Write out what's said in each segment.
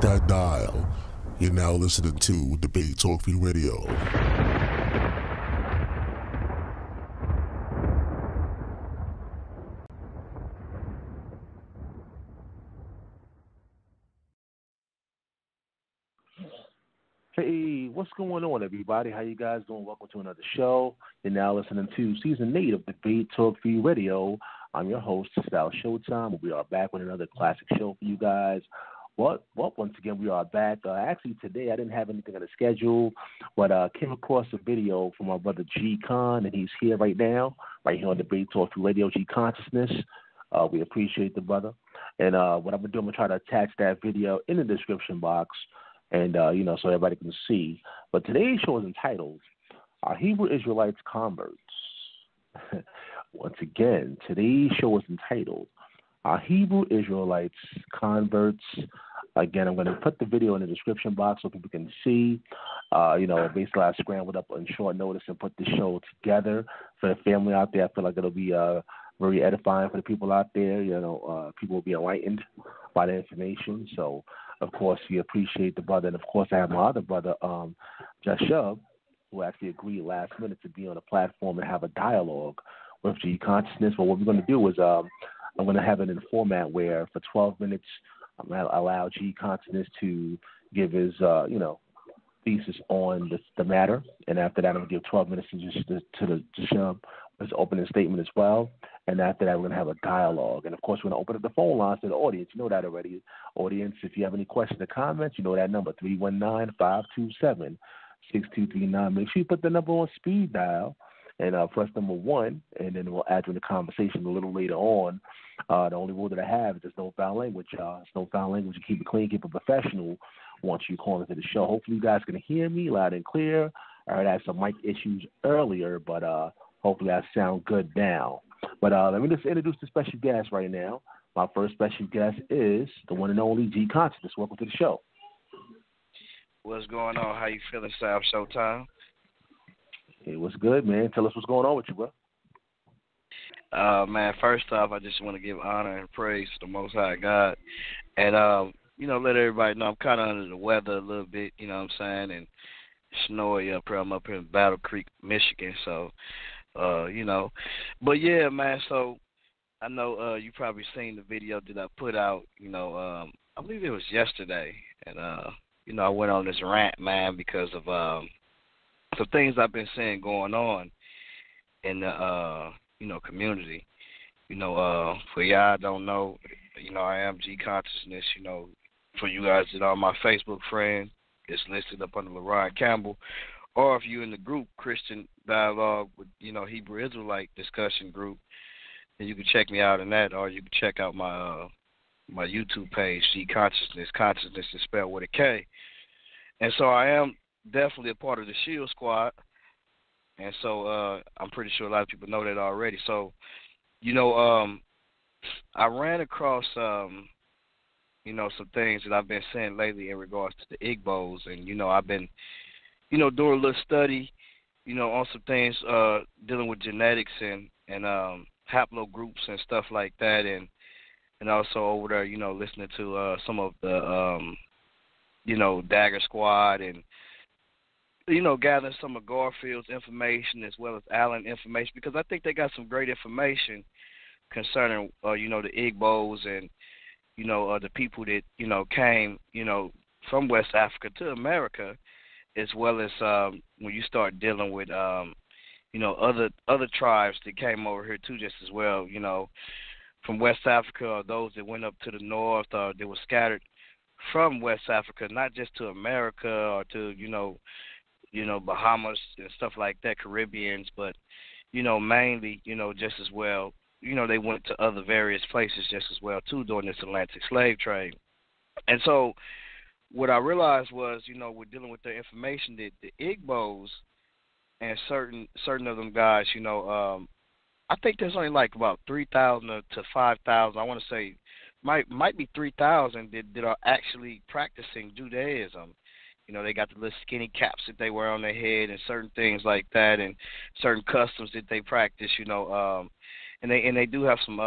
that dial. You're now listening to Debate Talk Free Radio. Hey, what's going on, everybody? How you guys doing? Welcome to another show. You're now listening to Season 8 of Debate Talk Free Radio. I'm your host, Style Showtime. We are back with another classic show for you guys. Well, once again, we are back. Actually, today I didn't have anything on the schedule, but came across a video from our brother G.Con, and he's here right now, right here on Debate Talk Free Radio, G.Konsciousness. We appreciate the brother. And what I'm going to do, I'm going to try to attach that video in the description box, and, so everybody can see. But today's show is entitled, Are Hebrew Israelites Converts? Once again, today's show is entitled, Are Hebrew Israelites Converts? Again, I'm going to put the video in the description box so people can see. Basically I scrambled up on short notice and put the show together for the family out there. I feel like it'll be very edifying for the people out there. People will be enlightened by the information. So, of course, we appreciate the brother. And, of course, I have my other brother, Jashub, who actually agreed last minute to be on the platform and have a dialogue with G.Konsciousness. But what we're going to do is I'm going to have it in a format where for 12 minutes I'm going to allow G.Konsciousness to give his, thesis on the matter. And after that, I'm going to give 12 minutes to Jashub his opening statement as well. And after that, we're going to have a dialogue. And, of course, we're going to open up the phone lines to the audience. You know that already. Audience, if you have any questions or comments, you know that number, 319-527-6239. Make sure you put the number on speed dial and press number 1, and then we'll add you in the conversation a little later on. The only rule that I have is there's no foul language, y'all. There's no foul language. You keep it clean, keep it professional once you call into the show. Hopefully you guys can hear me loud and clear. I heard I had some mic issues earlier, but hopefully I sound good now. But let me just introduce the special guest right now. My first special guest is the one and only G.Konsciousness. Welcome to the show. What's going on? How you feeling, South Showtime? Hey, what's good, man? Tell us what's going on with you, bro. Man, first off, I just want to give honor and praise to the Most High God. And, let everybody know I'm kind of under the weather a little bit, you know what I'm saying, and snowy up here. I'm up here in Battle Creek, Michigan, so, But, yeah, man, so I know you probably seen the video that I put out, I believe it was yesterday. And, I went on this rant, man, because of some things I've been seeing going on in the, community. For y'all don't know, I am G.Konsciousness, for you guys that are my Facebook friend, it's listed up under LaRon Campbell. Or if you're in the group, Christian Dialogue with, Hebrew Israelite discussion group, then you can check me out in that, or you can check out my my YouTube page, G.Konsciousness. Consciousness is spelled with a K. And so I am definitely a part of the Shield Squad. And so I'm pretty sure a lot of people know that already. So, I ran across, some things that I've been saying lately in regards to the Igbos. And, I've been, doing a little study, on some things dealing with genetics and haplogroups and stuff like that. And also over there, listening to some of the, Dagger Squad and, gathering some of Garfield's information as well as Allen information, because I think they got some great information concerning, the Igbos and, the people that, came, from West Africa to America, as well as when you start dealing with, other tribes that came over here too just as well, from West Africa, or those that went up to the north, or they were scattered from West Africa, not just to America or to, Bahamas and stuff like that, Caribbeans, but, mainly, just as well, they went to other various places just as well, too, during this Atlantic slave trade. And so what I realized was, we're dealing with the information that the Igbos and certain of them guys, I think there's only like about 3,000 to 5,000. I want to say might be 3,000 that are actually practicing Judaism. They got the little skinny caps that they wear on their head and certain things like that, and certain customs that they practice. And they do have some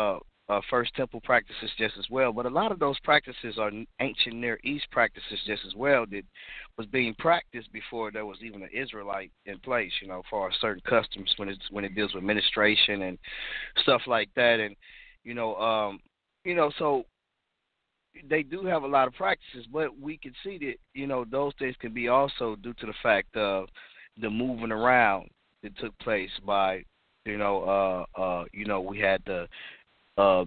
First Temple practices just as well. But a lot of those practices are ancient Near East practices just as well that was being practiced before there was even an Israelite in place. For certain customs when it deals with ministration and stuff like that, and so they do have a lot of practices, but we can see that those things can be also due to the fact of the moving around that took place by we had the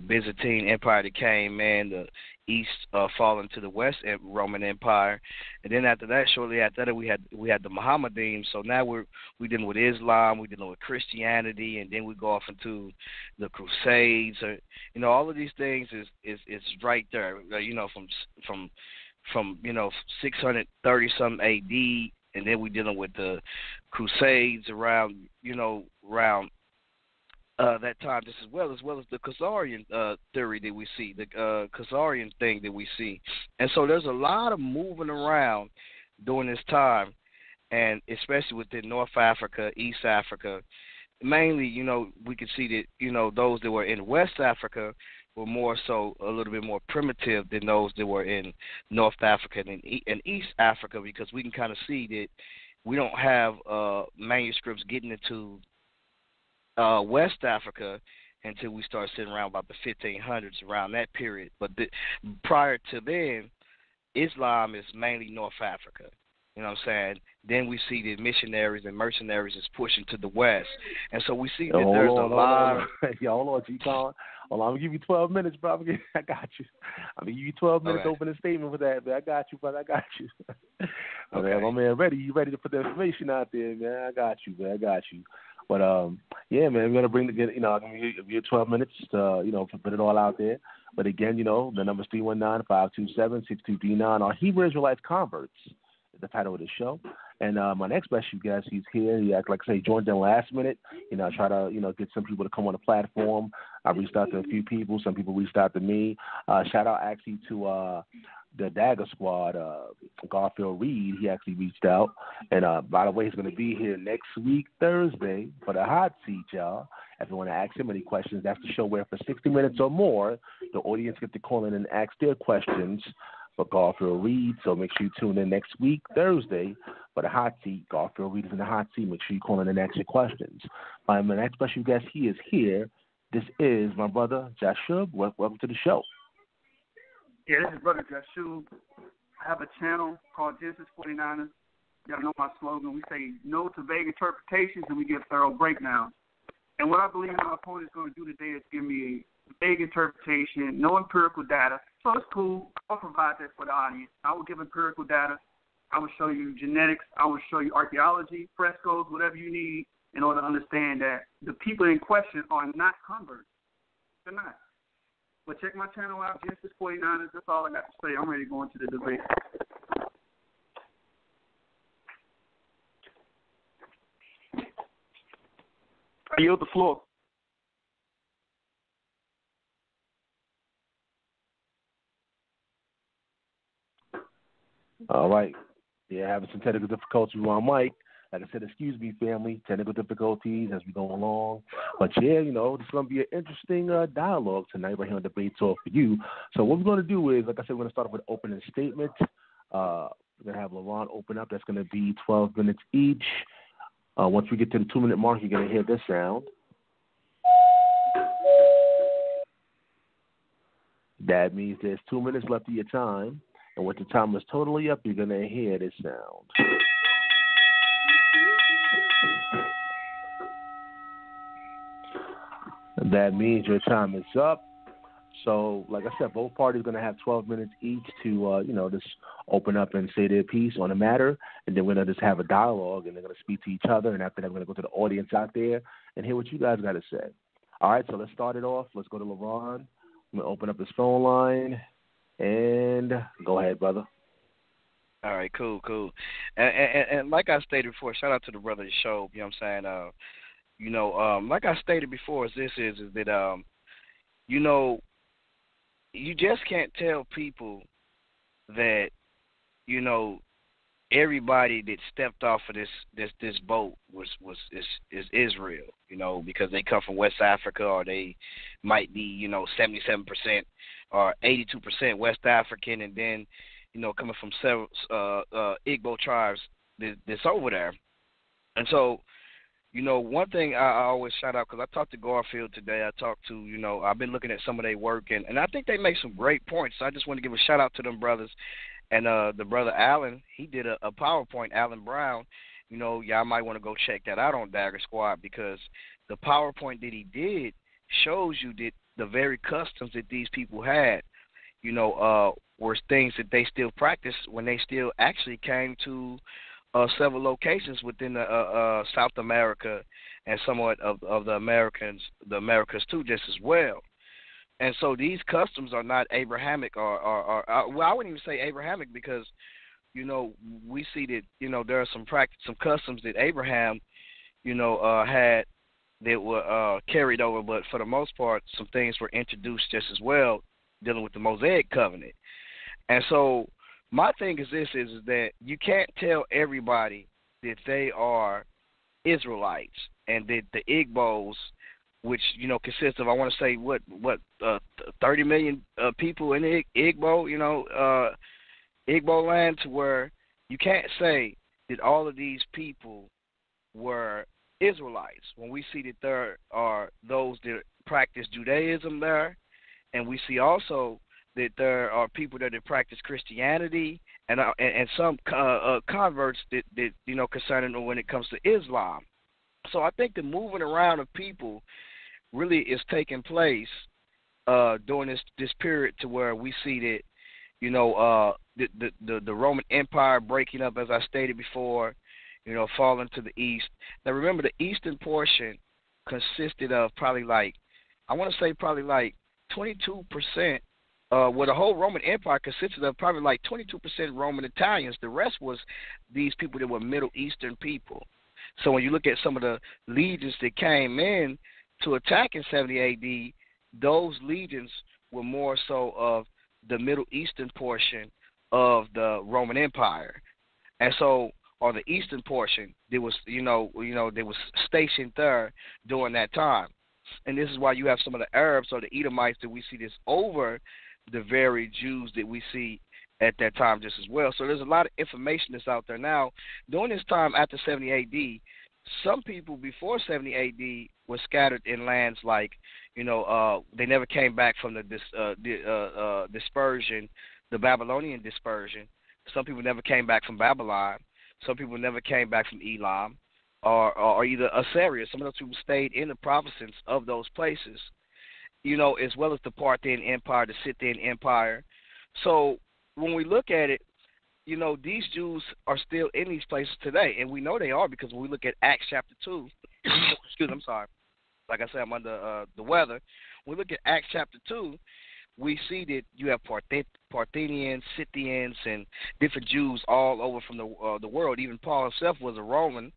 Byzantine Empire that came, the East falling to the West Roman Empire, and then after that, shortly after that, we had the Mohammedan. So now we're dealing with Islam, we're dealing with Christianity, and then we go off into the Crusades. All of these things is right there. From 630 something A.D. and then we're dealing with the Crusades around that time just as well as the Khazarian theory that we see, the Khazarian thing that we see. And so there's a lot of moving around during this time, and especially within North Africa, East Africa. Mainly, we can see that, those that were in West Africa were more so a little bit more primitive than those that were in North Africa and East Africa, because we can kind of see that we don't have manuscripts getting into West Africa until we start sitting around about the 1500s, around that period. But prior to then, Islam is mainly North Africa. You know what I'm saying? Then we see the missionaries and mercenaries is pushing to the West. And so we see that there's a lot of... Hold on, G.Con. Hold on, I'm going to give you 12 minutes, bro. I got you. I'm going to give you 12 minutes to open a statement for that, man. I got you, brother. I got you. Okay. My man, you ready to put the information out there, man? I got you, man. I got you. But, yeah, man, we're going to bring I'm going to give you 12 minutes to, put it all out there. But again, the number's 319-527-6239. Our Hebrew Israelites Converts is the title of the show. And my next special guest, he's here. He, like I say, joined in last minute. I try to, get some people to come on the platform. I reached out to a few people. Some people reached out to me. Shout out actually to the Dagger Squad, Garfield Reed. He actually reached out. And by the way, he's going to be here next week, Thursday, for the hot seat, y'all. If you want to ask him any questions, that's the show where for 60 minutes or more, the audience get to call in and ask their questions for Garfield Reed. So make sure you tune in next week, Thursday, for the hot seat. Garfield Reed is in the hot seat. Make sure you call in and ask your questions. My next special guest, he is here. This is my brother, Jashub. Welcome to the show. Yeah, this is Brother Jashub. I have a channel called Genesis 49ers. Y'all know my slogan. We say no to vague interpretations, and we give thorough breakdowns. And what I believe my opponent is going to do today is give me a vague interpretation, no empirical data. So it's cool. I'll provide that for the audience. I will give empirical data. I will show you genetics. I will show you archaeology, frescoes, whatever you need in order to understand that the people in question are not converts. They're not. But check my channel out, Genesis 49ers. That's all I got to say. I'm ready to go into the debate. I yield the floor. All right. Yeah, having some technical difficulties with my mic. Like I said, excuse me, family, technical difficulties as we go along. But, yeah, this is going to be an interesting dialogue tonight right here on Debate Talk for you. So what we're going to do is, like I said, we're going to start off with opening statement. We're going to have LaRon open up. That's going to be 12 minutes each. Once we get to the 2-minute mark, you're going to hear this sound. That means there's 2 minutes left of your time. And when the time is totally up, you're going to hear this sound. That means your time is up. So, like I said, both parties are going to have 12 minutes each to, just open up and say their piece on a matter. And then we're going to just have a dialogue, and they're going to speak to each other. And after that, we're going to go to the audience out there and hear what you guys got to say. All right, so let's start it off. Let's go to LaRon. I'm going to open up his phone line. And go ahead, brother. All right, cool. And like I stated before, shout out to the brother of the show, you know what I'm saying? Like I stated before, is that, you just can't tell people that, everybody that stepped off of this boat is Israel, because they come from West Africa, or they might be 77% or 82% West African, and then coming from several Igbo tribes that's over there. And so one thing I always shout out, because I talked to Garfield today. I've been looking at some of their work, and I think they make some great points. So I just want to give a shout out to them brothers. And the brother Allen, he did a PowerPoint, Allen Brown. Y'all might want to go check that out on Dagger Squad, because the PowerPoint that he did shows you that the very customs that these people had, were things that they still practiced when they still actually came to several locations within the South America and somewhat of the Americas too, just as well. And so these customs are not Abrahamic, or I wouldn't even say Abrahamic, because we see that there are some customs that Abraham had that were carried over, but for the most part, some things were introduced just as well, dealing with the Mosaic covenant. And so my thing is this: is that you can't tell everybody that they are Israelites, and that the Igbos, which consists of, I want to say, 30 million people in Igbo, Igbo land, to where you can't say that all of these people were Israelites, when we see that there are those that practice Judaism there, and we see also that there are people that practice Christianity, and some converts that concerning when it comes to Islam. So I think the moving around of people really is taking place during this period, to where we see that the Roman Empire breaking up, as I stated before, falling to the east. Now remember, the eastern portion consisted of probably 22%. The whole Roman Empire consisted of probably 22% Roman Italians. The rest was these people that were Middle Eastern people. So when you look at some of the legions that came in to attack in 70 A.D., those legions were more so of the Middle Eastern portion of the Roman Empire. And so, or the eastern portion, there was, they was stationed there during that time. And this is why you have some of the Arabs or the Edomites that we see this over the very Jews that we see at that time just as well. So there's a lot of information that's out there now. During this time after 70 A.D., some people before 70 A.D. were scattered in lands like, they never came back from the dispersion, the Babylonian dispersion. Some people never came back from Babylon. Some people never came back from Elam or either Assyria. Some of those people stayed in the provinces of those places, as well as the Parthian Empire, the Scythian Empire. So when we look at it, these Jews are still in these places today, and we know they are, because when we look at Acts chapter 2, excuse me, I'm sorry. Like I said, I'm under the weather. When we look at Acts chapter 2, we see that you have Parthians, Scythians, and different Jews all over from the world. Even Paul himself was a Roman,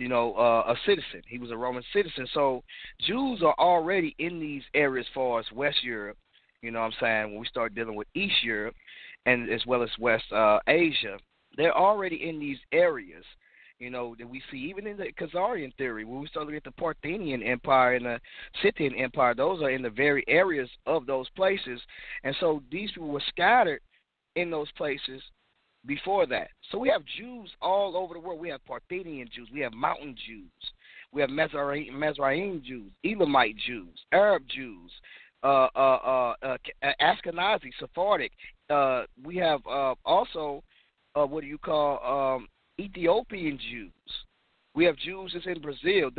a citizen. He was a Roman citizen. So Jews are already in these areas as far as West Europe, when we start dealing with East Europe, and as well as West Asia. They're already in these areas, that we see even in the Khazarian theory. When we start looking at the Parthian Empire and the Scythian Empire, those are in the very areas of those places. And so these people were scattered in those places before that. So we have Jews all over the world. We have Parthian Jews. We have mountain Jews. We have Mizraim Jews, Elamite Jews, Arab Jews, Ashkenazi, Sephardic. We have also Ethiopian Jews. We have Jews that's in Brazil,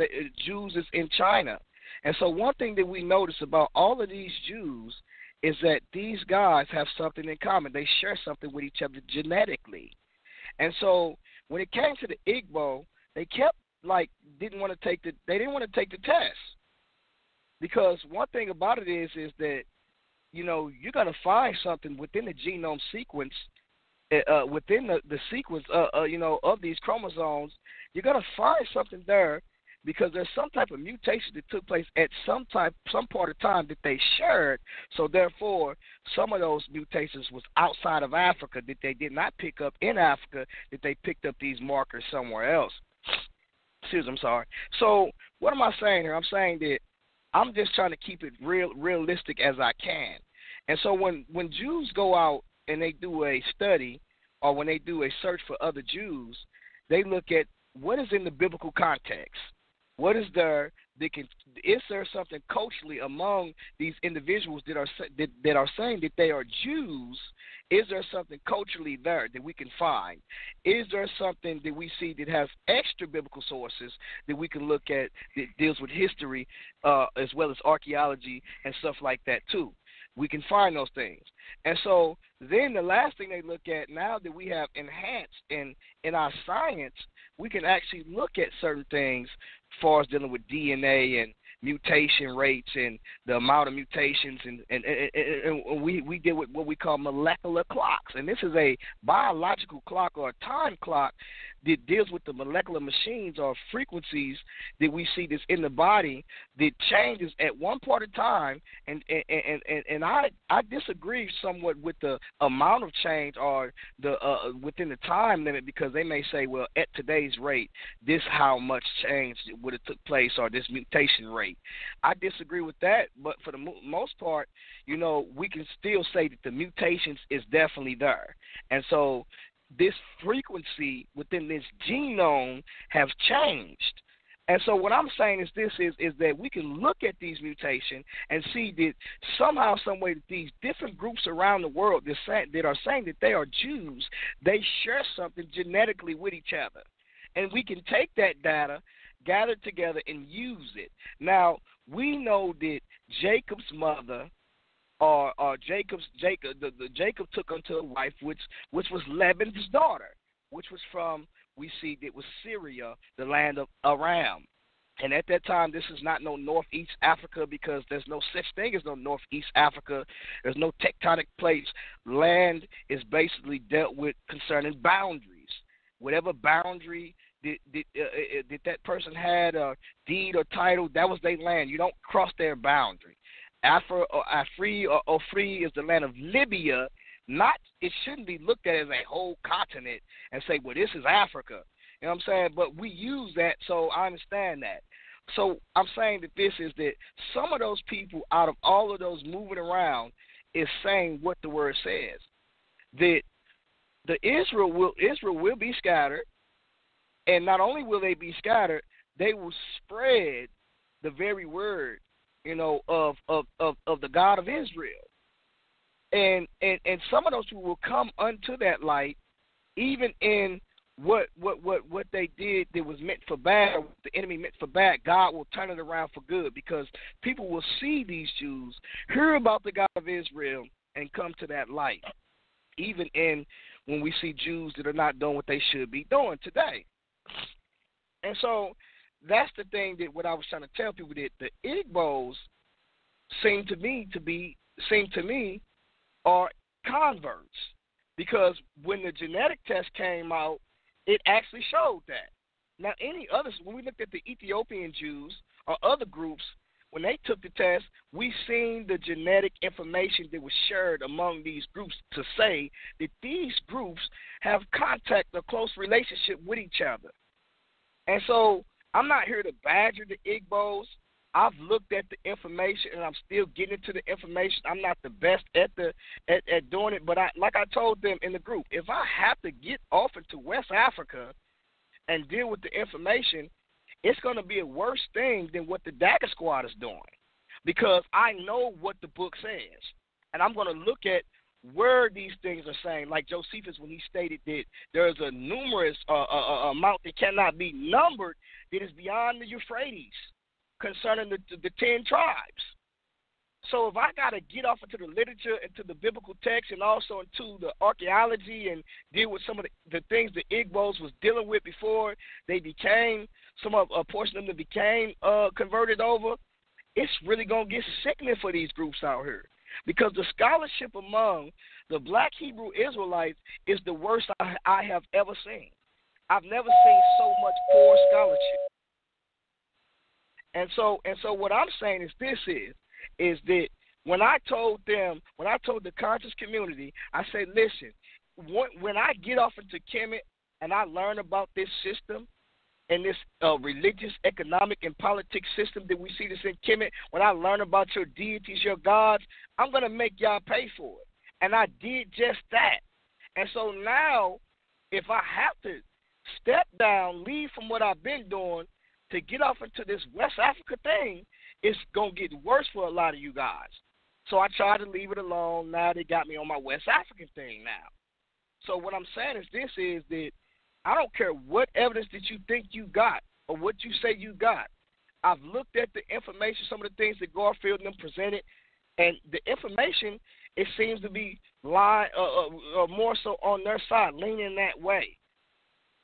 Jews that's in China. And so one thing that we notice about all of these Jews is that these guys have something in common. They share something with each other genetically. And so when it came to the Igbo, they kept didn't want to take the test. Because one thing about it is that, you're going to find something within the genome sequence, within the sequence, of these chromosomes. You're going to find something there because there's some type of mutation that took place at some part of time that they shared. So therefore, some of those mutations was outside of Africa that they did not pick up in Africa, that they picked up these markers somewhere else. Excuse me, I'm sorry. So what am I saying here? I'm saying that I'm just trying to keep it realistic as I can. And so when Jews go out and they do a study, or when they do a search for other Jews, they look at what is in the biblical context. What is there? Is there something culturally among these individuals that are saying that they are Jews? Is there something culturally there that we can find? Is there something that we see that has extra biblical sources that we can look at that deals with history as well as archaeology and stuff like that too? We can find those things. And so then the last thing they look at, now that we have enhanced in our science, we can actually look at certain things as far as dealing with DNA and mutation rates and the amount of mutations, and we deal with what we call molecular clocks. And this is a biological clock or a time clock that deals with the molecular machines or frequencies that we see that's in the body that changes at one part of time. And I disagree somewhat with the amount of change or the within the time limit, because they may say, well, at today's rate, this how much change would have took place, or this mutation rate. I disagree with that, but for the most part, you know, we can still say that the mutations is definitely there. And so this frequency within this genome have changed. And so what I'm saying is that we can look at these mutations and see that somehow, some way, that these different groups around the world that are saying that they are Jews, they share something genetically with each other. And we can take that data, gather it together, and use it. Now, we know that Jacob's mother, or Jacob took unto a wife, which was Laban's daughter, which was from, we see that was Syria, the land of Aram. And at that time, this is not no northeast Africa, because there's no such thing as no northeast Africa. There's no tectonic plates. Land is basically dealt with concerning boundaries. Whatever boundary that person had, a deed or title, that was their land. You don't cross their boundary. Afri is the land of Libya. It shouldn't be looked at as a whole continent and say, well, this is Africa. You know what I'm saying? But we use that, so I understand that. So I'm saying that this is that some of those people out of all of those moving around is saying what the word says. That the Israel will be scattered, and not only will they be scattered, they will spread the very word, you know, of the God of Israel. And some of those people will come unto that light, even in what they did that was meant for bad, or what the enemy meant for bad. God will turn it around for good, because people will see these Jews, hear about the God of Israel, and come to that light. Even when we see Jews that are not doing what they should be doing today. And so that's the thing that what I was trying to tell people, that the Igbos seem to me are converts, because when the genetic test came out, it actually showed that. Now, when we looked at the Ethiopian Jews or other groups, when they took the test, we seen the genetic information that was shared among these groups to say that these groups have contact or close relationship with each other. And so I'm not here to badger the Igbos. I've looked at the information, and I'm still getting into the information. I'm not the best at doing it, but like I told them in the group, if I have to get off into West Africa and deal with the information, it's going to be a worse thing than what the Dagger Squad is doing, because I know what the book says, and I'm going to look at where these things are saying, like Josephus, when he stated that there's a numerous amount that cannot be numbered that is beyond the Euphrates concerning the 10 tribes. So if I got to get off into the literature, into the biblical text, and also into the archaeology and deal with some of the things the Igbos was dealing with before they became, a portion of them became converted over, it's really going to get sickening for these groups out here. Because the scholarship among the black Hebrew Israelites is the worst I have ever seen. I've never seen so much poor scholarship. And so what I'm saying is that when I told the conscious community, I said, listen, when I get off into Kemet and I learn about this system and this religious, economic, and politics system that we see this in Kemet, when I learn about your deities, your gods, I'm going to make y'all pay for it. And I did just that. And so now, if I have to step down, leave from what I've been doing to get off into this West Africa thing, it's going to get worse for a lot of you guys. So I tried to leave it alone. Now they got me on my West African thing now. So what I'm saying is that I don't care what evidence that you think you got or what you say you got. I've looked at the information, some of the things that Garfield and them presented, and the information, it seems to be more so on their side, leaning that way.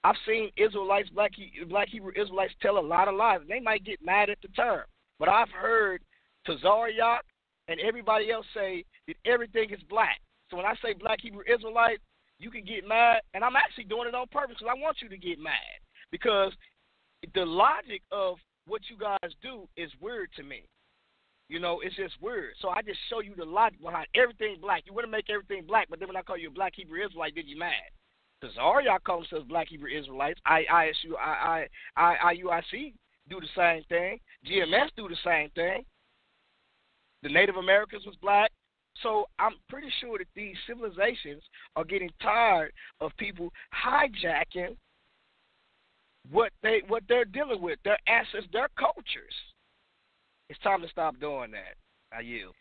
I've seen Israelites, Black Hebrew Israelites, tell a lot of lies. They might get mad at the term, but I've heard Tazariak and everybody else say that everything is black. So when I say Black Hebrew Israelite, you can get mad, and I'm actually doing it on purpose because I want you to get mad, because the logic of what you guys do is weird to me. You know, it's just weird. So I just show you the logic behind everything black. You want to make everything black, but then when I call you a Black Hebrew Israelite, then you mad. Y'all call themselves Black Hebrew Israelites. IUIC do the same thing. GMS do the same thing. The Native Americans was black. So I'm pretty sure that these civilizations are getting tired of people hijacking what they're dealing with, their assets, their cultures. It's time to stop doing that. I yield.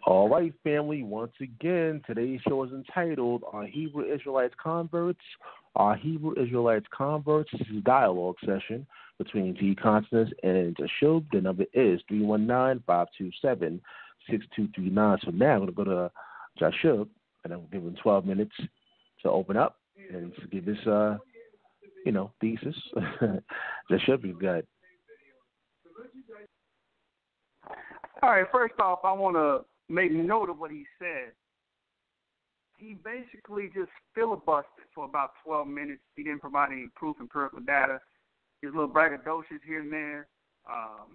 All right, family. Once again, today's show is entitled "Are Hebrew Israelites Converts?" Are Hebrew Israelites Converts? This is a dialogue session between G.Konsciousness and Jashub. The number is 319-527-6239. So now I'm going to go to Jashub, and I'm going to give him 12 minutes to open up and to give his, thesis. Jashub, you got it. All right, first off, I want to make note of what he said. He basically just filibustered for about 12 minutes. He didn't provide any proof, empirical data. His little braggadocious here and there,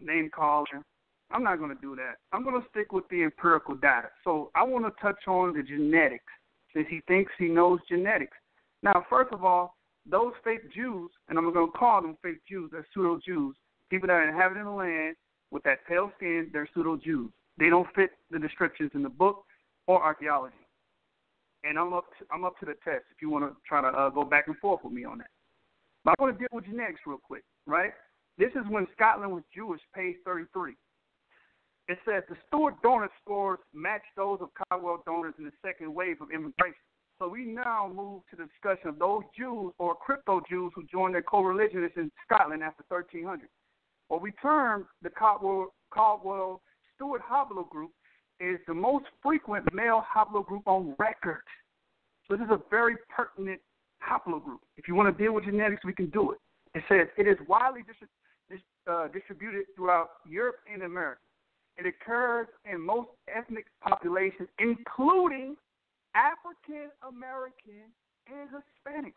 name calling. I'm not going to do that. I'm going to stick with the empirical data. So I want to touch on the genetics, since he thinks he knows genetics. Now, first of all, those fake Jews, and I'm going to call them fake Jews, they're pseudo-Jews, people that are inhabiting the land with that pale skin, they're pseudo-Jews. They don't fit the descriptions in the book or archaeology. And I'm up to the test if you want to try to go back and forth with me on that. But I want to deal with genetics real quick, right? This is when Scotland was Jewish, page 33. It says the Stuart donor scores match those of Caldwell donors in the second wave of immigration. So we now move to the discussion of those Jews or crypto-Jews who joined their co-religionists in Scotland after 1300. What we term the Caldwell Stuart haplogroup is the most frequent male haplogroup on record. So this is a very pertinent haplogroup. If you want to deal with genetics, we can do it. It says it is widely distributed throughout Europe and America. It occurs in most ethnic populations, including African American and Hispanics,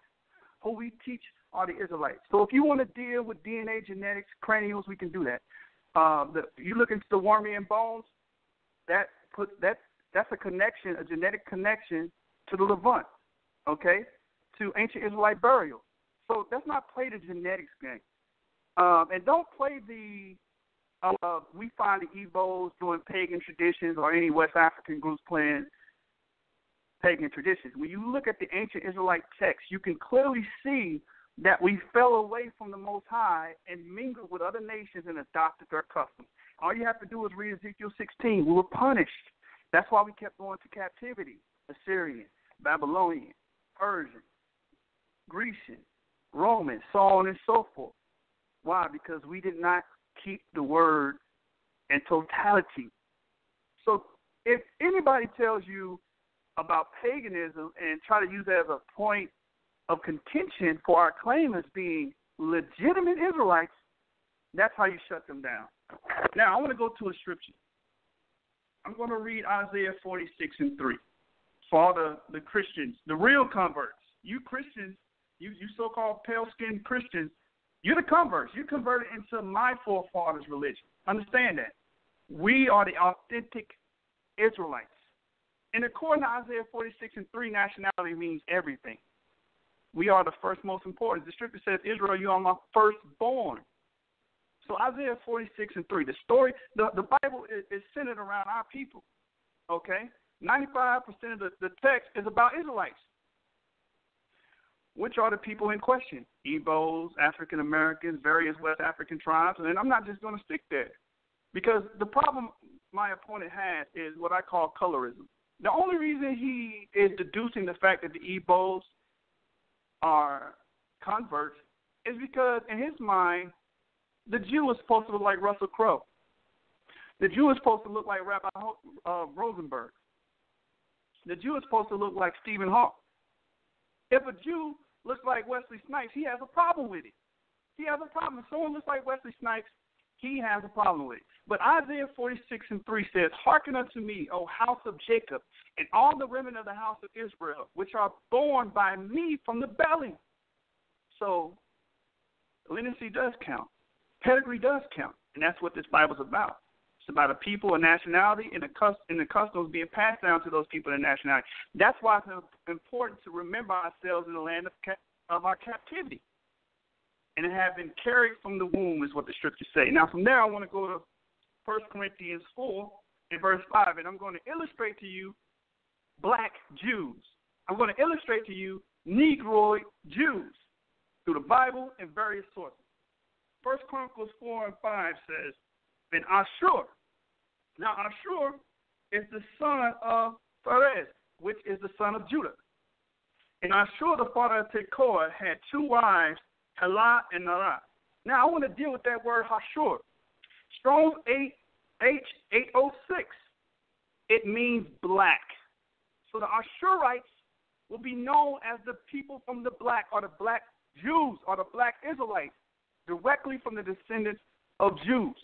who we teach are the Israelites. So if you want to deal with DNA, genetics, cranials, we can do that. You look into the Wormian bones, that's a connection, a genetic connection to the Levant, okay, to ancient Israelite burial. So let's not play the genetics game. And don't play we find the Igbos doing pagan traditions or any West African groups playing pagan traditions. When you look at the ancient Israelite texts, you can clearly see that we fell away from the Most High and mingled with other nations and adopted their customs. All you have to do is read Ezekiel 16. We were punished. That's why we kept going to captivity. Assyrian, Babylonian, Persian, Grecian, Roman, so on and so forth. Why? Because we did not keep the word in totality. So if anybody tells you about paganism and try to use that as a point of contention for our claim as being legitimate Israelites, that's how you shut them down. Now, I want to go to a scripture. I'm going to read Isaiah 46:3 for all the Christians, the real converts. You Christians, you so-called pale-skinned Christians, you're the converts. You converted into my forefathers' religion. Understand that. We are the authentic Israelites. And according to Isaiah 46:3, nationality means everything. We are the first most important. The scripture says, Israel, you are my firstborn. So Isaiah 46:3, the story, the Bible is centered around our people, okay? 95% of the text is about Israelites, which are the people in question, Igbos, African Americans, various West African tribes, and I'm not just going to stick there because the problem my opponent has is what I call colorism. The only reason he is deducing the fact that the Igbos are converts is because in his mind, the Jew is supposed to look like Russell Crowe. The Jew is supposed to look like Rabbi Rosenberg. The Jew is supposed to look like Stephen Hawking. If a Jew looks like Wesley Snipes, he has a problem with it. He has a problem. If someone looks like Wesley Snipes, he has a problem with it. But Isaiah 46:3 says, hearken unto me, O house of Jacob, and all the remnant of the house of Israel, which are born by me from the belly. So, lineage does count. Pedigree does count. And that's what this Bible's about. It's about a people, a nationality, and the customs being passed down to those people and nationality. That's why it's important to remember ourselves in the land of our captivity. And it have been carried from the womb is what the scriptures say. Now, from there, I want to go to 1 Corinthians 4 and verse 5, and I'm going to illustrate to you black Jews. I'm going to illustrate to you Negroid Jews through the Bible and various sources. 1 Chronicles 4 and 5 says, and Ashur. Now, Ashur is the son of Pharez, which is the son of Judah. And Ashur, the father of Tekoa, had two wives, Helah and Narah. Now, I want to deal with that word Ashur. Strong's H806. It means black. So the Ashurites will be known as the people from the black, or the black Jews, or the black Israelites, directly from the descendants of Jews.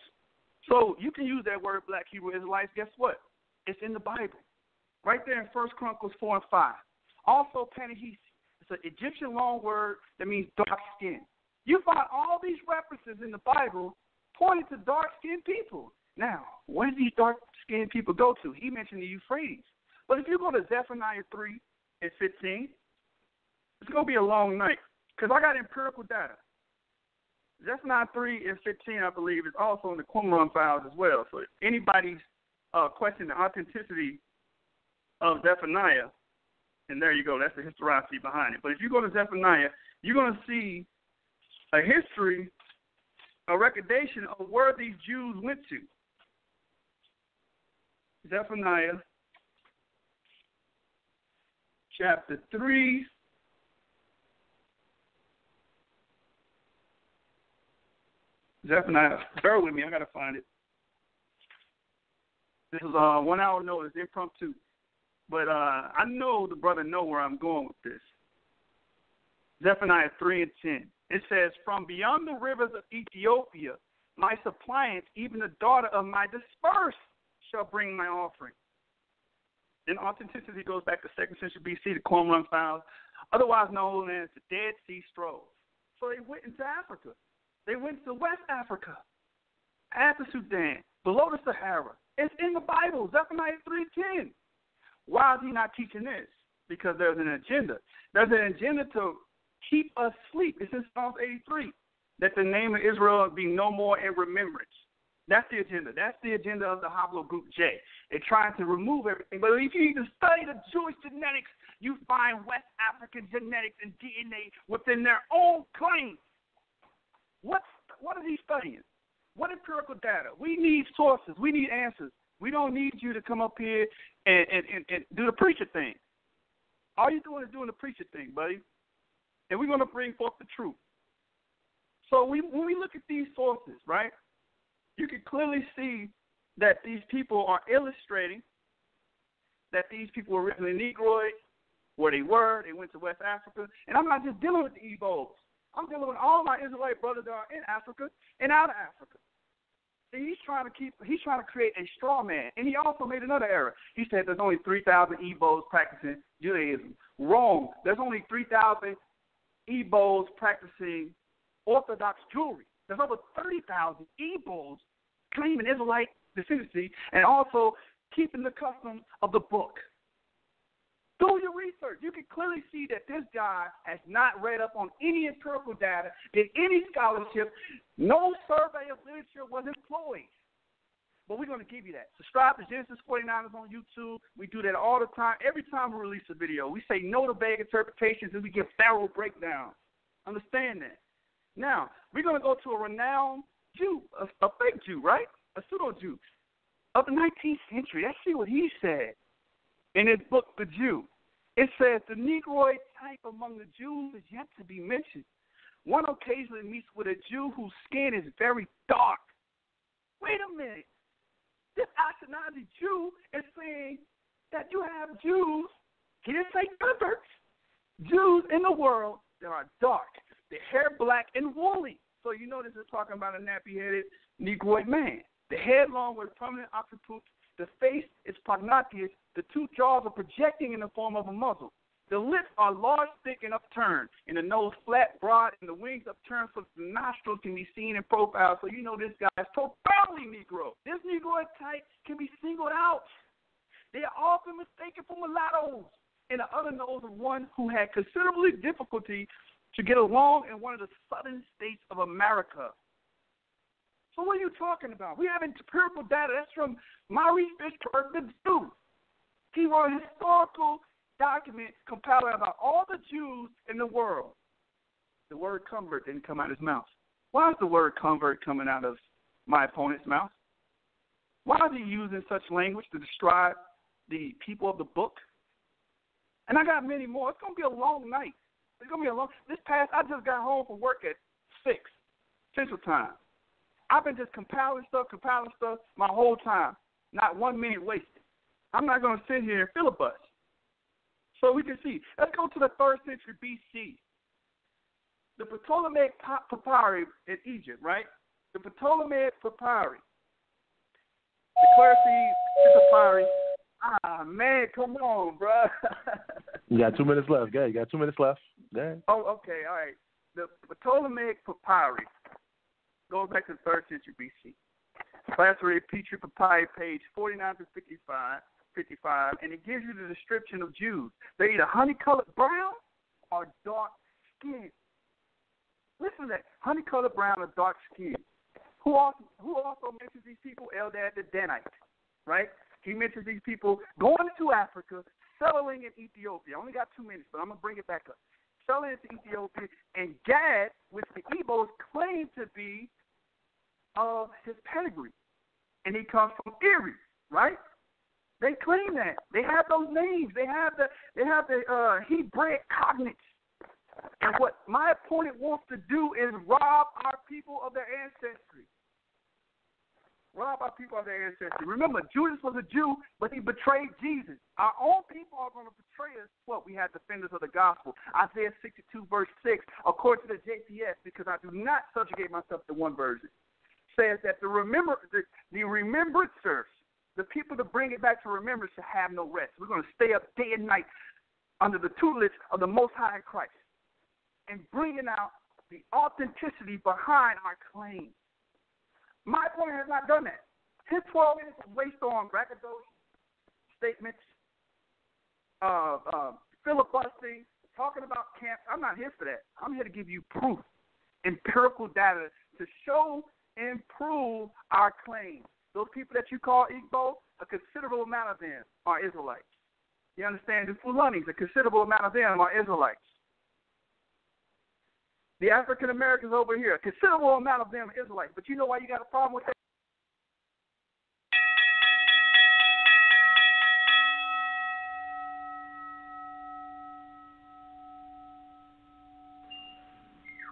So you can use that word black Hebrew Israelites. Guess what? It's in the Bible. Right there in 1 Chronicles 4 and 5. Also, Panahisi. It's an Egyptian long word that means dark skin. You find all these references in the Bible pointing to dark-skinned people. Now, where do these dark-skinned people go to? He mentioned the Euphrates. But if you go to Zephaniah 3 and 15, it's going to be a long night because I got empirical data. Zephaniah 3 and 15, I believe, is also in the Qumran files as well. So if anybody's questioning the authenticity of Zephaniah, and there you go, that's the historicity behind it. But if you go to Zephaniah, you're going to see a history, a recordation of where these Jews went to. Zephaniah chapter 3. Zephaniah, bear with me, I got to find it. This is 1 hour notice, impromptu. But I know the brother know where I'm going with this. Zephaniah 3 and 10. It says, from beyond the rivers of Ethiopia, my suppliant, even the daughter of my dispersed, shall bring my offering. Then authenticity goes back to 2nd century BC, the Qumran files, otherwise known as the Dead Sea Scrolls. So they went into Africa. They went to West Africa, past the Sudan, below the Sahara. It's in the Bible, Zephaniah 3:10. Why is he not teaching this? Because there's an agenda. There's an agenda to keep us asleep. It's in Psalms 83, that the name of Israel be no more in remembrance. That's the agenda. That's the agenda of the Haplogroup J. They're trying to remove everything. But if you even study the Jewish genetics, you find West African genetics and DNA within their own claims. What are they studying? What empirical data? We need sources. We need answers. We don't need you to come up here and do the preacher thing. All you're doing is doing the preacher thing, buddy. And we're going to bring forth the truth. So when we look at these sources, right, you can clearly see that these people are illustrating that these people were originally Negroid, where they were. They went to West Africa. And I'm not just dealing with the Igbos. I'm dealing with all my Israelite brothers that are in Africa and out of Africa. He's trying to create a straw man. And he also made another error. He said there's only 3,000 Igbos practicing Judaism. Wrong. There's only 3,000 Igbos practicing Orthodox jewelry. There's over 30,000 Igbos claiming Israelite descendancy and also keeping the custom of the book. Do your research. You can clearly see that this guy has not read up on any empirical data, did any scholarship. No survey of literature was employed. But we're going to give you that. Subscribe to Genesis 49ers on YouTube. We do that all the time. Every time we release a video, we say no to vague interpretations and we give thorough breakdowns. Understand that. Now, we're going to go to a renowned Jew, a fake Jew, right? A pseudo-Jew of the 19th century. Let's see what he said. In his book, The Jew, it says the Negroid type among the Jews is yet to be mentioned. One occasionally meets with a Jew whose skin is very dark. Wait a minute. This Ashkenazi Jew is saying that you have Jews, he didn't say converts, Jews in the world that are dark. The hair black and woolly. So you know this is talking about a nappy-headed Negroid man. The head long with prominent occiput. The face is prognathous. The two jaws are projecting in the form of a muzzle. The lips are large, thick, and upturned, and the nose flat, broad, and the wings upturned so the nostrils can be seen in profile. So you know this guy is profoundly Negro. This Negroid type can be singled out. They are often mistaken for mulattoes, and the other nose of one who had considerable difficulty to get along in one of the southern states of America. So what are you talking about? We have empirical data. That's from Maurice Fishberg, the Jew. He wrote a historical document compiling about all the Jews in the world. The word convert didn't come out of his mouth. Why is the word convert coming out of my opponent's mouth? Why is he using such language to describe the people of the book? And I got many more. It's going to be a long night. It's going to be a long. I just got home from work at 6 Central Time. I've been just compiling stuff my whole time. Not 1 minute wasted. I'm not going to sit here and filibuster. So we can see. Let's go to the 3rd century B.C. The Ptolemaic papyri in Egypt, right? The Ptolemaic papyri. The Clarity papyri. Ah, man, come on, bro. You got 2 minutes left. Go ahead. You got 2 minutes left. Go ahead. Oh, okay, all right. The Ptolemaic papyri goes back to the 3rd century B.C. Class 3 Petrie Papyri, page 49 to 55, and it gives you the description of Jews. They're either honey-colored brown or dark skin. Listen to that, honey-colored brown or dark skin. Who also mentions these people? Eldad the Danite, right? He mentions these people going to Africa, settling in Ethiopia. I only got 2 minutes, but I'm going to bring it back up. Settling into Ethiopia, and Gad, which the Igbos claim to be of his pedigree. And he comes from Erie, right? They claim that. They have those names. They have the Hebraic cognates. And what my opponent wants to do is rob our people of their ancestry. Rob our people of their ancestry. Remember, Judas was a Jew, but he betrayed Jesus. Our own people are going to betray us. What? We have defenders of the gospel. Isaiah 62, verse 6, according to the JPS, because I do not subjugate myself to one version, says that the remembrancers, the people to bring it back to remembrance, shall have no rest. We're going to stay up day and night under the tutelage of the Most High Christ and bringing out the authenticity behind our claims. My opponent has not done that. His 12 minutes is wasted on braggadocious statements, filibustering, talking about camps. I'm not here for that. I'm here to give you proof, empirical data to show and prove our claims. Those people that you call Igbo, a considerable amount of them are Israelites. You understand? The Fulanis, a considerable amount of them are Israelites. The African Americans over here, a considerable amount of them are Israelites. But you know why you got a problem with that?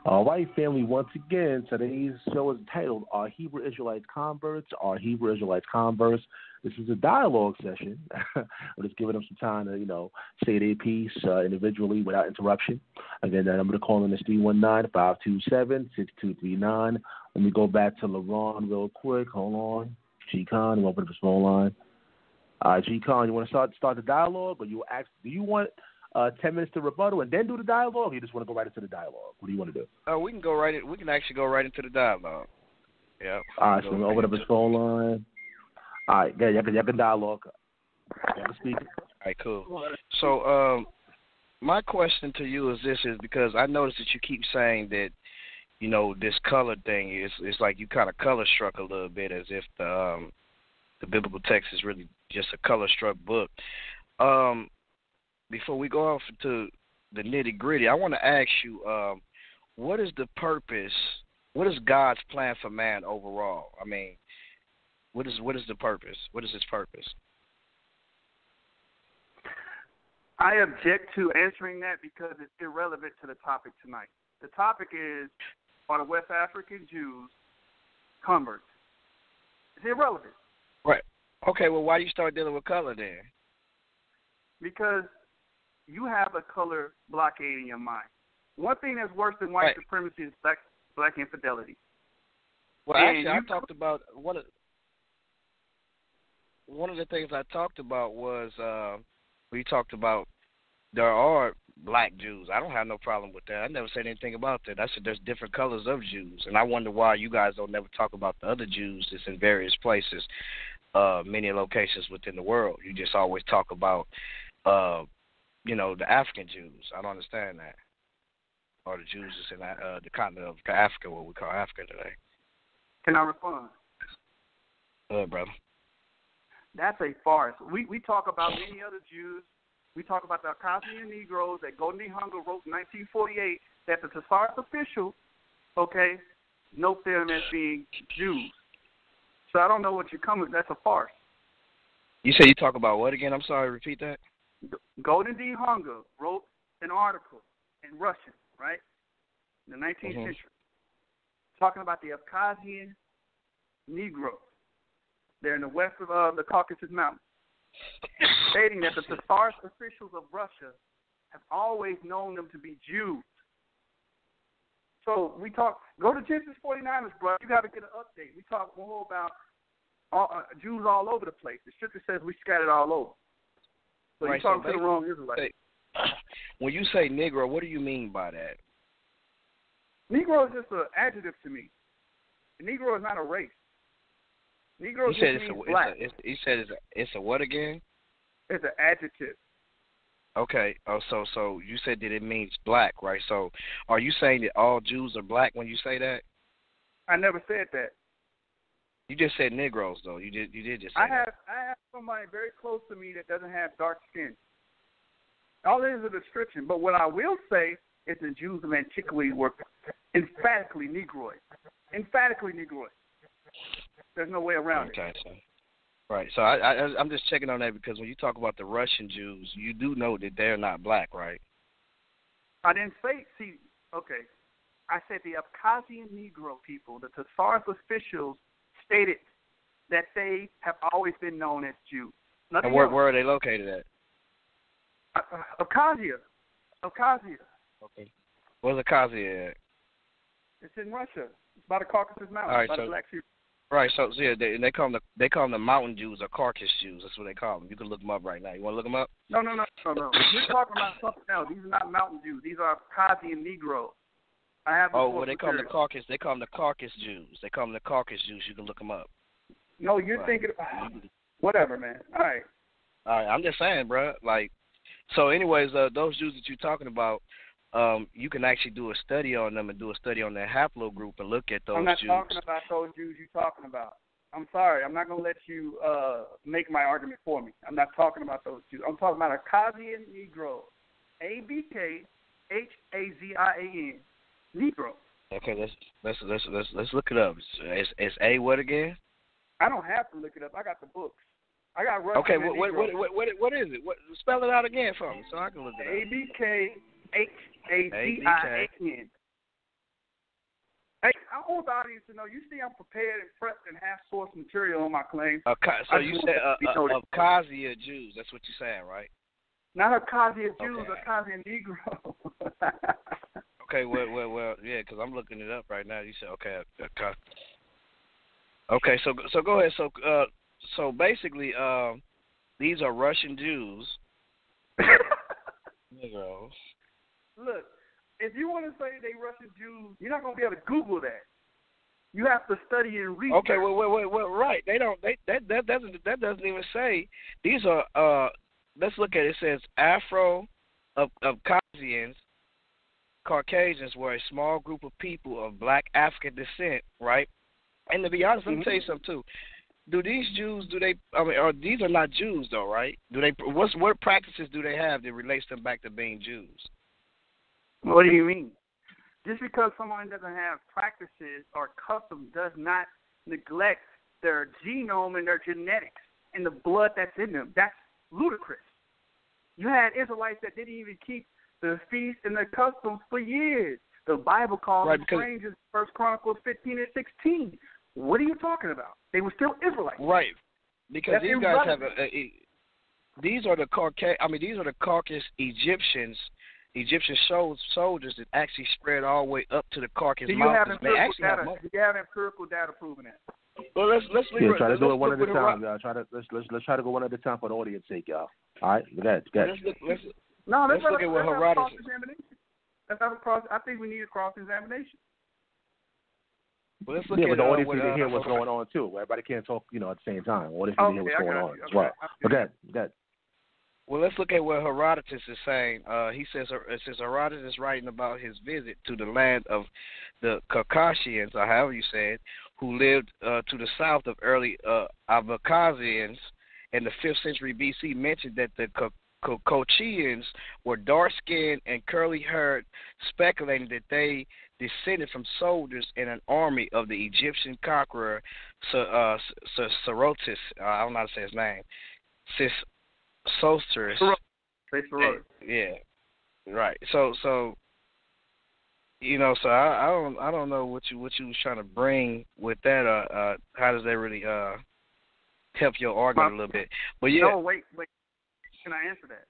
All right, family, once again, today's show is titled, Are Hebrew Israelites Converts? Are Hebrew Israelites Converts? This is a dialogue session. We're just giving them some time to, say their piece individually without interruption. Again, that number to call in is 319-527-6239. Let me go back to LaRon real quick. Hold on. G.Kon, you open up his phone line. G.Kon, you want to start the dialogue, or do you want 10 minutes to rebuttal and then do the dialogue, or you just want to go right into the dialogue? What do you want to do? We can go right in. We can actually go right into the dialogue. Yeah. All right, so we open up his phone line. All right, yeah, you can dialogue. You can speak. All right, cool. So, my question to you is this: is because I noticed that you keep saying that, you know, this color thing it's like you kind of color struck a little bit, as if the biblical text is really just a color struck book. Before we go off into the nitty gritty, I want to ask you, what is the purpose? What is God's plan for man overall? I mean, what is the purpose? What is his purpose? I object to answering that because it's irrelevant to the topic tonight. The topic is, are the West African Jews converts? It's irrelevant. Right. Okay, well, why do you start dealing with color then? Because you have a color blockade in your mind. One thing that's worse than white supremacy is black infidelity. Well, actually, I talked about one of the things I talked about was we talked about there are black Jews. I don't have no problem with that. I never said anything about that. I said there's different colors of Jews, and I wonder why you guys don't never talk about the other Jews that's in various places, many locations within the world. You just always talk about, you know, the African Jews. I don't understand that. Or the Jews that's in the continent of Africa, what we call Africa today. Can I respond? Brother. That's a farce. We talk about many other Jews. We talk about the Caucasian Negroes that Golden D. Hunger wrote in 1948 that the Thesaurus official, okay, note them as being Jews. So I don't know what you're coming. That's a farce. You say you talk about what again? I'm sorry, repeat that. Golden D. Hunger wrote an article in Russian, right, in the 19th century, talking about the Abkhazian Negroes. They're in the west of the Caucasus Mountains, stating that the Thesaurus officials of Russia have always known them to be Jews. So we talk, go to Genesis 49ers, bro. You got to get an update. We talk more about Jews all over the place. The scripture says we scattered all over. So you're talking to the wrong Israelites. When you say Negro, what do you mean by that? Negro is just an adjective to me. Negro is not a race. Negro just means black. You said it's a what again? It's an adjective. Okay. Oh, so you said that it means black, right? So are you saying that all Jews are black when you say that? I never said that. You just said Negroes, though. You did just say I have somebody very close to me that doesn't have dark skin. All it is a description. But what I will say is the Jews of antiquity were emphatically Negroid. Emphatically Negroid. There's no way around it. So, right. So I'm just checking on that because when you talk about the Russian Jews, you do know that they're not black, right? I didn't say, okay. I said the Abkhazian Negro people, the Thesaurus officials, stated that they have always been known as Jews. And where are they located at? Abkhazia. Okay. Where's Abkhazia at? It's in Russia. It's by the Caucasus Mountains, all right, by the Black Sea. Right, so yeah, they call them the Mountain Jews or Caucasus Jews. That's what they call them. You can look them up right now. You want to look them up? No. You're talking about something else. These are not Mountain Jews. These are Abkhazian Negroes. They call them the Caucasus. They call them the Caucasus Jews. They call them the Caucasus Jews. You can look them up. No, you're thinking. Whatever, man. All right. I'm just saying, bro. Like, so, anyways, those Jews that you're talking about, you can actually do a study on them and do a study on their haplogroup and look at those Jews. I'm not talking about those Jews you're talking about. I'm sorry. I'm not going to let you make my argument for me. I'm not talking about those Jews. I'm talking about Abkhazian Negro. Abkhazian Negro. Okay, let's look it up. It's A what again? I don't have to look it up. I got the books. I got Russian. Okay, what is it? Spell it out again for me so I can look it up. Abkhazian. Hey, I want the audience to know. You see, I'm prepared and prepped and have source material on my claim. So you said Abkhazia Jews. That's what you're saying, right? Not Caucasian Jews, Caucasian Negro. Okay, well, yeah, because I'm looking it up right now. You said okay, so go ahead. So basically, these are Russian Jews. Negroes. Look, if you want to say they Russian Jews, you're not going to be able to Google that. You have to study and research. Okay, well, right. They don't. That doesn't even say these are. Let's look at it. It says Afro of Caucasians were a small group of people of Black African descent, right? And to be honest, let me tell you something too. Do these Jews? Or these are not Jews though, right? What practices do they have that relates them back to being Jews? What do you mean? Just because someone doesn't have practices or customs does not neglect their genome and their genetics and the blood that's in them. That's ludicrous. You had Israelites that didn't even keep the feast and the customs for years. The Bible calls them strangers, 1 Chronicles 15 and 16. What are you talking about? They were still Israelites. Right. Because that's these guys have these are the Caucasus Egyptians soldiers that actually spread all the way up to the Caucasus Mountains. Do you have empirical data proving that? Well, let's try to do it one at a time, y'all. Let's try to go one at a time for the audience sake, y'all. All right, go ahead. Let's look at what Herodotus. Let's have a cross. I think we need a cross examination. Well, let's look but at the audience need to hear what's going on too. Everybody can't talk, at the same time. The audience need to hear what's going on as well. Go ahead. Well, let's look at what Herodotus is saying. He says Herodotus is writing about his visit to the land of the Caucasians, or however you say it, who lived to the south of early Abkhasians in the 5th century BC, mentioned that the Caucasians were dark-skinned and curly-haired, speculating that they descended from soldiers in an army of the Egyptian conqueror Serotis. I don't know how to say his name. Sosterus. Yeah, right. So I don't know what you was trying to bring with that. How does that really help your argument a little bit? But yeah. No, wait. Can I answer that?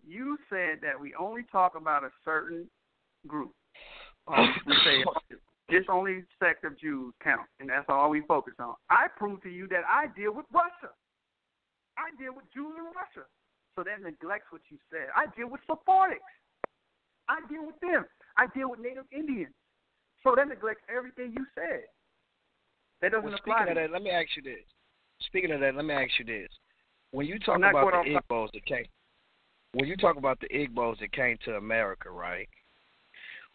You said that we only talk about a certain group. We say this only sect of Jews count, and that's all we focus on. I prove to you that I deal with Russia. I deal with Jews in Russia. So that neglects what you said. I deal with Sephardics. I deal with them. I deal with Native Indians. So that neglects everything you said. That doesn't apply. Speaking of that, let me ask you this. When you talk about the Igbos that came to America, right?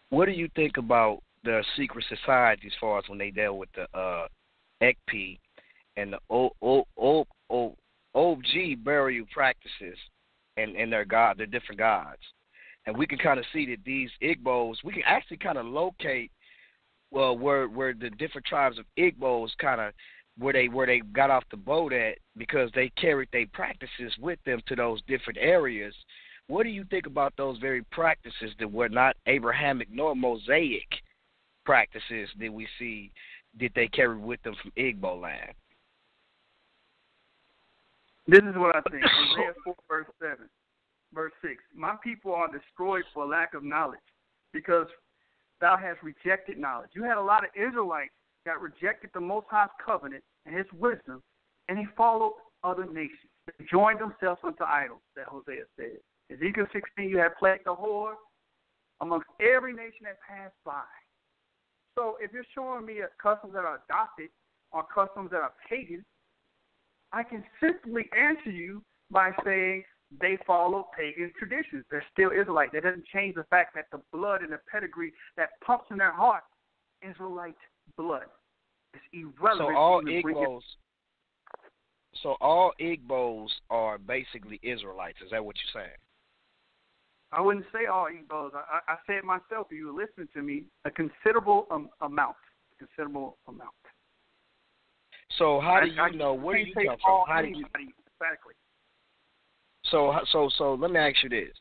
What do you think about the secret societies as far as when they dealt with the Ekpe and the OG burial practices and their different gods? And we can kind of see that these Igbos, we can actually kind of locate where the different tribes of Igbos kind of where they got off the boat at, because they carried their practices with them to those different areas. What do you think about those very practices that were not Abrahamic nor Mosaic practices that we see that they carried with them from Igbo land? This is what I think. Isaiah 4, verse 6. My people are destroyed for lack of knowledge, because thou hast rejected knowledge. You had a lot of Israelites that rejected the Most High's covenant and his wisdom, and he followed other nations. They joined themselves unto idols, that Hosea said. Ezekiel 16, you have plagued the whore amongst every nation that passed by. So if you're showing me customs that are adopted or customs that are pagan, I can simply answer you by saying they follow pagan traditions. They're still Israelite. That doesn't change the fact that the blood and the pedigree that pumps in their heart, Israelite blood. It's irrelevant. So all Igbos are basically Israelites. Is that what you're saying? I wouldn't say all Igbos. I said myself, if you were listening to me, a considerable amount. So how do you know? Where do you come from? How do you? Exactly. So let me ask you this.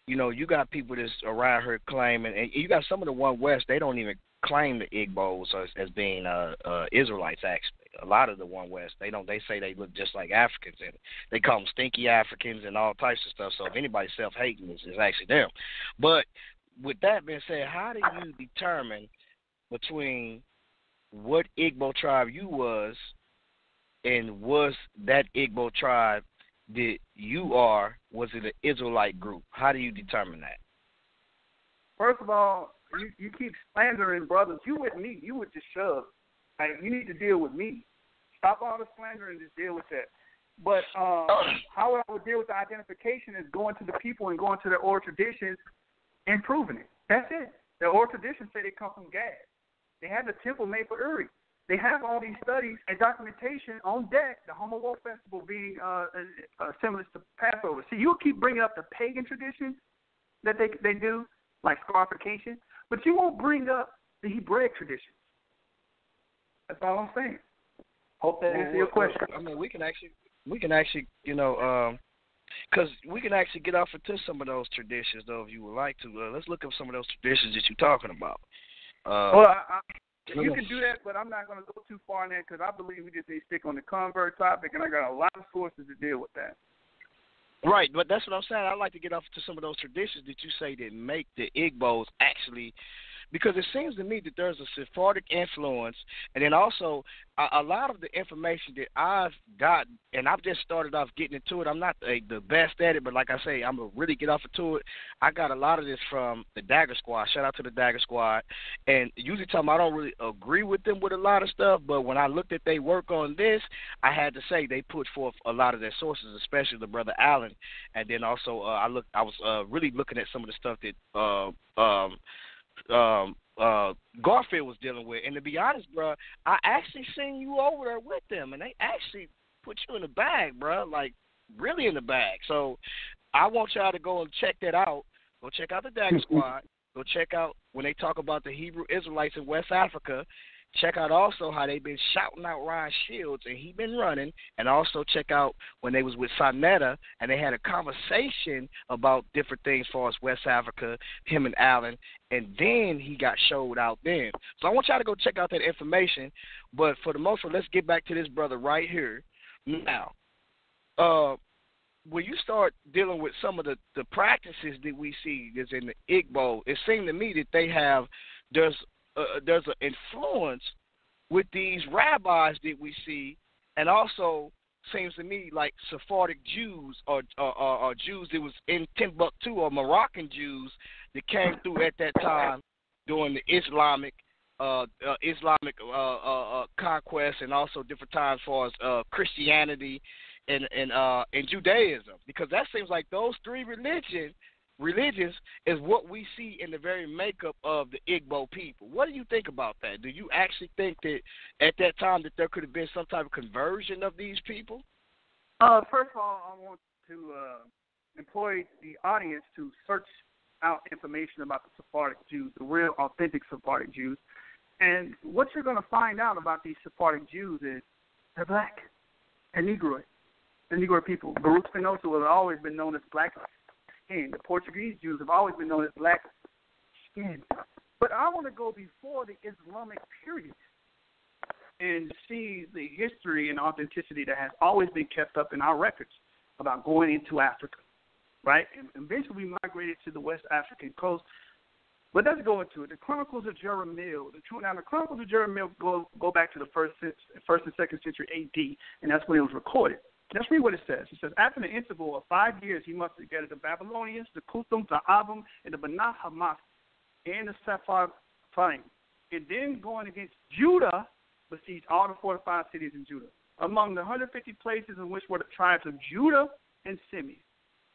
You got people that's around here claiming, and you got some of the One West, they don't even claim the Igbos as being Israelites, actually. a lot of the One West. They say they look just like Africans, and they call them stinky Africans and all types of stuff. So if anybody's self-hating, it's actually them. But with that being said, how do you determine between what Igbo tribe you was and was that Igbo tribe that you are, was it an Israelite group? How do you determine that? First of all, you keep slandering brothers. You with me. You with Jashub. Like, you need to deal with me. Stop all the slander and just deal with that. But how I would deal with the identification is going to the people and going to their oral traditions and proving it. That's it. Their oral traditions say they come from Gad. They had the temple made for Uri. They have all these studies and documentation on deck, the Homo War Festival being similar to Passover. See, you'll keep bringing up the pagan traditions that they do, like scarification, but you won't bring up the Hebraic traditions. That's all I'm saying. Hope that answers your question. I mean, we can actually, you know, because we can actually get off into some of those traditions, though, if you would like to. Let's look up some of those traditions that you're talking about. You can do that, but I'm not going to go too far in that because I believe we just need to stick on the convert topic, and I got a lot of sources to deal with that. Right, but that's what I'm saying. I'd like to get off to some of those traditions that you say that make the Igbos actually, because it seems to me that there's a Sephardic influence, and then also a lot of the information that I've got, and I've just started off getting into it. I'm not the best at it, but like I say, I'm going to really get off into it. I got a lot of this from the Dagger Squad. Shout out to the Dagger Squad. And usually I don't really agree with them with a lot of stuff, but when I looked at their work on this, I had to say they put forth a lot of their sources, especially the brother Allen. And then also I was really looking at some of the stuff that Garfield was dealing with, and to be honest, bro, I actually seen you over there with them, and they actually put you in the bag, bro, like really in the bag. So I want y'all to go and check that out. Go check out the Dagger Squad. Go check out when they talk about the Hebrew Israelites in West Africa. Check out also how they've been shouting out Ryan Shields, and he been running. And also check out when they was with Sonetta, and they had a conversation about different things as far as West Africa, him and Allen, and then he got showed out then. So I want y'all to go check out that information. But for the most part, let's get back to this brother right here. Now, when you start dealing with some of the practices that we see that's in the Igbo, it seemed to me that they have, there's an influence with these rabbis that we see, and also seems to me like Sephardic Jews or Jews that was in Timbuktu or Moroccan Jews that came through at that time during the Islamic conquest, and also different times as far as Christianity and Judaism, because that seems like those three religions is what we see in the very makeup of the Igbo people. What do you think about that? Do you actually think that at that time that there could have been some type of conversion of these people? First of all, I want to employ the audience to search out information about the Sephardic Jews, the real authentic Sephardic Jews. And what you're going to find out about these Sephardic Jews is they're black and Negroid. The Negro people. Baruch Spinoza has always been known as black skin. The Portuguese Jews have always been known as black skin. But I want to go before the Islamic period and see the history and authenticity that has always been kept up in our records about going into Africa, right? And eventually we migrated to the West African coast. But let's go into it. The Chronicles of Jeremiah. The Chronicles of Jeremiah go back to the first and second century A.D., and that's when it was recorded. Let's read what it says. It says, after the interval of 5 years, he must together the Babylonians, the Kuthum, the Avim, and the Banah Hamas, and the Sephardim. And then going against Judah, besieged all the fortified cities in Judah. Among the 150 places in which were the tribes of Judah and Simeon.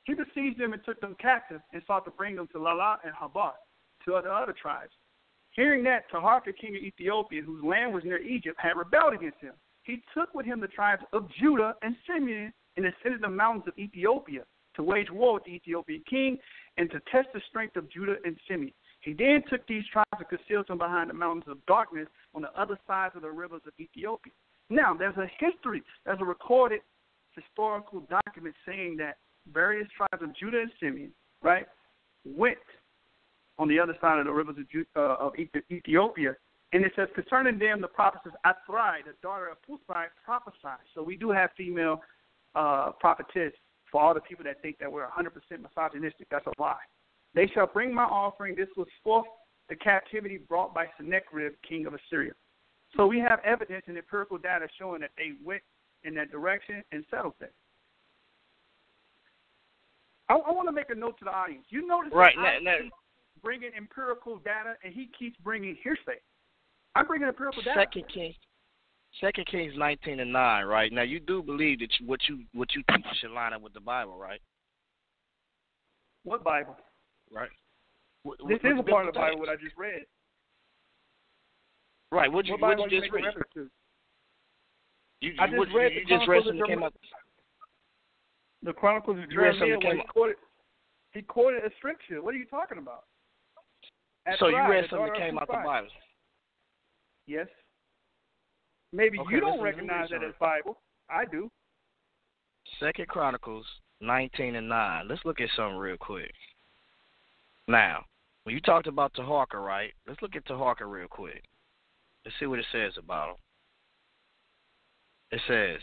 He besieged them and took them captive and sought to bring them to Lala and Habar, to the other tribes. Hearing that, Taharka, king of Ethiopia, whose land was near Egypt, had rebelled against him. He took with him the tribes of Judah and Simeon and ascended the mountains of Ethiopia to wage war with the Ethiopian king and to test the strength of Judah and Simeon. He then took these tribes and concealed them behind the mountains of darkness on the other sides of the rivers of Ethiopia. Now, there's a history, there's a recorded historical document saying that various tribes of Judah and Simeon, right, went on the other side of the rivers of Ethiopia And it says, concerning them, the prophetess Athrai, the daughter of Pusai, prophesied. So we do have female prophetess for all the people that think that we're 100% misogynistic. That's a lie. They shall bring my offering. This was for the captivity brought by Sennacherib, king of Assyria. So we have evidence and empirical data showing that they went in that direction and settled it. I want to make a note to the audience. You notice that I keep bringing empirical data, and he keeps bringing hearsay. I'm bringing empirical data. Second Kings 19:9, right? Now you do believe that what you teach should line up with the Bible, right? What Bible? Right. This is a part of the Bible what I just read. Right. What you just read? I just read something that came up. The Chronicles of Jeremiah. He quoted a scripture. What are you talking about? So you read something that came out the Bible? Yes. Maybe you don't recognize that as Bible. I do. 2 Chronicles 19:9. Let's look at something real quick. Now, when you talked about Taharka, right? Let's look at Taharka real quick. Let's see what it says about him. It says,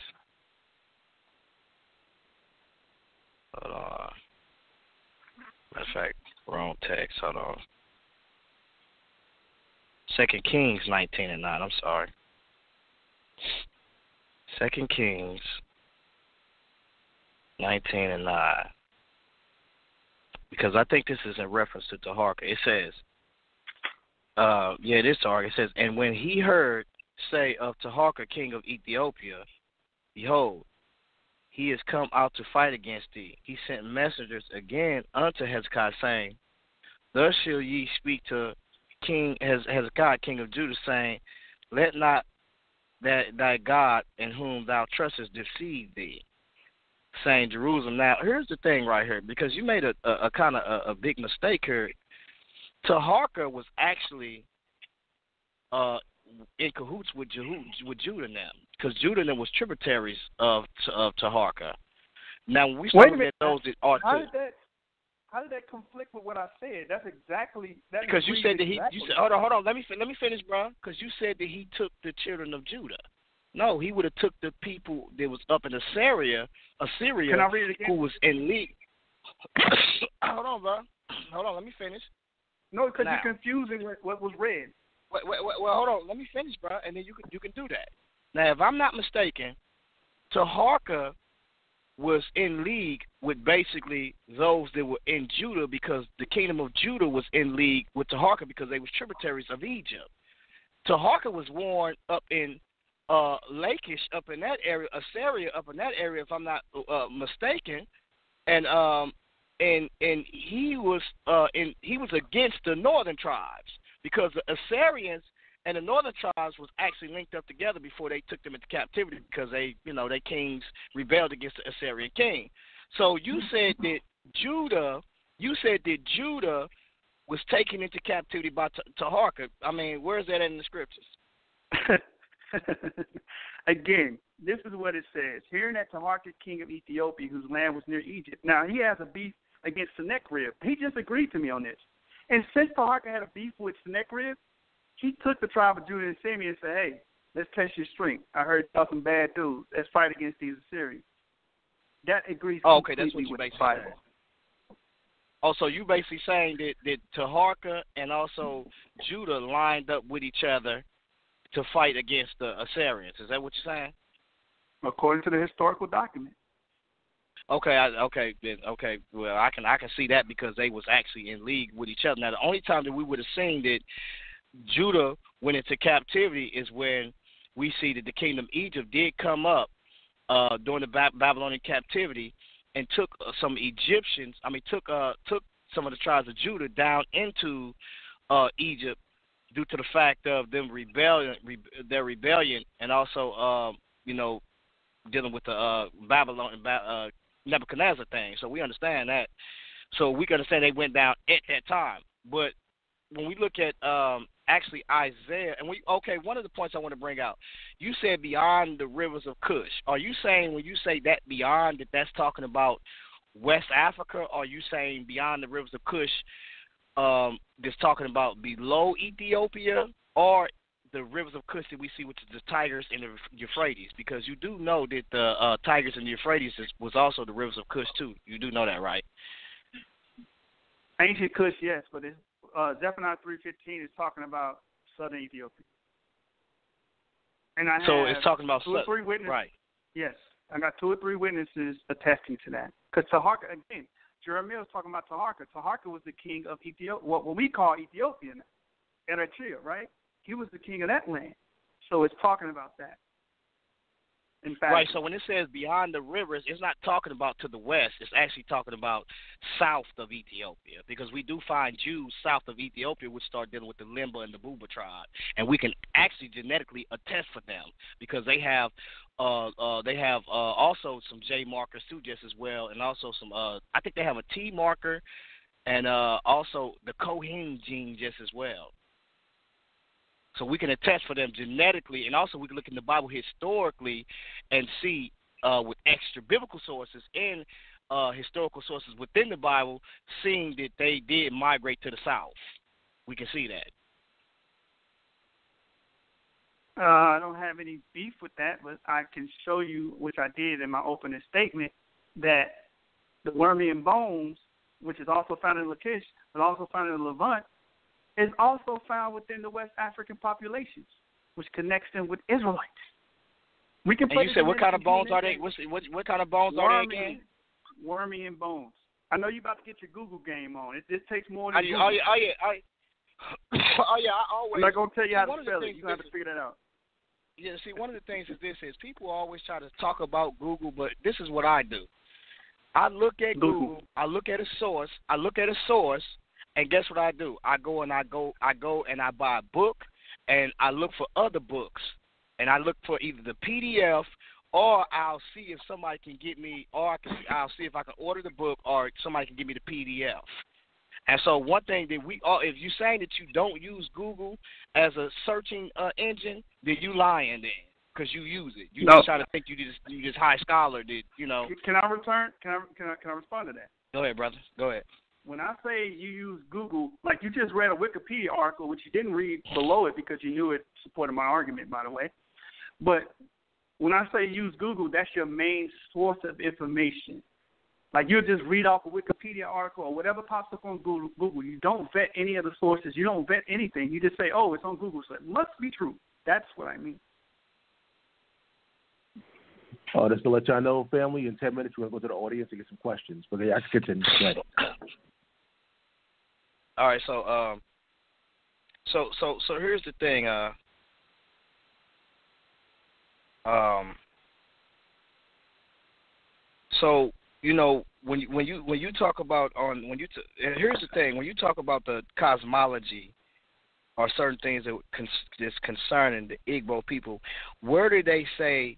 hold on. Matter of fact, wrong text. Hold on. 2 Kings 19:9. I'm sorry. 2 Kings 19:9. Because I think this is in reference to Taharka. It says, it is Taharka. It says, and when he heard say of Taharka, king of Ethiopia, behold, he is come out to fight against thee. He sent messengers again unto Hezekiah, saying, thus shall ye speak to King Hezekiah, king of Judah, saying, let not that thy God in whom thou trustest deceive thee, saying Jerusalem. Now, here's the thing right here, because you made a kind of a big mistake here. Taharka was actually in cahoots with Judah now, because Judah now was tributaries of Taharka. Now, when we start looking at those that are how did that conflict with what I said? That's exactly that. Because you said that you said, hold on, let me finish, bro. Because you said that he took the children of Judah. No, he would have took the people that was up in Assyria. Can I read it again? Who was in league. Hold on, bro. Hold on, let me finish. No, because you're confusing what was read. Well, hold on, let me finish, bro, and then you can do that. Now, if I'm not mistaken, Taharka was in league with basically those that were in Judah, because the kingdom of Judah was in league with Taharka because they were tributaries of Egypt. Taharka was warned up in Lachish, up in that area, Assyria, up in that area, if I'm not mistaken, and he was against the northern tribes, because the Assyrians and the northern tribes was actually linked up together before they took them into captivity, because their kings rebelled against the Assyrian king. So you said that Judah was taken into captivity by Taharka. I mean, where is that in the scriptures? Again, this is what it says. Hearing that Taharka, king of Ethiopia, whose land was near Egypt. Now, he has a beef against Sennacherib. He just agreed to me on this. And since Taharka had a beef with Sennacherib, he took the tribe of Judah and Simeon and said, hey, let's test your strength. I heard y'all some bad dudes. Let's fight against these Assyrians. That agrees completely that's what you with basically the Bible. saying. Oh, so you basically saying that Taharka and also Judah lined up with each other to fight against the Assyrians. Is that what you're saying? According to the historical document. Okay. Well, I can see that, because they was actually in league with each other. Now, the only time that we would have seen that Judah went into captivity is when we see that the kingdom of Egypt did come up during the Babylonian captivity and took some Egyptians. Took some of the tribes of Judah down into Egypt due to the fact of them their rebellion, and also dealing with the Nebuchadnezzar thing. So we understand that. So we can understand they went down at that time. But when we look at actually Isaiah, and one of the points I want to bring out, you said beyond the rivers of Cush. Are you saying, when you say that beyond, that's talking about West Africa? Or are you saying beyond the rivers of Cush, that's talking about below Ethiopia? Or the rivers of Kush that we see, which is the Tigris and the Euphrates, because you do know that the Tigris and the Euphrates was also the rivers of Kush too. You do know that, right? Ancient Kush, yes, but it's, Zephaniah 3:15 is talking about southern Ethiopia. And I so have it's talking about 2 or 3 witnesses. Right. Yes, I got 2 or 3 witnesses attesting to that. Because Taharka, again, Jeremiah was talking about Taharka. Taharka was the king of Ethiopia, what we call Ethiopia now, Eritrea, right? He was the king of that land. So it's talking about that. In fact, right, so when it says beyond the rivers, it's not talking about to the west. It's actually talking about south of Ethiopia, because we do find Jews south of Ethiopia which start dealing with the Limba and the Buba tribe, and we can actually genetically attest for them because they have also some J markers too, just as well, and also some I think they have a T marker, and also the Kohen gene just as well. So we can attest for them genetically, and also we can look in the Bible historically and see with extra biblical sources and historical sources within the Bible, seeing that they did migrate to the south. We can see that. I don't have any beef with that, but I can show you, which I did in my opening statement, that the Wormian bones, which is also found in Lachish, but also found in Levant, is also found within the West African populations, which connects them with Israelites. We can. And you said what kind of bones are they? What kind of bones are they again? Wormian bones. I know you're about to get your Google game on. It takes more than Google. Oh yeah. I always. I'm not gonna tell you how to spell it. You have to figure that out. Yeah. See, one of the things is this: is people always try to talk about Google, but this is what I do. I look at Google. I look at a source. And guess what I do? I go and I buy a book, and I look for other books, and I look for either the PDF, or I'll see if somebody can get me, or I'll see if I can order the book, or somebody can give me the PDF. And so one thing that if you're saying that you don't use Google as a searching engine, then you lying then, because you use it. You just try to think you just high scholar that you know. Can I return? Can I respond to that? Go ahead, brother. Go ahead. When I say you use Google, like you just read a Wikipedia article, which you didn't read below it because you knew it supported my argument, by the way. But when I say use Google, that's your main source of information. Like you'll just read off a Wikipedia article or whatever pops up on Google. You don't vet any of the sources. You don't vet anything. You just say, oh, it's on Google, so it must be true. That's what I mean. Just to let y'all know, family, in 10 minutes we're going to go to the audience and get some questions. But yeah, I can continue. All right, so here's the thing. So you know when you talk about here's the thing, when you talk about the cosmology or certain things that's concerning the Igbo people, where do they say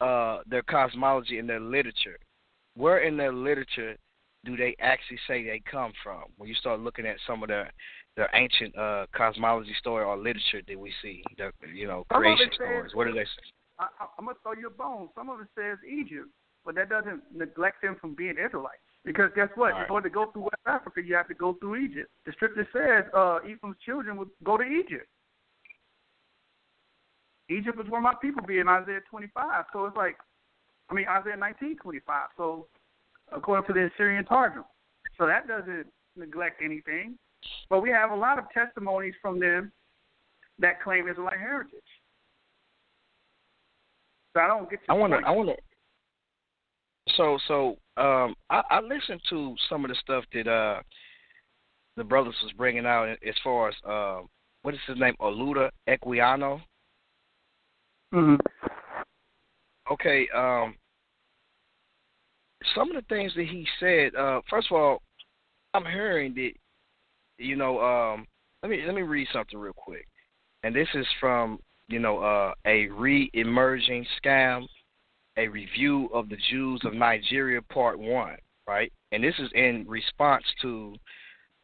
their cosmology in their literature? Where in their literature do they actually say they come from? When you start looking at some of their ancient cosmology story or literature that we see, their creation stories, what do they say? I'm gonna throw you a bone. Some of it says Egypt, but that doesn't neglect them from being Israelites. Because guess what? Right. In order to go through West Africa, you have to go through Egypt. The scripture says Ephraim's children would go to Egypt. Egypt is where my people be in Isaiah 25. So it's like, Isaiah 19:25. So according to the Assyrian Targum. So that doesn't neglect anything. But we have a lot of testimonies from them that claim Israelite heritage. So I don't get your point. I listened to some of the stuff that the brothers was bringing out as far as what is his name, Oluda Equiano. Mm-hmm. Okay. Some of the things that he said. First of all, I'm hearing that. Let me read something real quick, and this is from a re-emerging scam, a review of the Jews of Nigeria, Part 1, right? And this is in response to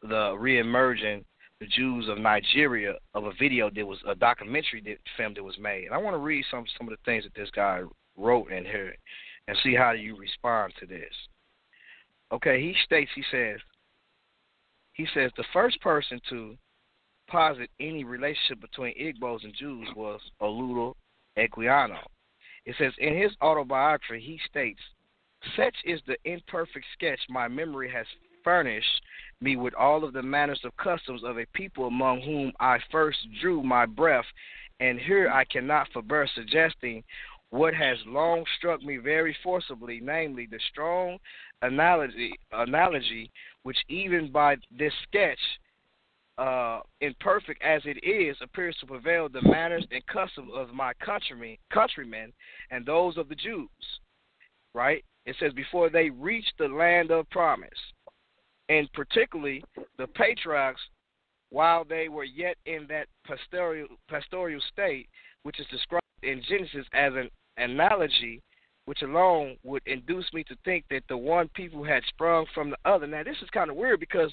the re-emerging the Jews of Nigeria of a video that was a documentary film that was made. And I want to read some of the things that this guy wrote in here and see how you respond to this. Okay, he says the first person to posit any relationship between Igbos and Jews was Oludo Equiano. It says, in his autobiography, he states, such is the imperfect sketch my memory has furnished me with all of the manners of customs of a people among whom I first drew my breath, and here I cannot forbear suggesting what has long struck me very forcibly, namely the strong analogy which even by this sketch, imperfect as it is, appears to prevail the manners and customs of my countrymen and those of the Jews, right? It says, before they reached the land of promise, and particularly the patriarchs, while they were yet in that pastoral state, which is described in Genesis as an analogy, which alone would induce me to think that the one people had sprung from the other. Now, this is kind of weird because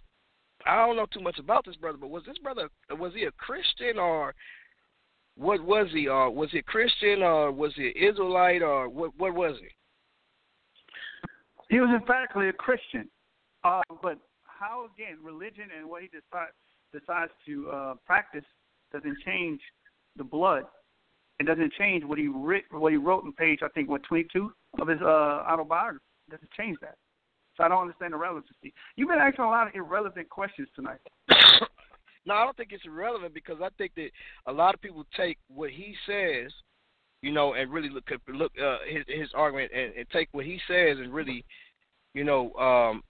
I don't know too much about this brother, but was he a Christian, or what was he? Was he a Christian, or was he an Israelite, or what was he? He was emphatically a Christian. But how, again, religion and what he decides to practice doesn't change the blood. It doesn't change what he wrote in page, I think, 22 of his autobiography. It doesn't change that. So I don't understand the relevancy. You've been asking a lot of irrelevant questions tonight. No, I don't think it's irrelevant because I think that a lot of people take what he says, you know, and really look his argument and take what he says and really, you know,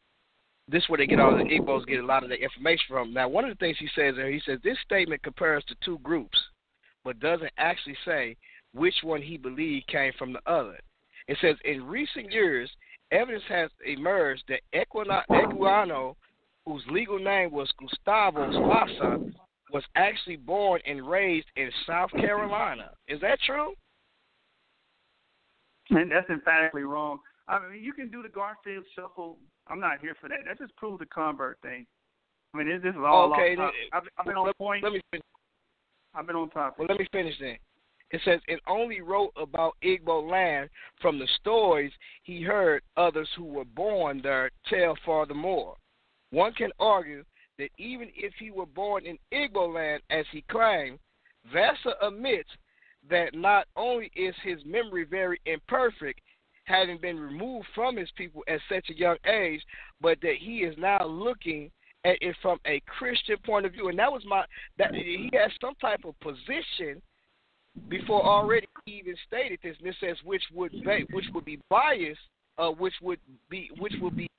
this is where they get all the Igbos get a lot of their information from. Now, one of the things he says there, he says this statement compares to two groups, but doesn't actually say which one he believed came from the other. It says, in recent years, evidence has emerged that Equiano, whose legal name was Gustavo Slasa, was actually born and raised in South Carolina. Is that true? And that's emphatically wrong. I mean, you can do the Garfield shuffle. I'm not here for that. That just proves the convert thing. I mean, this is all okay. I've been on point. Let me finish. I've been on topic. Well, let me finish then. It says, it only wrote about Igbo land from the stories he heard others who were born there tell furthermore. One can argue that even if he were born in Igbo land, as he claimed, Vasa admits that not only is his memory very imperfect, having been removed from his people at such a young age, but that he is now looking at it from a Christian point of view. And that was that he has some type of position before already he even stated this. And it says which would be biased, which would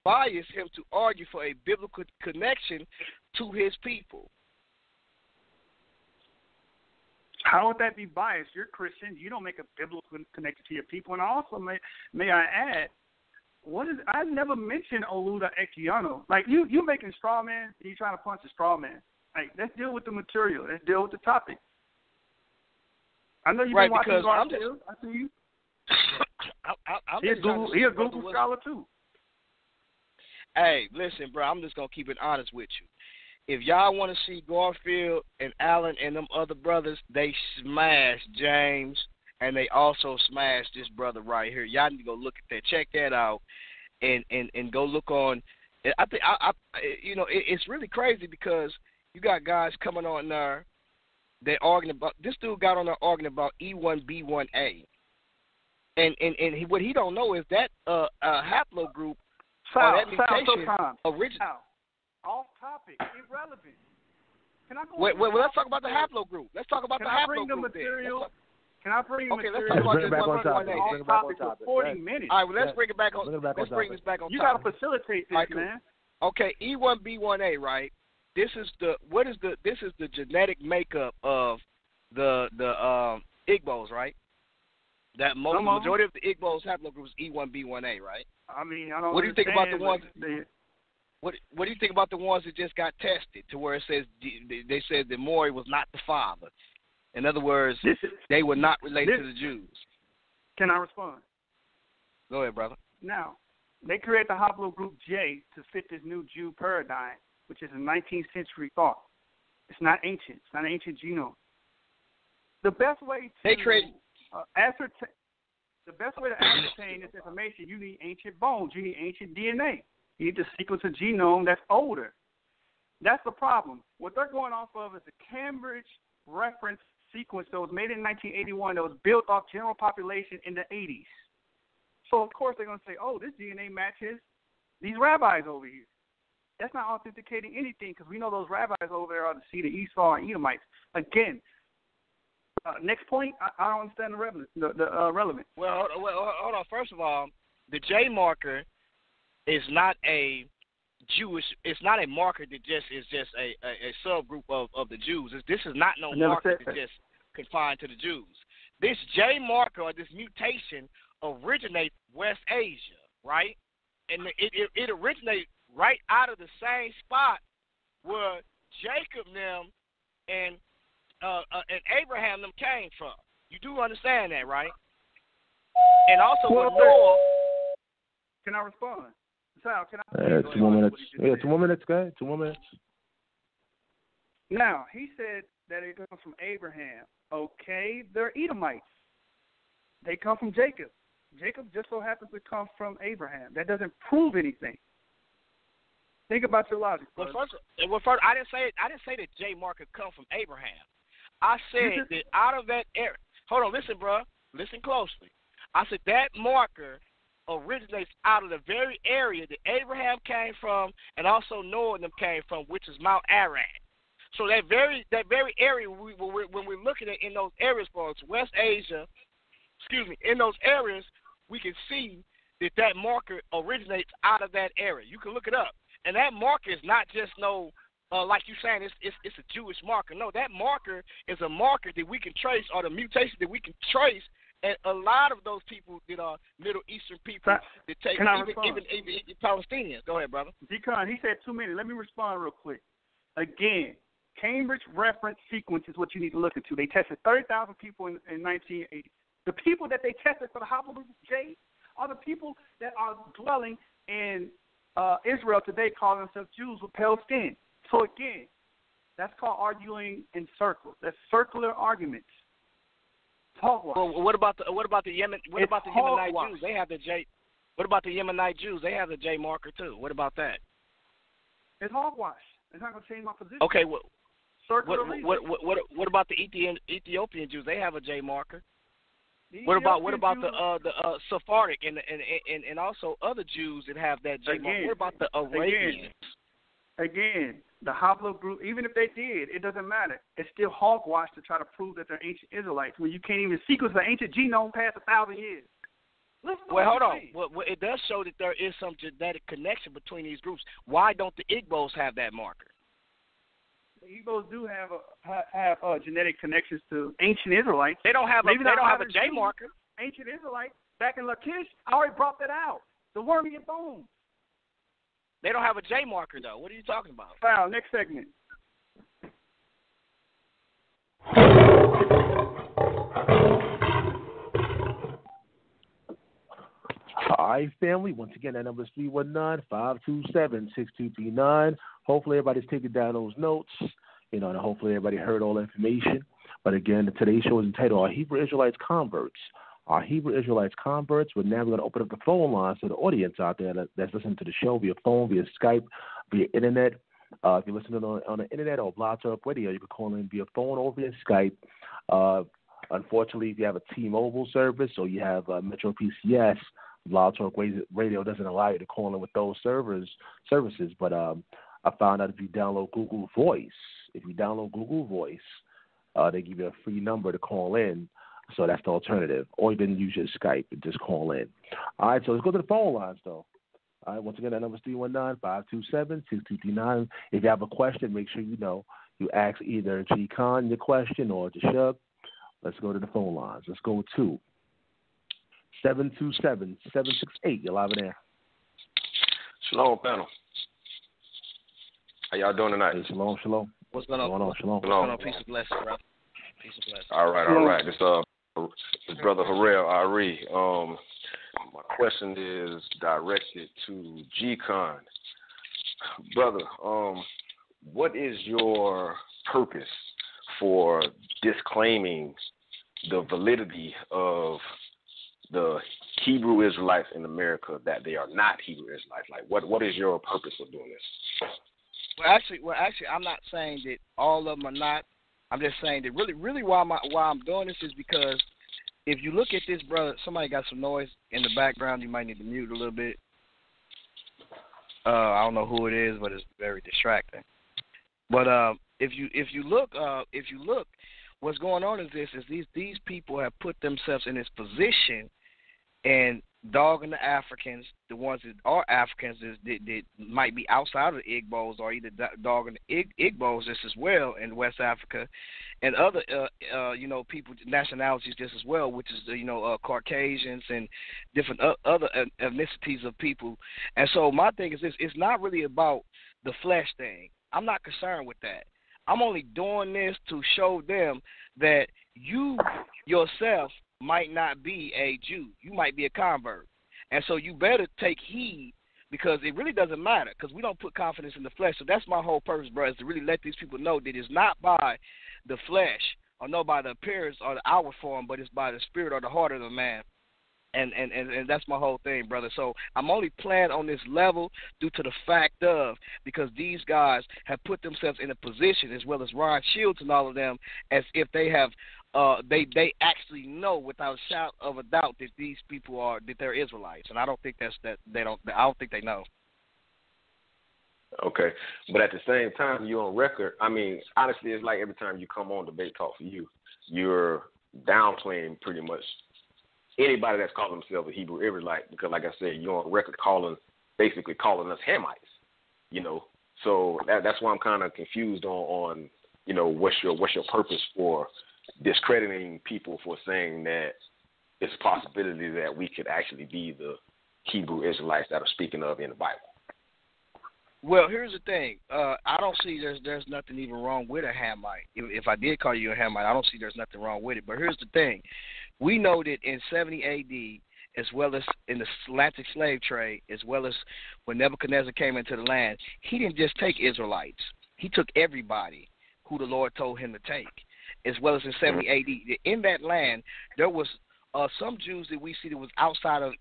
bias him to argue for a biblical connection to his people. How would that be biased? You're Christian. You don't make a biblical connection to your people. And also, may I add, I never mentioned Oluda Equiano. Like, you making straw man, and you trying to punch a straw man. Like, let's deal with the material. Let's deal with the topic. I know you've been watching Garfield. I see you. He's a Google scholar, too. Hey, listen, bro, I'm just going to keep it honest with you. If y'all want to see Garfield and Allen and them other brothers, they smashed James, and they also smashed this brother right here. Y'all need to go look at that. Check that out, and go look on. I think it's really crazy because you got guys coming on there. They're arguing about this dude got on there arguing about E1B1A, and what he don't know is that haplogroup that mutation original. Off topic, irrelevant. Can I go? Wait, let's talk about the haplogroup. Let's talk about the haplogroup. Can I bring the material? Can I bring the material? Let's talk about this back on topic. Off topic for 40 minutes. All right, well, let's bring it back on. Let's bring this back on. You got to facilitate this, man. Okay, E1B1A, right? This is the genetic makeup of the Igbos, right? That the majority of the Igbos haplogroup is E1B1A, right? I mean, I don't. What do you think about the ones? What do you think about the ones that just got tested to where it says they said that Maury was not the father? In other words, they were not related to the Jews. Can I respond? Go ahead, brother. Now, they create the haplogroup J to fit this new Jew paradigm, which is a 19th century thought. It's not ancient. It's not an ancient genome. The best way to ascertain this information, you need ancient bones. You need ancient DNA. You need to sequence a genome that's older. That's the problem. What they're going off of is the Cambridge reference sequence that was made in 1981 that was built off general population in the 80s. So, of course, they're going to say, oh, this DNA matches these rabbis over here. That's not authenticating anything because we know those rabbis over there are the seed of Esau and Edomites. Again, next point, I don't understand the relevance. Well, hold on. First of all, the J marker is not a Jewish. It's not a marker that is just a subgroup of the Jews. This is not no marker that's just confined to the Jews. This J marker or this mutation originates West Asia, right? And it originates right out of the same spot where Jacob them and Abraham them came from. You do understand that, right? And also with Noah. Can I respond? Sal, can I? 2 more minutes. Yeah, 2 more minutes, guys. 2 more minutes. Now, he said that it comes from Abraham. Okay, they're Edomites. They come from Jacob. Jacob just so happens to come from Abraham. That doesn't prove anything. Think about your logic. Well, first, I didn't say that J marker come from Abraham. I said that out of that area. Hold on, listen, bro. Listen closely. I said that marker originates out of the very area that Abraham came from, and also Noah and them came from, which is Mount Ararat. So that very area when we're looking at in those areas, for West Asia, in those areas, we can see that marker originates out of that area. You can look it up. And that marker is not just like you're saying, it's a Jewish marker. No, that marker is a marker that we can trace, or the mutation that we can trace. And a lot of those people that are Middle Eastern people that take even Palestinians. Go ahead, brother. G.Kon, he said 2 minutes. Let me respond real quick. Again, Cambridge reference sequence is what you need to look into. They tested 30,000 people in 1980. The people that they tested for the haplogroup J are the people that are dwelling in Israel today, calling themselves Jews with pale skin. So again, that's called arguing in circles. That's circular arguments. Well, what about the Yemen? What about the Yemenite Jews? They have the J. What about the Yemenite Jews? They have the J marker too. What about that? It's hogwash. It's not going to change my position. Okay. What about the Ethiopian Jews? They have a J marker. What about the Sephardic and also other Jews that have that J marker? What about the Arabians? Again, the haplogroup, even if they did, it doesn't matter. It's still hogwash to try to prove that they're ancient Israelites when you can't even sequence the ancient genome past 1,000 years. Well, hold on. Well, it does show that there is some genetic connection between these groups. Why don't the Igbos have that marker? The Igbos do have genetic connections to ancient Israelites. They don't have a J marker. Ancient Israelites back in Lachish, I already brought that out. The wormy and bones. They don't have a J marker, though. What are you talking about? Foul. Next segment. All right, family. Once again, that number is 319-527-6239. Hopefully, everybody's taking down those notes, and hopefully everybody heard all the information. But again, today's show is entitled Our Hebrew Israelites Converts. Our Hebrew Israelites Converts. But now we're going to open up the phone lines to the audience out there that's listening to the show via phone, via Skype, via Internet. If you're listening on the Internet or Blog Talk Radio, you can call in via phone or via Skype. Unfortunately, if you have a T-Mobile service or you have Metro PCS, Blog Talk Radio doesn't allow you to call in with those services. But I found out if you download Google Voice, they give you a free number to call in. So that's the alternative. Or you can use your Skype and just call in. All right, so let's go to the phone lines, though. All right, once again, that number is 319-527-6239. If you have a question, make sure you ask either G.Kon your question or Jashub. Let's go to the phone lines. Let's go to 727-768. You're live in there. Shalom, panel. How y'all doing tonight? Hey, shalom. What's going on? Shalom. What's going on? Peace and blessings, bro. Peace and blessings. All right. This brother Harrell Ari. My question is directed to G.Kon. Brother, what is your purpose for disclaiming the validity of the Hebrew Israelites in America, that they are not Hebrew Israelites? Like, what is your purpose of doing this? Well, actually, I'm not saying that all of them are not. I'm just saying that really, why I'm doing this is because if you look at this, brother, somebody got some noise in the background. You might need to mute a little bit. I don't know who it is, but it's very distracting. But if you look, what's going on is these people have put themselves in this position and dogging the Africans, the ones that are Africans that might be outside of the Igbos, or either dogging the Igbos just as well in West Africa, and other people, nationalities just as well, which is Caucasians and different other ethnicities of people. And so my thing is this: it's not really about the flesh thing. I'm not concerned with that. I'm only doing this to show them that you yourself might not be a Jew. You might be a convert. And so you better take heed, because it really doesn't matter, because we don't put confidence in the flesh. So that's my whole purpose, bro, is to really let these people know that it's not by the flesh or no by the appearance or the outward form, but it's by the spirit or the heart of the man. And that's my whole thing, brother. So I'm only playing on this level due to the fact of, because these guys have put themselves in a position, as well as Ron Shields and all of them, as if they have they actually know without a shadow of a doubt that these people that they're Israelites, and I don't think I don't think they know. Okay, but at the same time, you're on record. I mean, honestly, it's like every time you come on Debate Talk for You, you're downplaying pretty much anybody that's calling themselves a Hebrew Israelite, because, like I said, you're on record basically calling us Hamites. So that's why I'm kind of confused on what's your purpose for discrediting people for saying that it's a possibility that we could actually be the Hebrew Israelites that are speaking of in the Bible. Well, here's the thing. I don't see there's nothing even wrong with a Hamite. If I did call you a Hamite, I don't see there's nothing wrong with it. But here's the thing. We know that in 70 A.D., as well as in the Atlantic slave trade, as well as when Nebuchadnezzar came into the land, he didn't just take Israelites. He took everybody who the Lord told him to take, as well as in 70 A.D. In that land, there was some Jews that we see that was outside of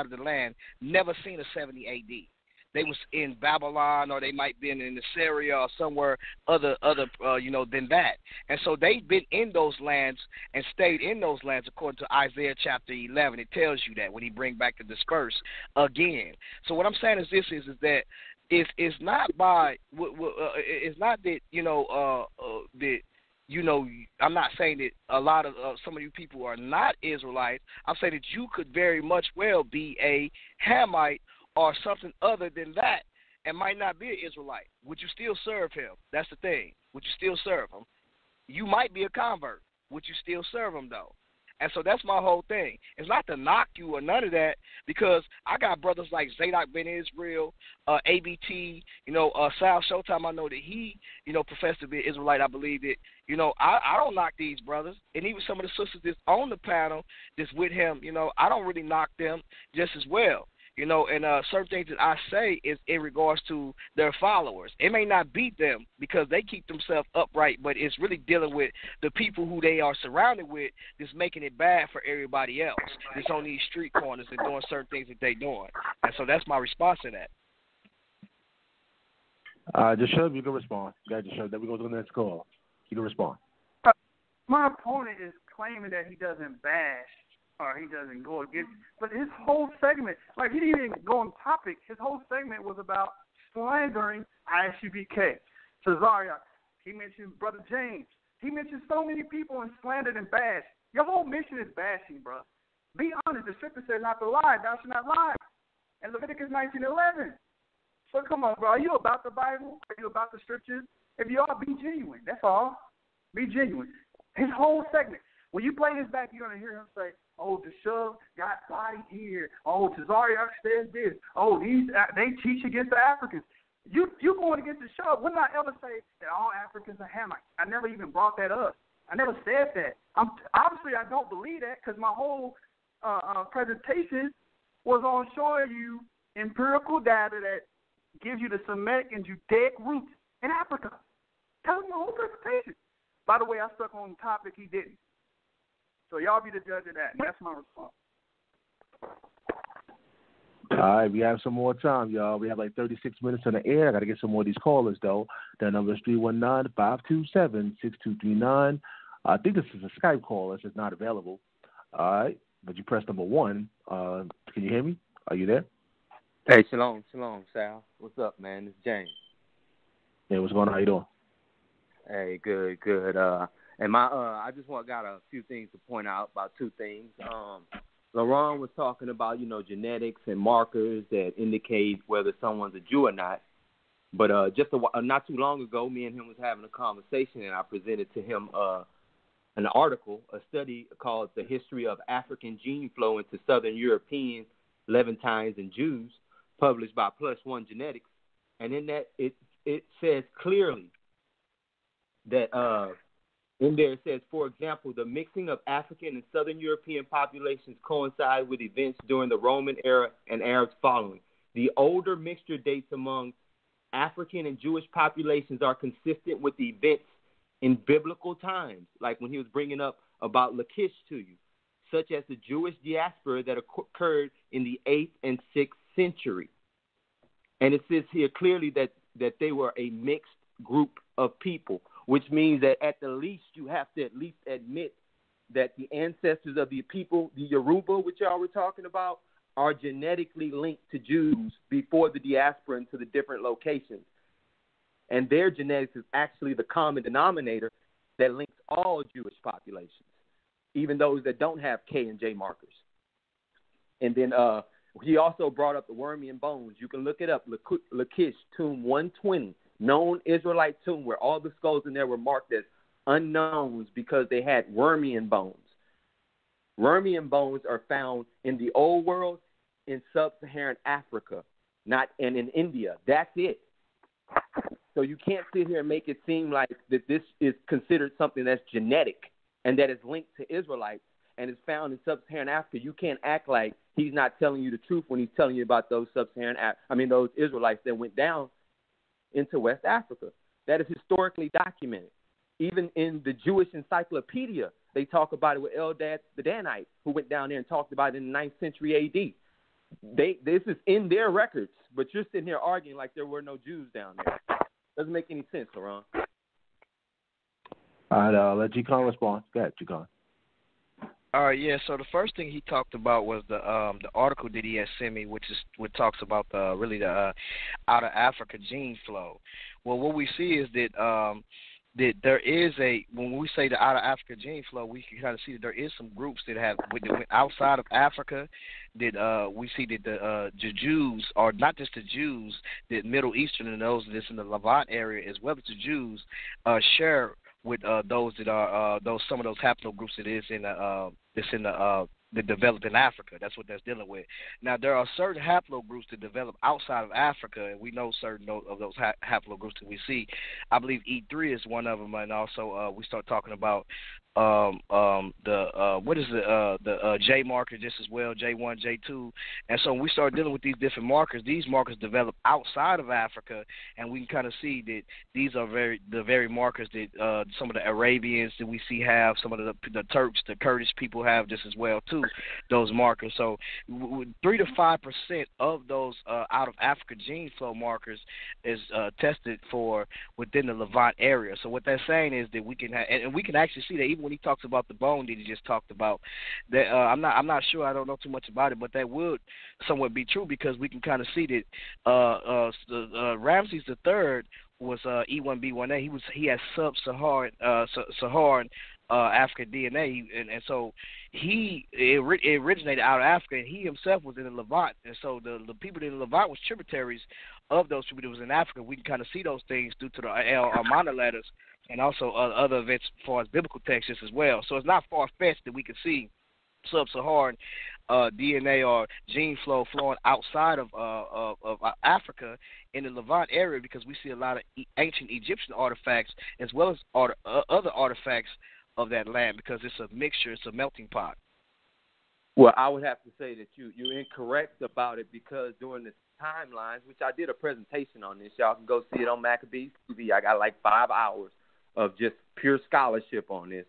the land, never seen a 70 A.D. They was in Babylon, or they might be in Assyria or somewhere other than that. And so they've been in those lands and stayed in those lands according to Isaiah chapter 11. It tells you that when he bring back the dispersed again. So what I'm saying is this is that it's not by it's not that I'm not saying that a lot of some of you people are not Israelites. I'm saying that you could very much well be a Hamite or something other than that, and might not be an Israelite. Would you still serve him? That's the thing. Would you still serve him? You might be a convert. Would you still serve him, though? And so that's my whole thing. It's not to knock you or none of that, because I got brothers like Zadok Ben Israel, ABT, Sal Showtime. I know that he, professed to be an Israelite. I believe that, I don't knock these brothers. And even some of the sisters that's on the panel that's with him, I don't really knock them just as well. And certain things that I say is in regards to their followers. It may not beat them because they keep themselves upright, but it's really dealing with the people who they are surrounded with that's making it bad for everybody else that's on these street corners and doing certain things that they're doing. And so that's my response to that. Jashub, you can respond. Jashub, then we go to the next call. You can respond. My opponent is claiming that he doesn't bash or he doesn't go against, but his whole segment, like he didn't even go on topic. His whole segment was about slandering ISUBK. Cesaria, he mentioned Brother James. He mentioned so many people and slandered and bashed. Your whole mission is bashing, bro. Be honest. The scripture says not to lie. Thou shalt not lie. And Leviticus 19:11. So come on, bro. Are you about the Bible? Are you about the scriptures? If you are, be genuine. That's all. Be genuine. His whole segment. When you play this back, you're going to hear him say, oh, Jashub got body here. Oh, Cesaria says this. Oh, they teach against the Africans. You going against Jashub. When did I ever say that all Africans are Hamites? I never even brought that up. I never said that. Obviously, I don't believe that, because my whole presentation was on showing you empirical data that gives you the Semitic and Judaic roots in Africa. That was my whole presentation. By the way, I stuck on the topic, he didn't. So y'all be the judge of that. And that's my response. All right, we have some more time, y'all. We have like 36 minutes on the air. I got to get some more of these callers, though. The number is 319-527-6239. I think this is a Skype call. It's just not available. All right, but you press number 1. Can you hear me? Are you there? Hey, shalom, Sal. What's up, man? It's James. Hey, what's going on? How you doing? Hey, good. And I just got a few things to point out about two things. Laurent was talking about, genetics and markers that indicate whether someone's a Jew or not. But not too long ago, me and him was having a conversation, and I presented to him an article, a study called "The History of African Gene Flow into Southern European Levantines and Jews," published by Plus One Genetics. And in that, it says clearly that in there it says, for example, the mixing of African and Southern European populations coincide with events during the Roman era and Arabs following. The older mixture dates among African and Jewish populations are consistent with the events in biblical times, like when he was bringing up about Lachish to you, such as the Jewish diaspora that occurred in the 8th and 6th century. And it says here clearly that they were a mixed group of people, which means that at the least you have to at least admit that the ancestors of the people, the Yoruba, which y'all were talking about, are genetically linked to Jews before the diaspora into the different locations. And their genetics is actually the common denominator that links all Jewish populations, even those that don't have K and J markers. And then he also brought up the Wormian bones. You can look it up, Lachish, tomb 120. Known Israelite tomb where all the skulls in there were marked as unknowns because they had Wormian bones. Wormian bones are found in the old world, in sub-Saharan Africa, not and in India. That's it. So you can't sit here and make it seem like that this is considered something that's genetic and that is linked to Israelites and is found in sub-Saharan Africa. You can't act like he's not telling you the truth when he's telling you about those those Israelites that went down into West Africa. That is historically documented. Even in the Jewish Encyclopedia, they talk about it with Eldad the Danite, who went down there and talked about it in the 9th century A.D. This is in their records, but you're sitting here arguing like there were no Jews down there. Doesn't make any sense, Laurent. All right, I'll let G.Kon respond. Go ahead, G.Kon. All right, yeah. So the first thing he talked about was the article that he had sent me, which talks about the out of Africa gene flow. Well, what we see is that that there is when we say the out of Africa gene flow, we can kind of see that there is some groups that went outside of Africa. That we see that the Jews, or not just the Jews, the Middle Eastern and those that's in the Levant area, as well as the Jews, share with those that are some of those haplogroups that developed in Africa. That's what that's dealing with. Now, there are certain haplogroups that develop outside of Africa, and we know certain of those haplogroups that we see. I believe E3 is one of them, and also we start talking about the J marker just as well, J1, J2. And so when we start dealing with these different markers, these markers develop outside of Africa, and we can kind of see that these are the very markers that some of the Arabians that we see have, some of the Turks, the Kurdish people have just as well too, those markers. So 3 to 5% of those out of Africa gene flow markers is tested for within the Levant area. So what that's saying is that we can and we can actually see that even when he talks about the bone that he just talked about, that I'm not sure, I don't know too much about it, but that would somewhat be true, because we can kind of see that Ramses III was E1B1A. He has sub-Saharan African DNA, and so it originated out of Africa, and he himself was in the Levant, and so the people in the Levant was tributaries of those people that was in Africa. We can kind of see those things due to the Almana letters and also other events as far as biblical texts as well. So it's not far-fetched that we can see sub-Saharan DNA or gene flow flowing outside of Africa in the Levant area, because we see a lot of ancient Egyptian artifacts as well as other artifacts of that land, because it's a mixture, it's a melting pot. Well, I would have to say that you're incorrect about it, because during the timelines, which I did a presentation on this, y'all can go see it on Maccabees TV. I got like 5 hours of just pure scholarship on this,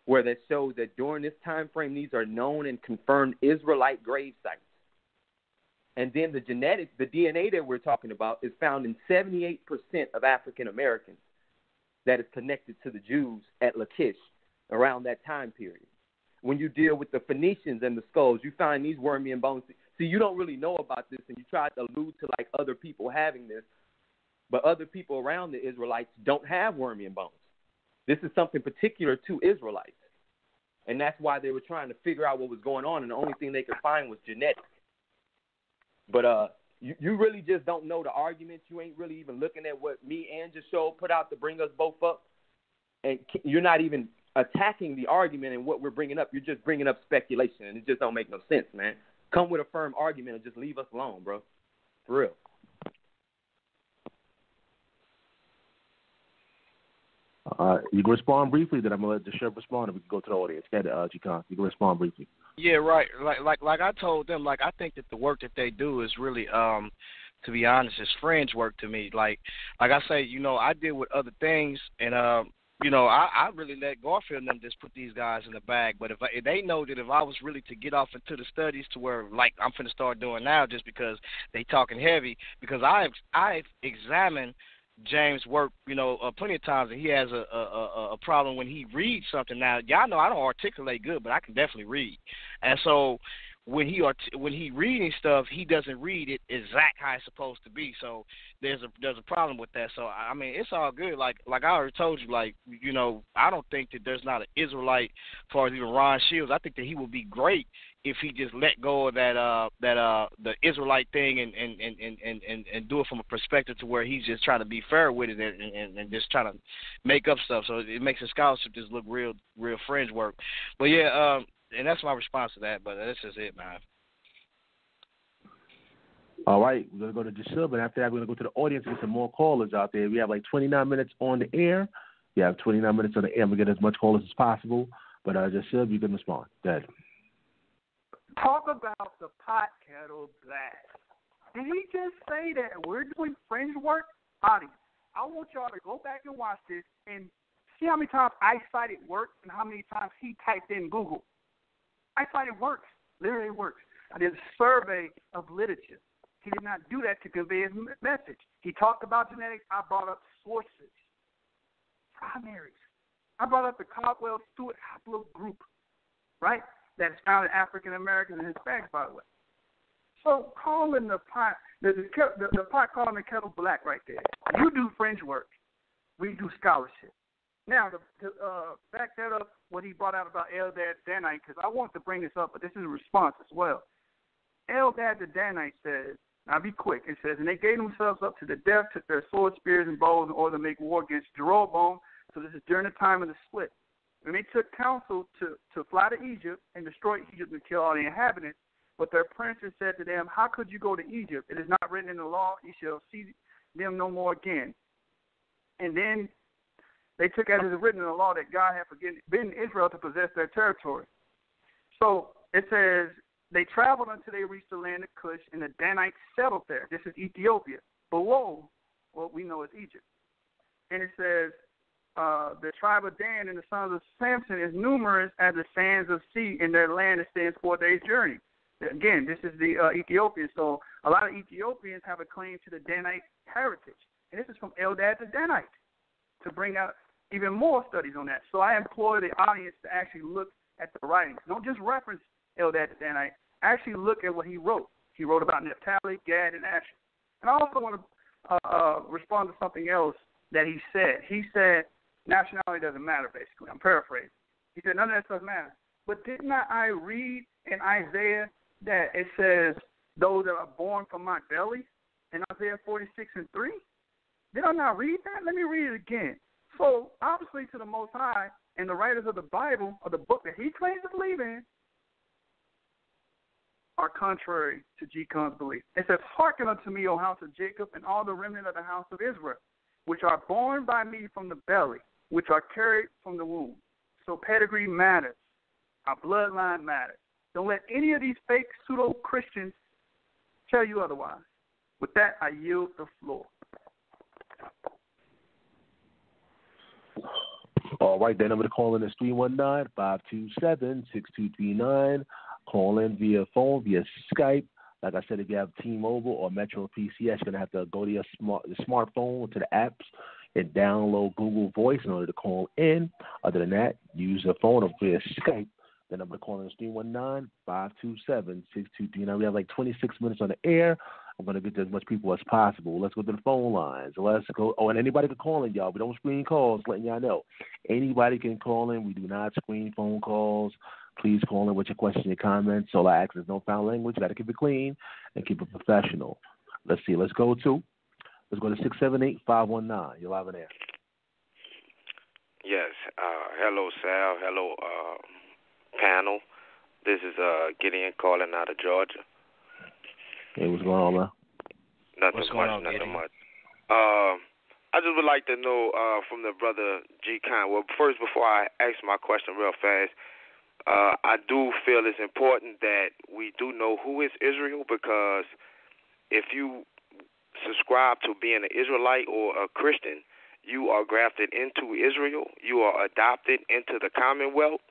where that shows that during this time frame, these are known and confirmed Israelite grave sites. And then the genetics, the DNA that we're talking about is found in 78% of African Americans that is connected to the Jews at Lachish around that time period. When you deal with the Phoenicians and the skulls, you find these Wormian bones. See, you don't really know about this, and you try to allude to like other people having this, but other people around the Israelites don't have Wormian bones. This is something particular to Israelites, and that's why they were trying to figure out what was going on, and the only thing they could find was genetics. But you really just don't know the arguments. You ain't really even looking at what me and Jashub put out to bring us both up, and you're not even attacking the argument and what we're bringing up. You're just bringing up speculation, and it just don't make no sense, man. Come with a firm argument and just leave us alone, bro. For real. You can respond briefly, then I'm going to let Jashub respond, and we can go to the audience. G.Con, you can respond briefly. Yeah, right. Like I told them, like I think that the work that they do is really, to be honest, is fringe work to me. Like I say, you know, I deal with other things, and you know, I really let Garfield and them just put these guys in the bag. But if they know that if I was really to get off into the studies to where, like, I'm finna start doing now just because they talking heavy, because I've examined James' work, you know, plenty of times, and he has a problem when he reads something. Now, y'all know I don't articulate good, but I can definitely read. And so when he reading stuff, he doesn't read it exact how it's supposed to be. So there's a problem with that. So I mean, it's all good. Like I already told you, like, you know, I don't think that there's not an Israelite as far as even Ron Shields. I think that he would be great if he just let go of that the Israelite thing and do it from a perspective to where he's just trying to be fair with it and just trying to make up stuff. So it makes his scholarship just look real fringe work. But yeah, and that's my response to that. But that's just it, man. All right, we're going to go to Jashub, and after that, we're going to go to the audience and get some more callers out there. We have like 29 minutes on the air. We have 29 minutes on the air. We'll get as much callers as possible. But Jashub, you can respond. Go ahead. Talk about the pot kettle black. Did he just say that we're doing fringe work? Audience, I want y'all to go back and watch this and see how many times I cited work and how many times he typed in Google. I cited works, literally works. I did a survey of literature. He did not do that to convey his message. He talked about genetics. I brought up sources, primaries. I brought up the Caldwell-Stewart haplo group, right? That is found in African Americans and Hispanics, by the way. So calling the pot, the pot calling the kettle black right there. You do fringe work. We do scholarship. Now, to back that up, what he brought out about Eldad the Danite, because I want to bring this up, but this is a response as well. Eldad the Danite says, now be quick, it says, and they gave themselves up to the death, took their swords, spears, and bows in order to make war against Jeroboam. So this is during the time of the split. When they took counsel to fly to Egypt and destroy Egypt and kill all the inhabitants, but their princes said to them, how could you go to Egypt? It is not written in the law, you shall see them no more again. And then they took as it is written in the law that God had forbidden Israel to possess their territory. So it says, they traveled until they reached the land of Cush, and the Danites settled there. This is Ethiopia, below what we know as Egypt. And it says, the tribe of Dan and the sons of Samson is numerous as the sands of sea, in their land extends 4 days' journey. Again, this is the Ethiopians. So a lot of Ethiopians have a claim to the Danite heritage. And this is from Eldad the Danite, to bring out even more studies on that. So I implore the audience to actually look at the writings. Don't just reference Eldad the Danite. Actually look at what he wrote. He wrote about Naphtali, Gad, and Asher. And I also want to respond to something else that he said. He said nationality doesn't matter, basically. I'm paraphrasing. He said none of that stuff matters. But did not I read in Isaiah that it says those that are born from my belly in Isaiah 46:3? Did I not read that? Let me read it again. So obviously to the Most High and the writers of the Bible, or the book that he claims to believe in, are contrary to G.Kon's belief. It says, hearken unto me, O house of Jacob, and all the remnant of the house of Israel, which are born by me from the belly, which are carried from the womb. So pedigree matters. Our bloodline matters. Don't let any of these fake pseudo-Christians tell you otherwise. With that, I yield the floor. All right, that number to call in is 319-527-6239. Call in via phone, via Skype, Like I said, if you have T-Mobile or Metro PCS, you're going to have to go to your smartphone, to the apps, and download Google Voice in order to call in. Other than that, use your phone or via Skype. The number to call in is 319-527-6239. We have like 26 minutes on the air. I'm going to get to as much people as possible. Let's go to the phone lines. Let's go. Oh, and anybody can call in, y'all. We don't screen calls, letting y'all know. Anybody can call in. We do not screen phone calls. Please call in with your question, your comments. All I ask is no foul language. You got to keep it clean and keep it professional. Let's see. Let's go to 678-519. You're live in air. Yes. Hello, Sal. Hello, panel. This is Gideon calling out of Georgia. Hey, what's going on, man? Nothing much. I just would like to know from the brother G.Konsciousness. Well, first, before I ask my question real fast, I do feel it's important that we do know who is Israel, because if you subscribe to being an Israelite or a Christian, you are grafted into Israel. You are adopted into the Commonwealth.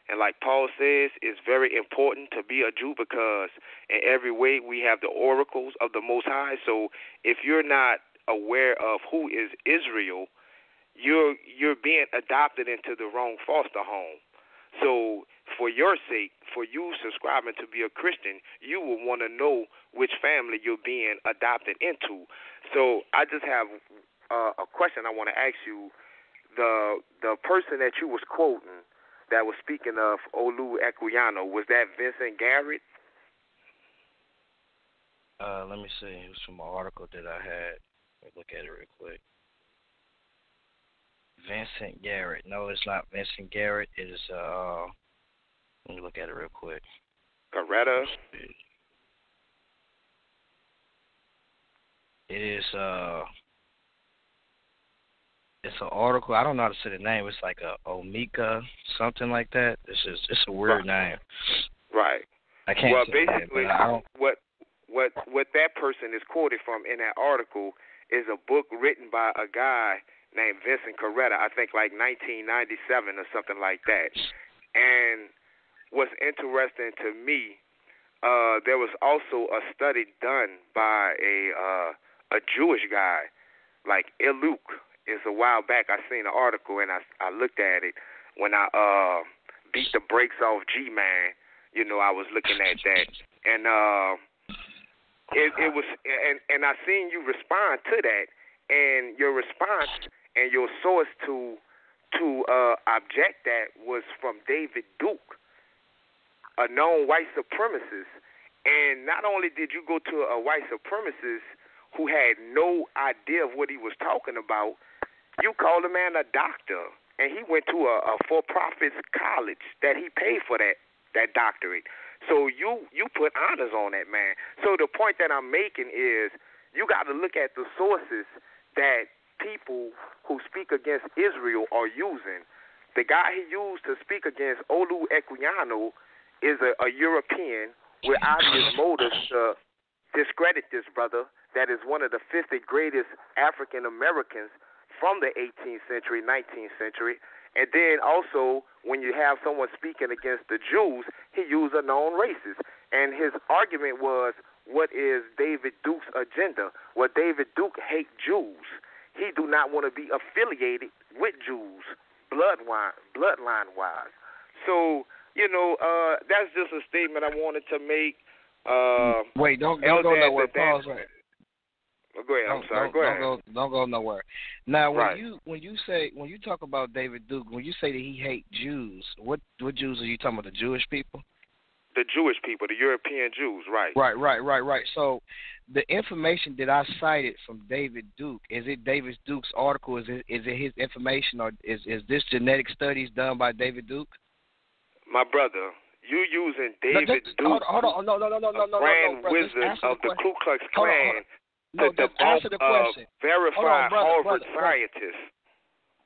And like Paul says, it's very important to be a Jew because in every way we have the oracles of the Most High. So if you're not aware of who is Israel, you're being adopted into the wrong foster home. So for your sake, for you subscribing to be a Christian, you will want to know which family you're being adopted into. So I just have a question I want to ask you. The person that you was quoting that was speaking of Olu Equiano, was that Vincent Garrett? Let me see. It was from an article that I had. Let me look at it real quick. Vincent Garrett. No, it's not Vincent Garrett. It is, let me look at it real quick. Coretta? It is, it's an article. I don't know how to say the name. It's like a Omika, something like that. It's a weird name. Right. I can't. Well, say basically, that, what that person is quoted from in that article is a book written by a guy named Vincent Coretta. I think like 1997 or something like that. And what's interesting to me, there was also a study done by a Jewish guy, like Iluk. It's a while back. I seen an article and I looked at it when I beat the brakes off G-Man. You know, I was looking at that, and it was, and I seen you respond to that, and your response and your source to object that was from David Duke, a known white supremacist. And not only did you go to a white supremacist who had no idea of what he was talking about, you called the man a doctor, and he went to a for-profit college that he paid for that doctorate. So you put honors on that man. So the point that I'm making is you got to look at the sources that people who speak against Israel are using. The guy he used to speak against Olu Equiano is a European with obvious motives to discredit this brother that is one of the 50 greatest African Americans from the 18th century, 19th century. And then also, when you have someone speaking against the Jews, he used a known racist. And his argument was, what is David Duke's agenda? Well, David Duke hates Jews. He do not want to be affiliated with Jews, bloodline-wise. So, you know, that's just a statement I wanted to make. Wait, don't go nowhere. Pause right. Go ahead. I'm sorry. Go ahead. Don't go nowhere. Now, right. when you talk about David Duke, when you say that he hates Jews, what Jews are you talking about? The Jewish people? The Jewish people, the European Jews, right? Right. So, the information that I cited from David Duke, is it David Duke's article? Is it his information, or is this genetic studies done by David Duke? My brother, you using David Duke, hold on, no, Grand Wizard of the Ku Klux Klan. To debunk verified Harvard scientists.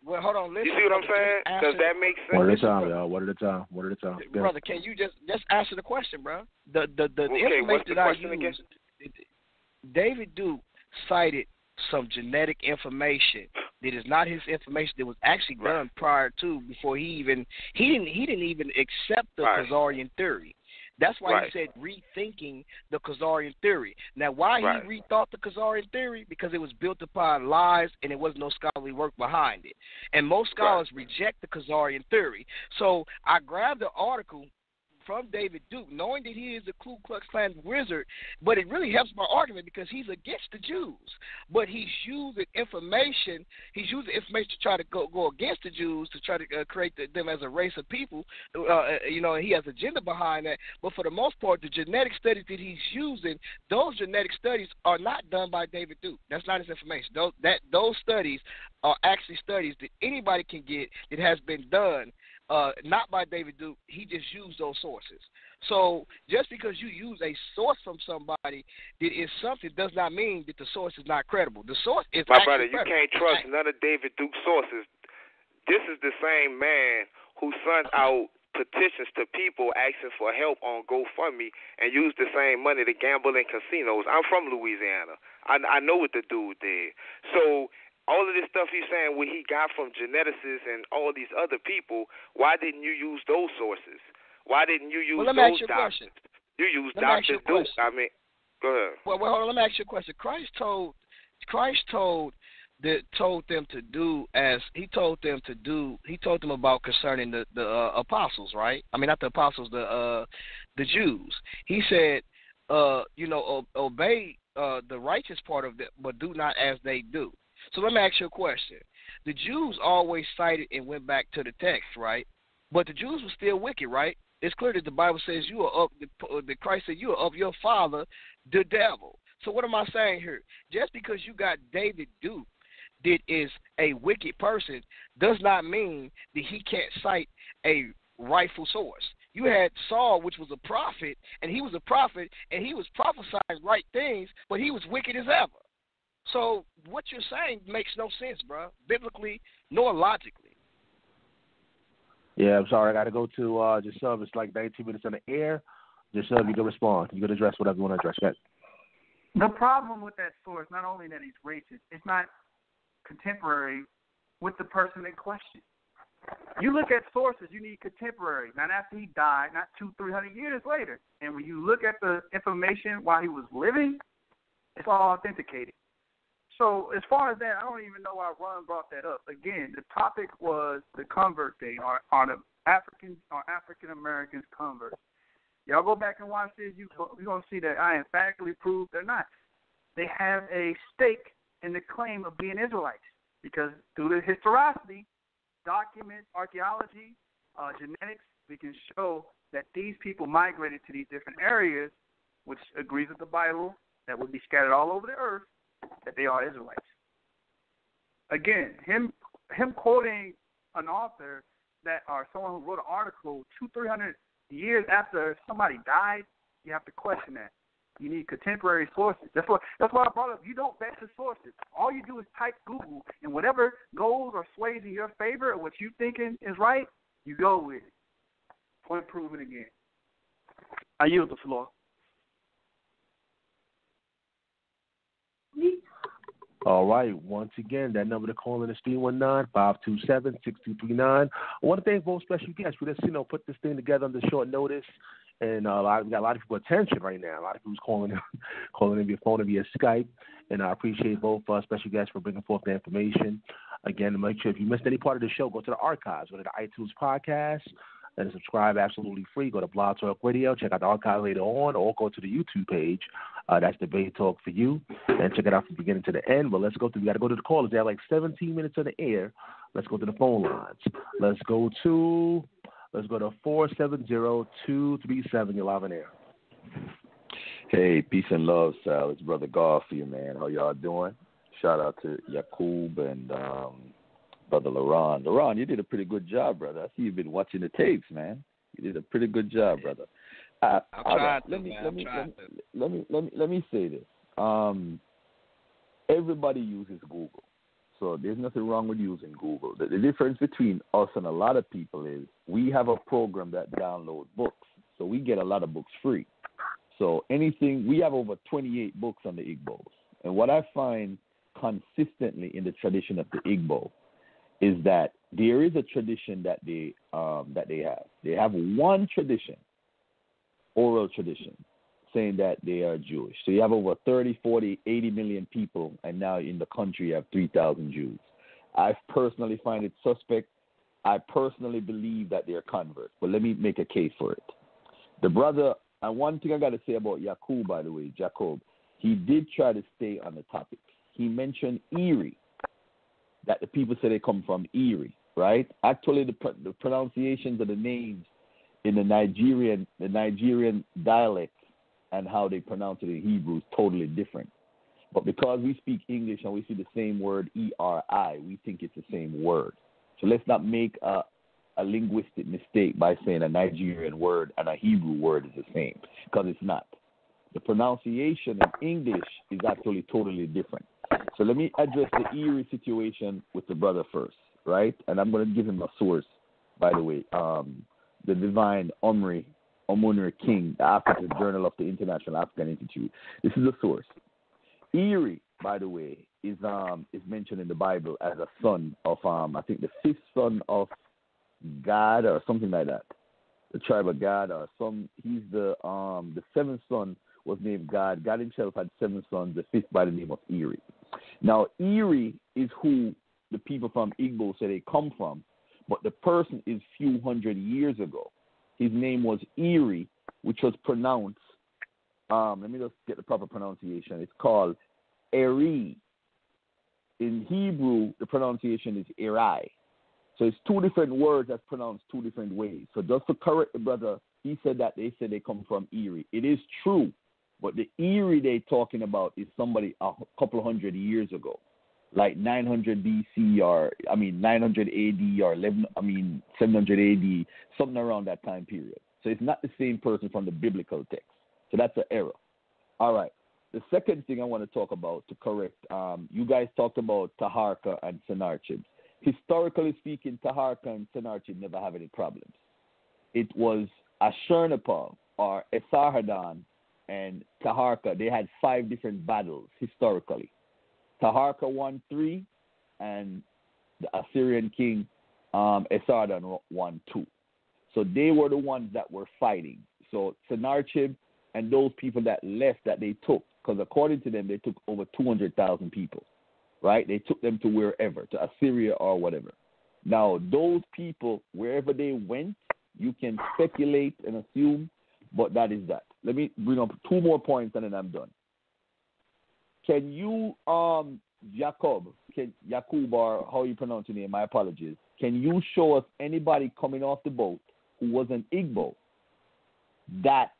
Well, hold on. Listen, you see what I'm saying? Does that make sense? One at a time, y'all. One at a time. Brother, can you just answer the question, bro? The okay, what's the question I used, again? David Duke cited some genetic information that is not his information, that was actually done prior to, before he didn't even accept the Khazarian theory. That's why Right. he said rethinking the Khazarian theory. Now, why Right. he rethought the Khazarian theory? Because it was built upon lies and there was no scholarly work behind it. And most scholars reject the Khazarian theory. So I grabbed the article from David Duke, knowing that he is a Ku Klux Klan wizard, but it really helps my argument because he's against the Jews. But he's using information to try to go against the Jews, to try to create them as a race of people. He has agenda behind that. But for the most part, the genetic studies that he's using, those genetic studies are not done by David Duke. That's not his information. Those studies are actually studies that anybody can get that has been done. Not by David Duke. He just used those sources. So just because you use a source from somebody that is something does not mean that the source is not credible. The source is My actually brother, you credible. can't trust none of David Duke's sources. This is the same man who sent out petitions to people asking for help on GoFundMe and used the same money to gamble in casinos. I'm from Louisiana. I know what the dude did. So all of this stuff he's saying, what he got from geneticists and all these other people, why didn't you use those sources? Why didn't you use those doctors? You used Dr. Duke. I mean, go ahead. Well, hold on. Let me ask you a question. Christ told them to do as he told them to do. He told them about concerning the apostles, right? I mean, not the apostles, the Jews. He said, obey the righteous part of it, but do not as they do. So let me ask you a question. The Jews always cited and went back to the text, right? But the Jews were still wicked, right? It's clear that the Bible says you are that Christ said you are of your father, the devil. So what am I saying here? Just because you got David Duke that is a wicked person does not mean that he can't cite a rightful source. You had Saul, which was a prophet, and he was a prophet, and he was prophesying right things, but he was wicked as ever. So what you're saying makes no sense, bro, biblically nor logically. Yeah, I'm sorry. I got to go to Jashub. It's like 19 minutes on the air. Jashub, you can respond. You can address whatever you want to address. The problem with that source, not only that he's racist, it's not contemporary with the person in question. You look at sources, you need contemporary, not after he died, not 200-300 years later. And when you look at the information while he was living, it's all authenticated. So as far as that, I don't even know why Ron brought that up. Again, the topic was the convert thing, or the African Americans converts. Y'all go back and watch this. You're going to see that I emphatically prove they're not. They have a stake in the claim of being Israelites because through the historicity, documents, archaeology, genetics, we can show that these people migrated to these different areas, which agrees with the Bible, that would be scattered all over the earth, that they are Israelites. Again, him quoting an author or someone who wrote an article 200-300 years after somebody died, you have to question that. You need contemporary sources. That's why I brought up. You don't vet the sources. All you do is type Google, and whatever goes or sways in your favor, or what you thinking is right, you go with it. Point proven again. I yield the floor. All right. Once again, that number to call in is 319-527-6239. I want to thank both special guests for this, put this thing together under short notice. And we got a lot of people attention right now. A lot of people's calling in via phone and via Skype. And I appreciate both special guests for bringing forth the information. Again, make sure if you missed any part of the show, go to the archives, go to the iTunes podcast, and subscribe absolutely free. Go to Blog Talk Radio, check out the archive later on, or go to the YouTube page. That's Debate Talk for you, and check it out from the beginning to the end. But we got to go to the callers. They have like 17 minutes on the air. Let's go to the phone lines. Let's go to 470-237. You're live on air. Hey, peace and love, Sal. It's Brother Garfield, man. How y'all doing? Shout out to Jashub and Brother Laron. Laron, you did a pretty good job, brother. I see you've been watching the tapes, man. You did a pretty good job, brother. Let me say this. Everybody uses Google, so there's nothing wrong with using Google. The difference between us and a lot of people is we have a program that downloads books, so we get a lot of books free. So we have over 28 books on the Igbos, and what I find consistently in the tradition of the Igbo is that there is a tradition that they have. They have one tradition oral tradition saying that they are Jewish. So you have over 30, 40, 80 million people, and now in the country you have 3,000 Jews. I personally find it suspect. I personally believe that they're converts, but let me make a case for it. The brother, and one thing I got to say about Yaqub, by the way, Jacob, he did try to stay on the topic. He mentioned Erie, that the people say they come from Erie, right? Actually, the pronunciations of the names in the Nigerian dialect and how they pronounce it in Hebrew is totally different. But because we speak English and we see the same word, E-R-I, we think it's the same word. So let's not make a linguistic mistake by saying a Nigerian word and a Hebrew word is the same, because it's not. The pronunciation in English is actually totally different. So let me address the Erie situation with the brother first, right? And I'm going to give him a source, by the way. The Divine Omri King, the African Journal of the International African Institute. This is the source. Erie, by the way, is mentioned in the Bible as a son of I think the fifth son of God or something like that. The tribe of God or some. He's the seventh son was named God. God himself had 7 sons. The fifth by the name of Erie. Now Erie is who the people from Igbo say they come from, but the person is few hundred years ago. His name was Erie, which was pronounced. Let me just get the proper pronunciation. It's called Eri. In Hebrew, the pronunciation is Eri. So it's 2 different words that's pronounced 2 different ways. So just to correct the brother, he said that they said they come from Erie. It is true, but the Erie they're talking about is somebody a couple hundred years ago, like 900 BC or 900 AD or 700 AD, something around that time period. So it's not the same person from the biblical text. So that's an error. All right. The second thing I want to talk about to correct, you guys talked about Taharka and Sennacherib. Historically speaking, Taharka and Sennacherib never have any problems. It was Ashurnapal or Esarhaddon and Taharka. They had 5 different battles historically. Taharka won 3, and the Assyrian king Esarhaddon won 2. So they were the ones that were fighting. So Sennacherib and those people that left that they took, because according to them, they took over 200,000 people, right? They took them to wherever, to Assyria or whatever. Now, those people, wherever they went, you can speculate and assume, but that is that. Let me bring up 2 more points and then I'm done. Can you, Yaqub, or how you pronounce your name, my apologies, can you show us anybody coming off the boat who was an Igbo that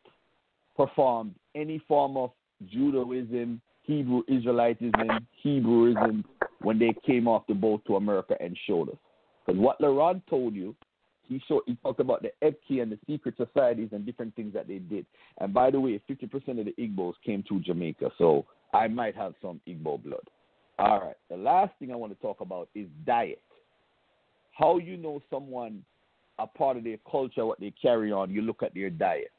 performed any form of Judaism, Hebrew Israelitism, Hebrewism when they came off the boat to America and showed us? Because what Laurent told you, he talked about the Ebki and the secret societies and different things that they did. And by the way, 50% of the Igbos came to Jamaica, so I might have some Igbo blood. All right. The last thing I want to talk about is diet. How you know someone, a part of their culture, what they carry on, you look at their diet.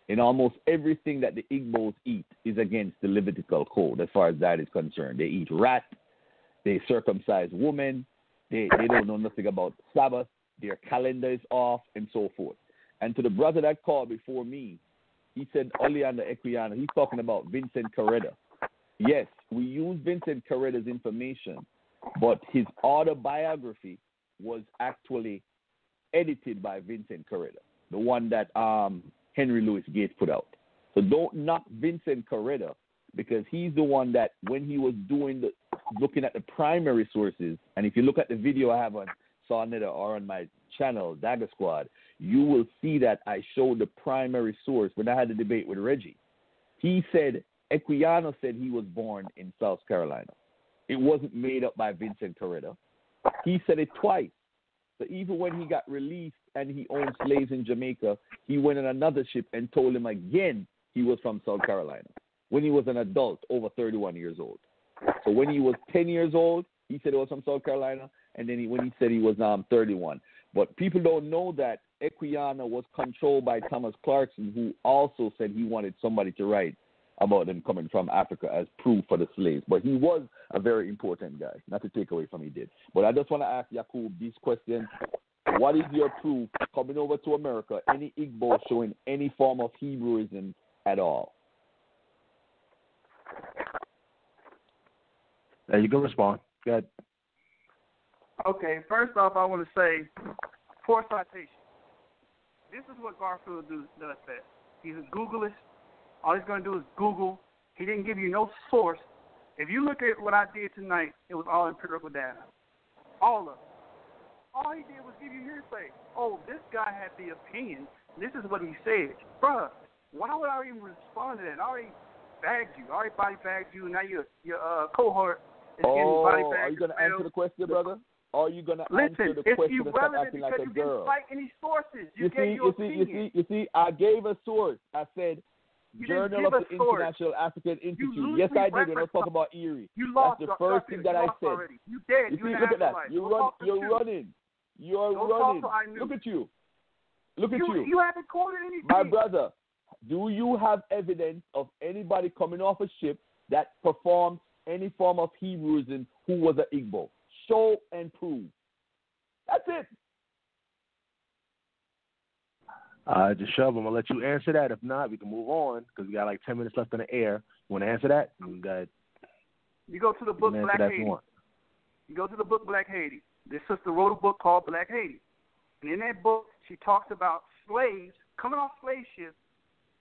And almost everything that the Igbos eat is against the Levitical code as far as that is concerned. They eat rat, they circumcise women, they don't know nothing about Sabbath, their calendar is off, and so forth. And to the brother that called before me, he said, Oleander Equiano, he's talking about Vincent Correda. Yes, we use Vincent Correda's information, but his autobiography was actually edited by Vincent Correda, the one that Henry Louis Gates put out. So don't knock Vincent Correda, because he's the one that when he was looking at the primary sources, and if you look at the video I have on Sarnetta or on my channel, Dagger Squad, you will see that I showed the primary source when I had the debate with Reggie. He said, Equiano said he was born in South Carolina. It wasn't made up by Vincent Correda. He said it twice. So even when he got released and he owned slaves in Jamaica, he went on another ship and told him again he was from South Carolina when he was an adult, over 31 years old. So when he was 10 years old, he said he was from South Carolina, and then when he said he was 31. But people don't know that Equiano was controlled by Thomas Clarkson, who also said he wanted somebody to write about them coming from Africa as proof for the slaves. But he was a very important guy, not to take away from he did. But I just want to ask Yaqub this question. What is your proof coming over to America, any Igbo showing any form of Hebrewism at all? There you go, respond. Go ahead. Okay, first off, I want to say, poor citation. This is what Garfield does best. He's a Googleist. All he's going to do is Google. He didn't give you no source. If you look at what I did tonight, it was all empirical data. All of it. All he did was give you hearsay. Oh, this guy had the opinion. This is what he said. Bruh, why would I even respond to that? I already bagged you. I already body bagged you. Now your cohort is getting body bagged. Are you going to answer the question, brother? Are you going to answer the question and stop acting like a girl? You didn't cite any sources. You see, I gave a source. I said, Journal of the International African Institute. Yes, I did when I was talking about Erie. That's the first thing that I said. Already. You did. You see, look at that. You're running. Look at you. You haven't quoted anything. My brother, do you have evidence of anybody coming off a ship that performed any form of Hebrewism who was an Igbo? Show and prove. That's it. Jashub, I'm going to let you answer that. If not, we can move on because we got like 10 minutes left in the air. You want to answer that? You go to the book Black Haiti. You go to the book Black Haiti. This sister wrote a book called Black Haiti. And in that book, she talks about slaves coming off slave ships,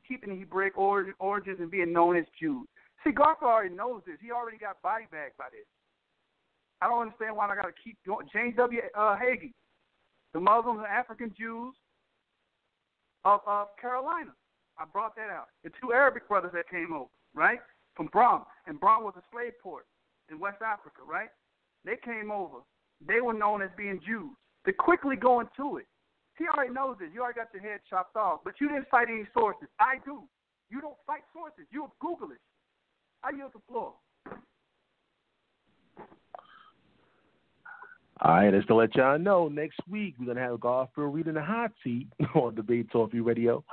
keeping Hebraic origins and being known as Jews. See, Garfield already knows this. He already got body bagged by this. I don't understand why I got to keep going. James W. Hagee, the Muslims and African Jews of Carolina. I brought that out. The two Arabic brothers that came over, right, from Bram. And Bram was a slave port in West Africa, right? They came over. They were known as being Jews. They're quickly going to it. He already knows this. You already got your head chopped off. But you didn't cite any sources. I do. You don't cite sources. You're a Googleist. I yield the floor. All right, just to let y'all know, next week we're going to have Garfield reading the hot seat on Debate Talk Free Radio.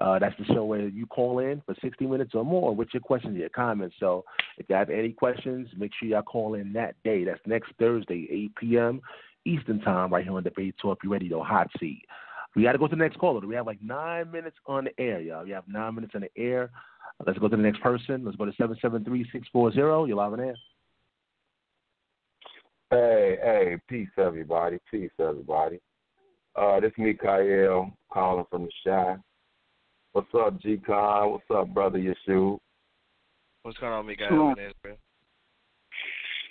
That's the show where you call in for 60 minutes or more with your questions, your comments. So if you have any questions, make sure y'all call in that day. That's next Thursday, 8 p.m. Eastern Time, right here on Debate Talk Free Radio, hot seat. We got to go to the next caller. We have like 9 minutes on the air, y'all. We have 9 minutes on the air. Let's go to the next person. Let's go to 773-640. You're live on air. Hey, peace, everybody. This is Mikael calling from the Shy. What's up, G.Con? What's up, brother Yeshua? What's going on, Mikael?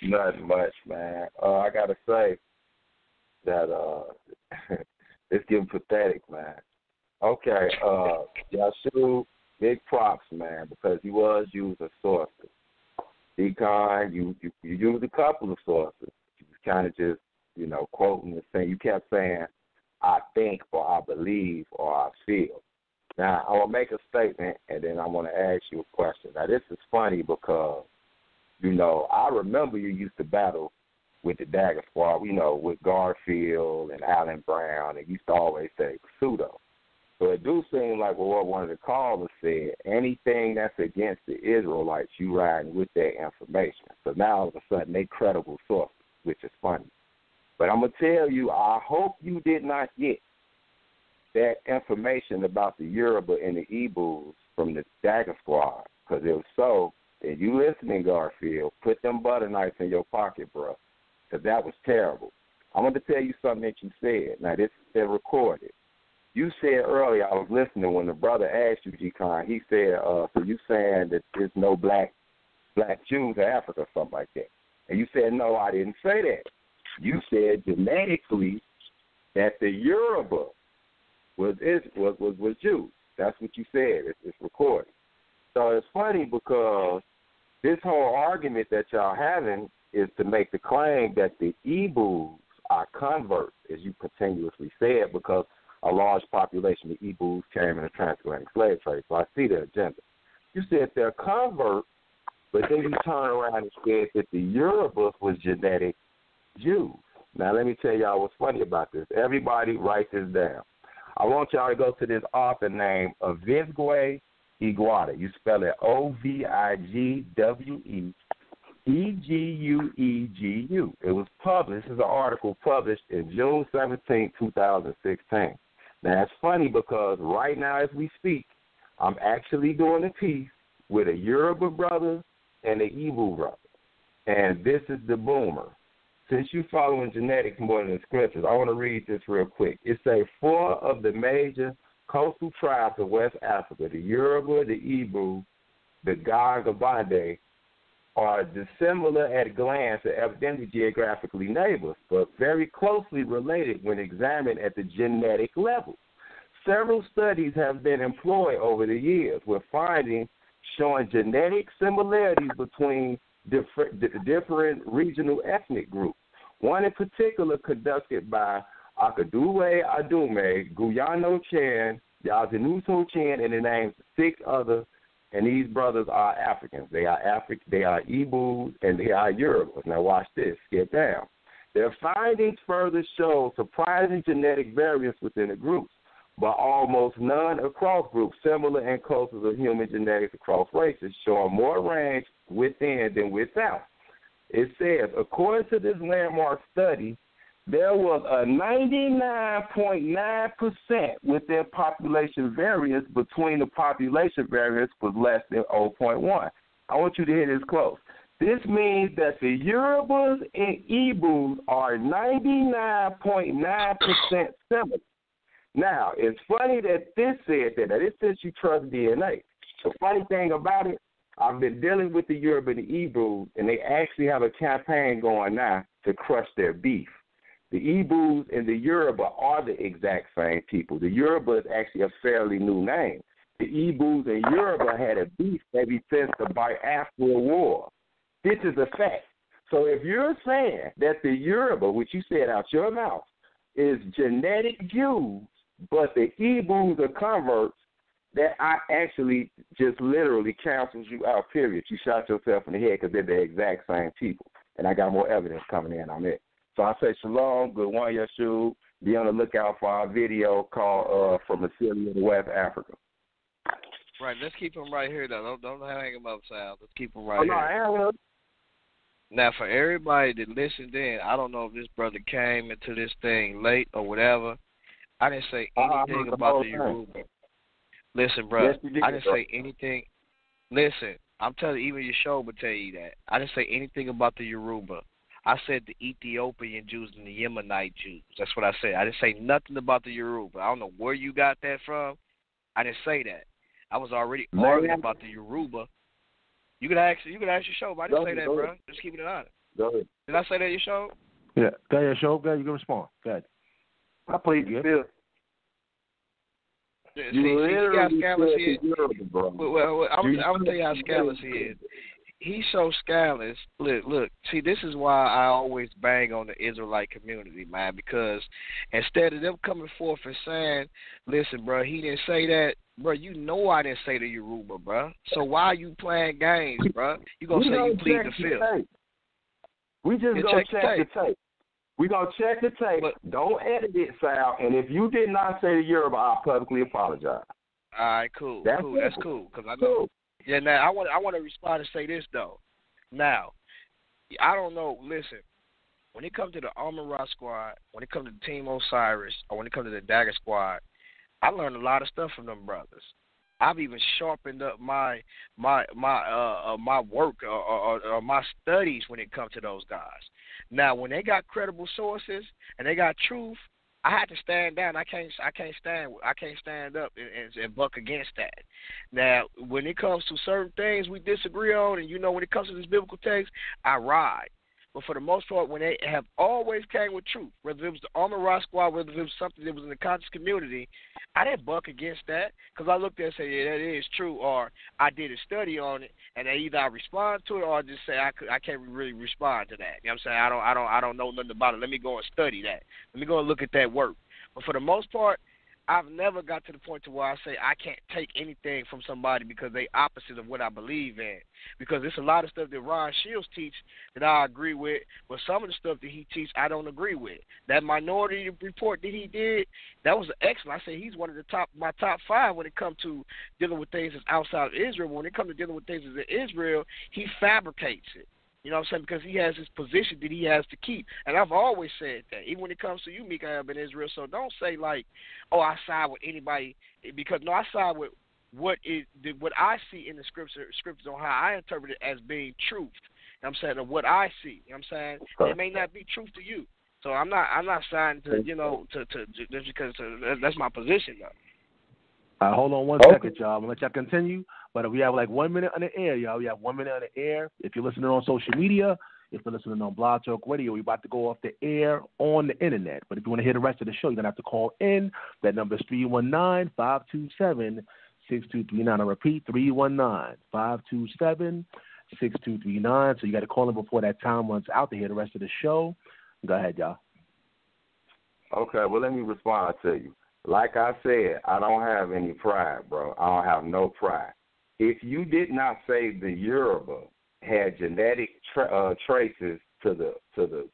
Nothing much, man. I got to say that it's getting pathetic, man. Okay, Jashub, big props, man, because he was using sources. G.Con, you used a couple of sources. Kind of just, quoting and saying, you kept saying, I think or I believe or I feel. Now, I will make a statement and then I want to ask you a question. Now, this is funny because, I remember you used to battle with the Dagger Squad, with Garfield and Alan Brown, and you used to always say pseudo. So it do seem like what one of the callers said, anything that's against the Israelites, you riding with their information. So now all of a sudden they credible sources, which is funny. But I'm going to tell you, I hope you did not get that information about the Yoruba and the Igbos from the Dagger Squad, because if so, and you listening, Garfield, put them butter knives in your pocket, bro, because that was terrible. I want to tell you something that you said. Now, this is recorded. You said earlier, I was listening when the brother asked you, G.Con, he said, so you saying that there's no black Jews in Africa or something like that. And you said, no, I didn't say that. You said genetically that the Yoruba was Jews. That's what you said. It's recorded. So it's funny because this whole argument that y'all having is to make the claim that the Igbos are converts, as you continuously said, because a large population of Igbos came in the transatlantic slave trade. So I see the agenda. You said they're converts, but then you turn around and said that the Yoruba was genetic Jews. Now, let me tell y'all what's funny about this. Everybody write this down. I want y'all to go to this author named Ovigwe Iguata. You spell it Ovigwe EGUEGU. It was published. This is an article published in June 17, 2016. Now, it's funny because right now as we speak, I'm actually doing a piece with a Yoruba brother and an Igbo brother. And this is the boomer. Since you're following genetics more than the scriptures, I want to read this real quick. It says 4 of the major coastal tribes of West Africa, the Yoruba, the Igbo, the Gagabande, are dissimilar at a glance and evidently geographically neighbors, but very closely related when examined at the genetic level. Several studies have been employed over the years with findings showing genetic similarities between different regional ethnic groups. One in particular conducted by Akaduwe Adume, Guyano Chan, Yazinuso Chan, and the names 6 others, and these brothers are Africans. They are Igbos, and they are Yorubas. Now watch this. Skip down. Their findings further show surprising genetic variance within the groups, but almost none across groups, similar and closer to human genetics across races, showing more range within than without. It says, according to this landmark study, there was a 99.9% within population variance between the population variance was less than 0.1. I want you to hear this close. This means that the Yorubas and Igbos are 99.9% similar. Now, it's funny that this said that. Now, this says you trust DNA. The funny thing about it, I've been dealing with the Yoruba and the Igbos, and they actually have a campaign going now to crush their beef. The Igbos and the Yoruba are the exact same people. The Yoruba is actually a fairly new name. The Igbos and Yoruba had a beef maybe since the Biafra War. This is a fact. So if you're saying that the Yoruba, which you said out your mouth, is genetic Jews, but the Igbos are converts, that I actually just literally cancels you out, period. You shot yourself in the head because they're the exact same people. And I got more evidence coming in on it. So I say shalom, good one, Yashub. Be on the lookout for our video called From Assyria to West Africa. Right, let's keep them right here, though. Don't hang them upside. Let's keep them right here. Now, for everybody that listened in, I don't know if this brother came into this thing late or whatever. I didn't say anything about the Yoruba. Listen, bro, yes, I didn't say anything. Listen, I'm telling you, even your show would tell you that. I didn't say anything about the Yoruba. I said the Ethiopian Jews and the Yemenite Jews. That's what I said. I didn't say nothing about the Yoruba. I don't know where you got that from. I didn't say that. I was already arguing about the Yoruba. You can ask your show, but I didn't say that, bro. Just keep it honest. Go ahead. Did I say that in your show? Yeah. Go ahead, show. Go ahead, you can respond. Go ahead. I plead the fifth. See how scandalous he is. Well, I'm going to tell you how scandalous he is. He's so scandalous. Look, see, this is why I always bang on the Israelite community, man, because instead of them coming forth and saying, listen, bro, he didn't say that, bro, you know I didn't say the Yoruba, bro. So why are you playing games, bro? You going to say you plead the fifth. We just going to check the tape. We're going to check the tape. But, don't edit it, Sal. And if you did not say the Yoruba, I'll publicly apologize. All right, cool. That's cool. Because I know. Cool. Yeah, now I want to respond and say this, though. Now, I don't know. Listen, when it comes to the Armor Rock Squad, when it comes to Team Osiris, or when it comes to the Dagger Squad, I learned a lot of stuff from them brothers. I've even sharpened up my work or my studies when it comes to those guys. Now, when they got credible sources and they got truth, I had to stand down. I can't stand up and buck against that. Now, when it comes to certain things we disagree on, and when it comes to this biblical text, I ride. But for the most part, when they have always came with truth, whether it was the Armor Rock Squad, whether it was something that was in the conscious community, I didn't buck against that because I looked at it and said, yeah, that is true, or I did a study on it, and either I respond to it or I just say I can't really respond to that. You know what I'm saying? I don't know nothing about it. Let me go and study that. Let me go and look at that work. But for the most part, I've never got to the point to where I say I can't take anything from somebody because they opposite of what I believe in. Because there's a lot of stuff that Ron Shields teach that I agree with, but some of the stuff that he teach I don't agree with. That Minority Report that he did, that was excellent. I say he's one of my top 5 when it comes to dealing with things that's outside of Israel. When it comes to dealing with things that's in Israel, he fabricates it. You know what I'm saying? Because he has his position that he has to keep. And I've always said that. Even when it comes to you, Mika, I have in Israel. So don't say like, oh, I side with anybody. Because, no, I side with what I see in the scriptures on how I interpret it as being truth. You know what I'm saying? Of what I see. You know what I'm saying? It may not be truth to you. So I'm not siding to, to just because that's my position, though. Hold on one second, y'all. I'm going to let y'all continue. But we have like 1 minute on the air, y'all. We have 1 minute on the air. If you're listening on social media, if you're listening on Blog Talk Radio, we're about to go off the air on the internet. But if you want to hear the rest of the show, you're going to have to call in. That number is 319-527-6239. I repeat, 319-527-6239. So you got to call in before that time runs out to hear the rest of the show. Go ahead, y'all. Okay, well, let me respond to you. Like I said, I don't have any pride, bro. I don't have no pride. If you did not say the Yoruba had genetic traces to the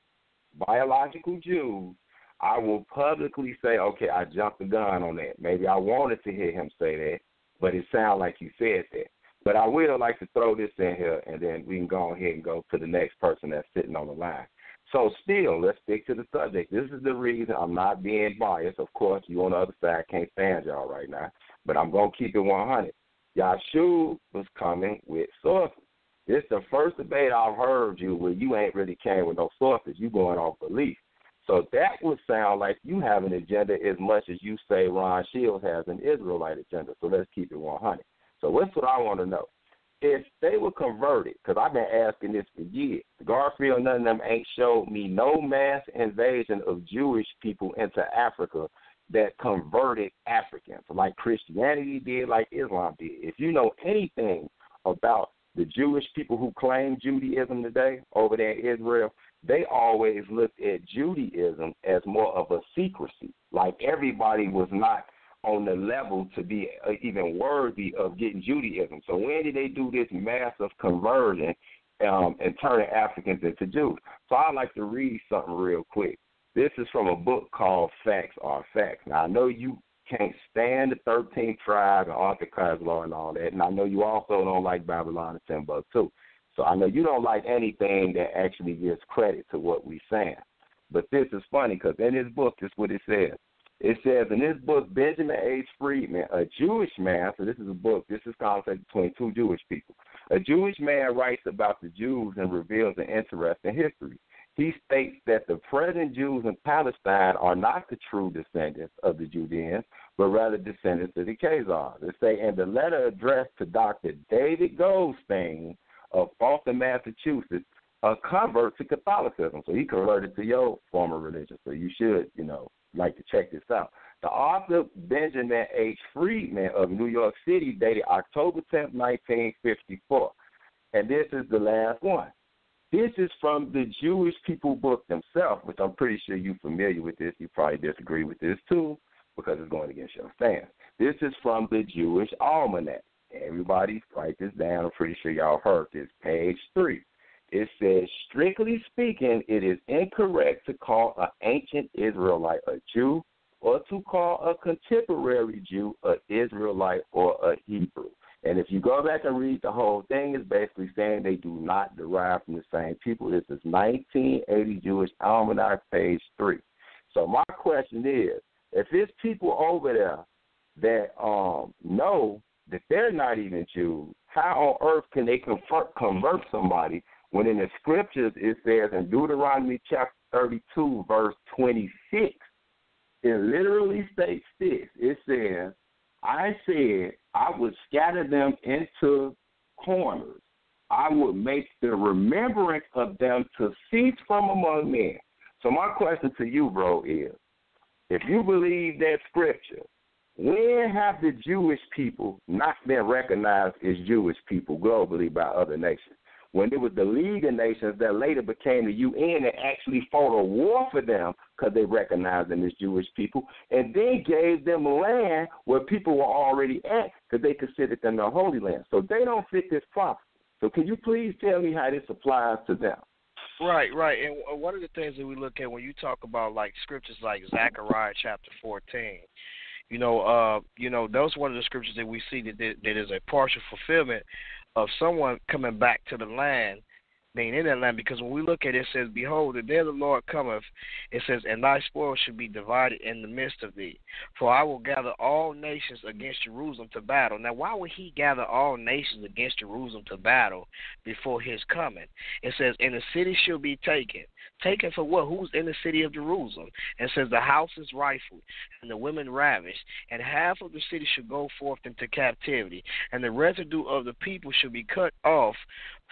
biological Jews, I will publicly say, okay, I jumped the gun on that. Maybe I wanted to hear him say that, but it sounded like you said that. But I would like to throw this in here, and then we can go ahead and go to the next person that's sitting on the line. So still, let's stick to the subject. This is the reason I'm not being biased. Of course, you on the other side can't stand y'all right now, but I'm going to keep it 100. Jashub was coming with sources. This is the first debate I've heard you where you ain't really came with no sources. You going off belief. So that would sound like you have an agenda as much as you say Ron Shields has an Israelite agenda. So let's keep it 100. So what's what I want to know? If they were converted, because I've been asking this for years, Garfield, none of them ain't showed me no mass invasion of Jewish people into Africa that converted Africans, like Christianity did, like Islam did. If you know anything about the Jewish people who claim Judaism today over there in Israel, they always looked at Judaism as more of a secrecy, like everybody was not on the level to be even worthy of getting Judaism. So when did they do this massive conversion and turning Africans into Jews? So I'd like to read something real quick. This is from a book called Facts Are Facts. Now, I know you can't stand the 13th tribe and Arthur Law and all that, and I know you also don't like Babylon and Timbuktu. So I know you don't like anything that actually gives credit to what we're saying. But this is funny because in this book, this is what it says. It says in this book, Benjamin H. Friedman, a Jewish man, so this is a book, this is a conversation between two Jewish people. A Jewish man writes about the Jews and reveals an interesting history. He states that the present Jews in Palestine are not the true descendants of the Judeans, but rather descendants of the Khazars. They say in the letter addressed to Dr. David Goldstein of Boston, Massachusetts, a convert to Catholicism. So he converted to your former religion. So you should, like to check this out. The author Benjamin H. Friedman of New York City dated October 10th, 1954. And this is the last one. This is from the Jewish People book themselves, which I'm pretty sure you're familiar with this. You probably disagree with this too because it's going against your stance. This is from the Jewish Almanac. Everybody write this down. I'm pretty sure y'all heard this. Page 3. It says, strictly speaking, it is incorrect to call an ancient Israelite a Jew or to call a contemporary Jew an Israelite or a Hebrew. And if you go back and read the whole thing, it's basically saying they do not derive from the same people. This is 1980 Jewish Almanac, page 3. So my question is, if it's people over there that know that they're not even Jews, how on earth can they convert somebody when in the scriptures it says in Deuteronomy chapter 32, verse 26, it literally states this. It says, I said I would scatter them into corners. I would make the remembrance of them to cease from among men. So my question to you, bro, is, if you believe that scripture, when have the Jewish people not been recognized as Jewish people globally by other nations? When it was the League of Nations that later became the UN and actually fought a war for them because they recognized them as Jewish people and then gave them land where people were already at because they considered them the Holy Land. So they don't fit this prophecy. So can you please tell me how this applies to them? Right. And one of the things that we look at when you talk about like scriptures like Zechariah chapter 14, those one of the scriptures that we see that is a partial fulfillment of someone coming back to the land being in that land, because when we look at it, it says, behold, the day of the Lord cometh, it says, and thy spoil should be divided in the midst of thee. For I will gather all nations against Jerusalem to battle. Now, why would he gather all nations against Jerusalem to battle before his coming? It says, and the city shall be taken. Taken for what? Who's in the city of Jerusalem? And it says, the house is rifled, and the women ravished, and half of the city shall go forth into captivity, and the residue of the people shall be cut off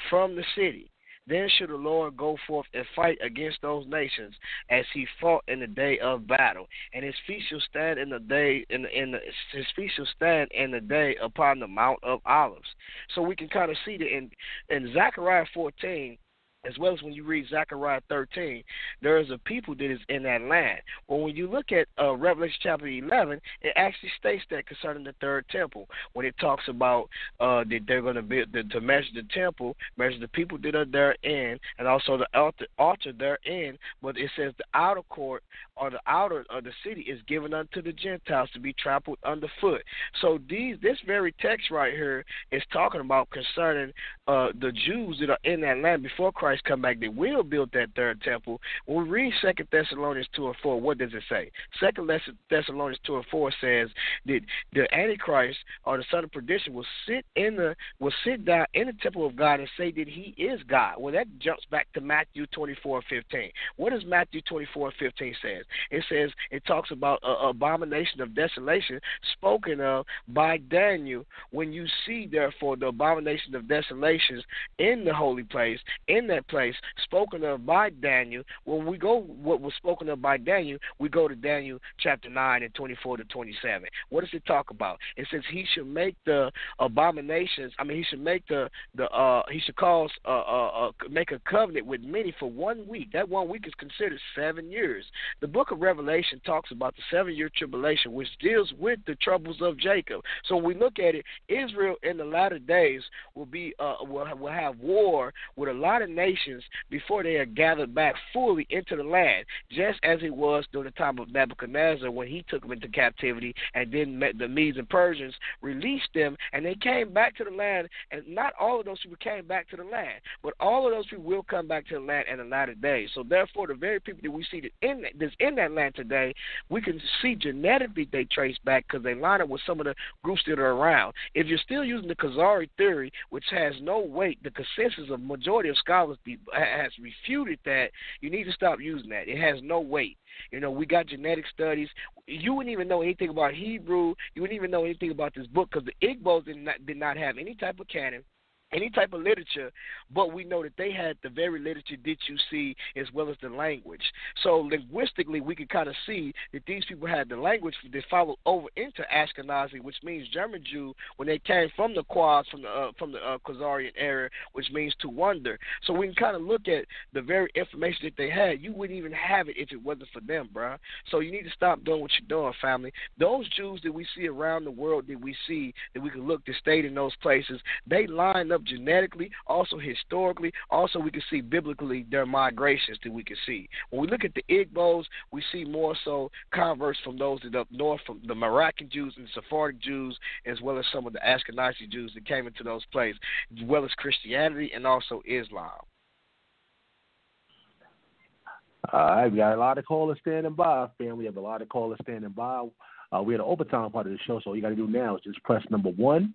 from the city. Then shall the Lord go forth and fight against those nations, as he fought in the day of battle, and his feet shall stand in the day his feet shall stand in the day upon the Mount of Olives. So we can kind of see that in Zechariah 14. As well as when you read Zechariah 13, there is a people that is in that land. But when you look at Revelation chapter 11, it actually states that concerning the third temple, when it talks about that they're going to build to measure the temple, measure the people that are therein, and also the altar therein. But it says the outer court or the outer of the city is given unto the Gentiles to be trampled underfoot. So this very text right here is talking about concerning the Jews that are in that land before Christ come back. They will build that third temple. When we read 2 Thessalonians 2 and 4, what does it say? 2 Thessalonians 2 and 4 says that the Antichrist or the son of perdition will sit down in the temple of God and say that he is God. Well, that jumps back to Matthew 24 and 15. What does Matthew 24 and 15 says? It says, it talks about abomination of desolation spoken of by Daniel. When you see, therefore, the abomination of desolations in the holy place, in that place, spoken of by Daniel, when we go, what was spoken of by Daniel, we go to Daniel chapter 9 and 24 to 27. What does it talk about? It says he should make the abominations, he should make he should cause, make a covenant with many for 1 week. That 1 week is considered 7 years. The book of Revelation talks about the 7-year tribulation, which deals with the troubles of Jacob. So when we look at it, Israel in the latter days will have war with a lot of nations before they are gathered back fully into the land, just as it was during the time of Nebuchadnezzar when he took them into captivity, and then the Medes and Persians released them, and they came back to the land. And not all of those people came back to the land, but all of those people will come back to the land in the latter days. So therefore, the very people that we see that's in that land today, we can see genetically they trace back because they line up with some of the groups that are around. If you're still using the Khazari theory, which has no weight, the consensus of majority of scholars has refuted that. You need to stop using that. It has no weight. We got genetic studies. You wouldn't even know anything about Hebrew. You wouldn't even know anything about this book because the Igbos did not have any type of canon, any type of literature, but we know that they had the very literature that you see as well as the language. So linguistically, we can kind of see that these people had the language that followed over into Ashkenazi, which means German Jew, when they came from the Quads, from the Khazarian era, which means to wonder. So we can kind of look at the very information that they had. You wouldn't even have it if it wasn't for them, bro. So you need to stop doing what you're doing, family. Those Jews that we see around the world that we see, that we can look to stay in those places, they line up genetically, also historically, also we can see biblically their migrations that we can see. When we look at the Igbos, we see more so converts from those that up north, from the Moroccan Jews and Sephardic Jews, as well as some of the Ashkenazi Jews that came into those places, as well as Christianity and also Islam. All right, we got a lot of callers standing by, fam. We have a lot of callers standing by. We had an overtime part of the show, so all you got to do now is just press number 1.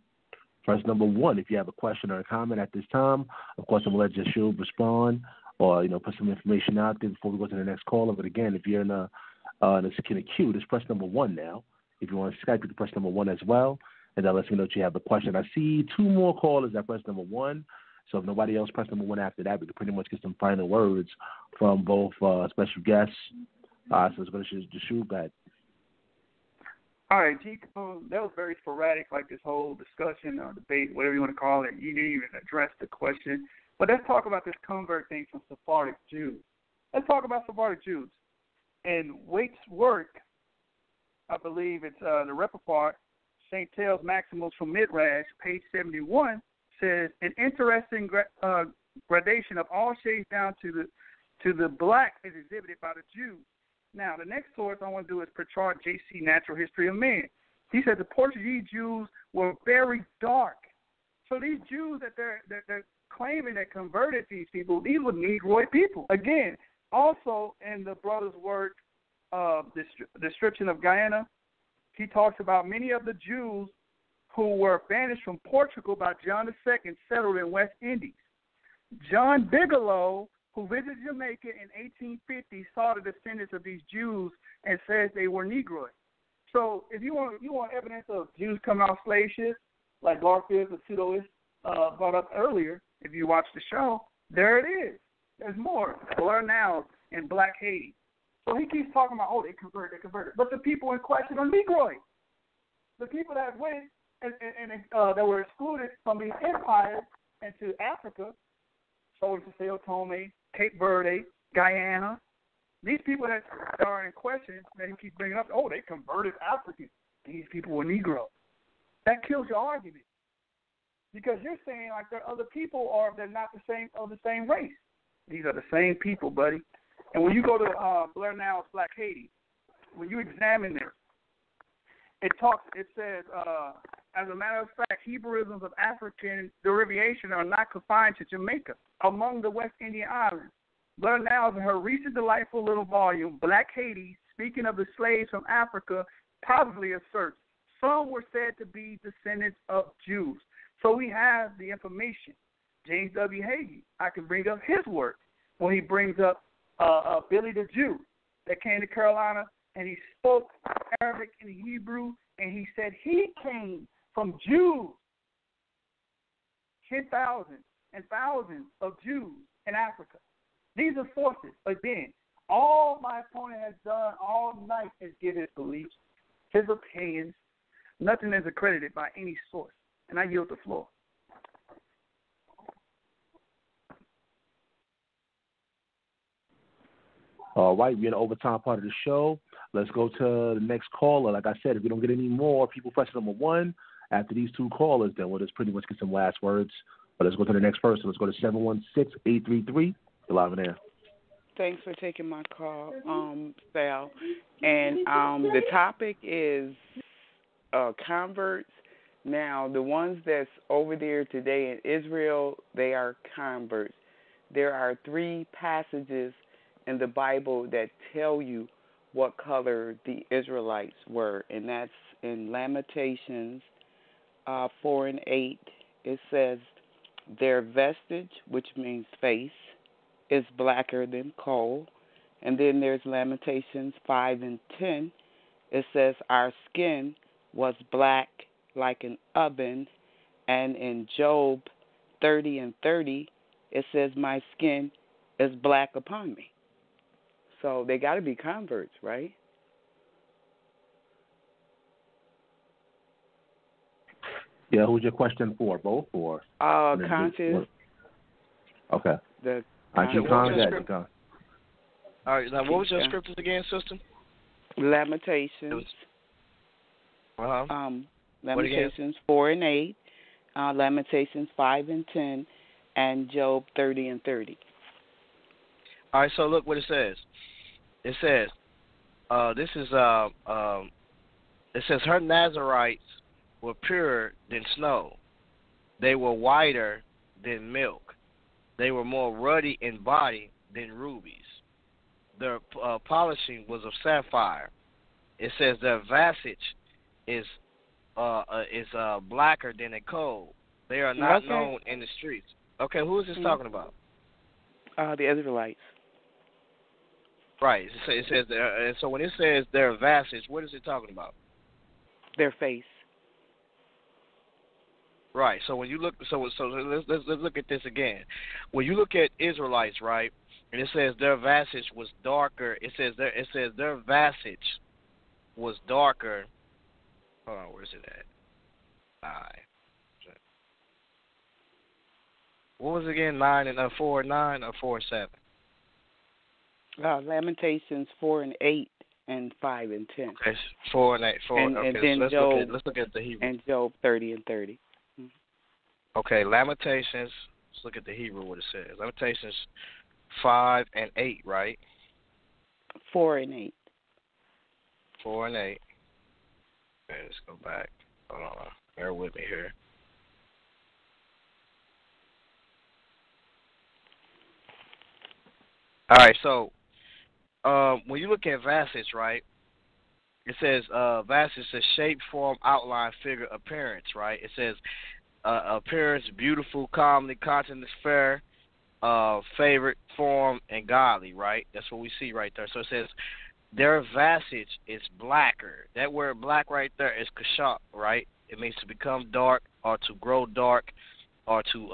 Press number 1 if you have a question or a comment at this time. Of course, I'm going to let Jashub respond or, put some information out there before we go to the next caller. But again, if you're in the queue, just press number 1 now. If you want to Skype, you can press number 1 as well. And that lets me know that you have a question. I see 2 more callers that press number 1. So if nobody else press number 1 after that, we can pretty much get some final words from both special guests. So let's go to Jashub. Go ahead. All right, that was very sporadic, like this whole discussion or debate, whatever you want to call it. You didn't even address the question. But let's talk about this convert thing from Sephardic Jews. Let's talk about Sephardic Jews. And Waite's work, I believe it's the repertoire, St. Tales Maximus from Midrash, page 71, says, an interesting gradation of all shades down to the black is exhibited by the Jews. Now, the next source I want to do is Petrarch, J.C., Natural History of Man. He said the Portuguese Jews were very dark. So these Jews that claiming that converted these people, these were Negroid people. Again, also in the brother's work, Description of Guyana, he talks about many of the Jews who were banished from Portugal by John II settled in West Indies. John Bigelow, who visited Jamaica in 1850, saw the descendants of these Jews and says they were Negroid. So if you want evidence of Jews coming off slave ships, like Garfield and Pseudo brought up earlier, if you watch the show, there it is. There's more. Blair Now and Black Haiti. So he keeps talking about, they converted. But the people in question are Negroid. The people that went and that were excluded from these empires into Africa, so to Sao Tome, Cape Verde, Guyana, these people that are in question, that he keeps bringing up, they converted Africans. These people were Negro. That kills your argument. Because you're saying like there are other people they're not the same race. These are the same people, buddy. And when you go to Blair Now's Black Haiti, when you examine this, it says, as a matter of fact, Hebrewisms of African derivation are not confined to Jamaica. Among the West Indian islands, Blair Now, in her recent delightful little volume, Black Haiti, speaking of the slaves from Africa, probably asserts some were said to be descendants of Jews. So we have the information. James W. Hagee, I can bring up his work when he brings up Billy the Jew that came to Carolina, and he spoke Arabic and Hebrew, and he said he came from Jews, 10,000 and thousands of Jews in Africa. These are sources. Again, all my opponent has done all night is give his beliefs, his opinions. Nothing is accredited by any source. And I yield the floor. All right, we're in the overtime part of the show. Let's go to the next caller. Like I said, if we don't get any more people pressing number one after these two callers, then we'll just pretty much get some last words. But let's go to the next person. Let's go to 716-833. You're live in there. Thanks for taking my call, Sal. And the topic is converts. Now, the ones that's over there today in Israel, they are converts. There are 3 passages in the Bible that tell you what color the Israelites were, and that's in Lamentations 4 and 8. It says, their vestige, which means face, is blacker than coal. And then there's Lamentations 5 and 10. It says, our skin was black like an oven. And in Job 30 and 30, it says, my skin is black upon me. So they got to be converts, right? Yeah, who's your question for? Both or? Conscious. Okay. The All right, now what was your scriptures again, sister? Lamentations. Lamentations 4 and 8, Lamentations 5 and 10, and Job 30 and 30. All right, so look what it says. It says, it says, her Nazarites were purer than snow. They were whiter than milk. They were more ruddy in body than rubies. Their polishing was of sapphire. It says their vestige is blacker than a coal. They are not known in the streets. Okay, who is this talking about? The Israelites. Right. It says and so when it says their vestige, what is it talking about? Their face. Right. So when you look, so let's look at this again. When you look at Israelites, right, and it says their vestige was darker. It says their vestige was darker. Hold on, where's it at? What was it again? 9 and 4 and 9 or 4 and 7? Lamentations 4 and 8 and 5 and 10. Okay, 4 and 8. 4. And then so let's look at the Hebrew. And Job 30 and 30. Okay, Lamentations. Let's look at the Hebrew. What it says. Lamentations 5 and 8, right? 4 and 8. 4 and 8. Okay, let's go back. Hold on. Bear with me here. All right, so when you look at facets, right, it says facets is shape, form, outline, figure, appearance, right? It says appearance, beautiful, comely, countenance, fair, favorite, form, and godly, right? That's what we see right there. So it says their visage is blacker. That word black right there is kashak, right? It means to become dark or to grow dark or to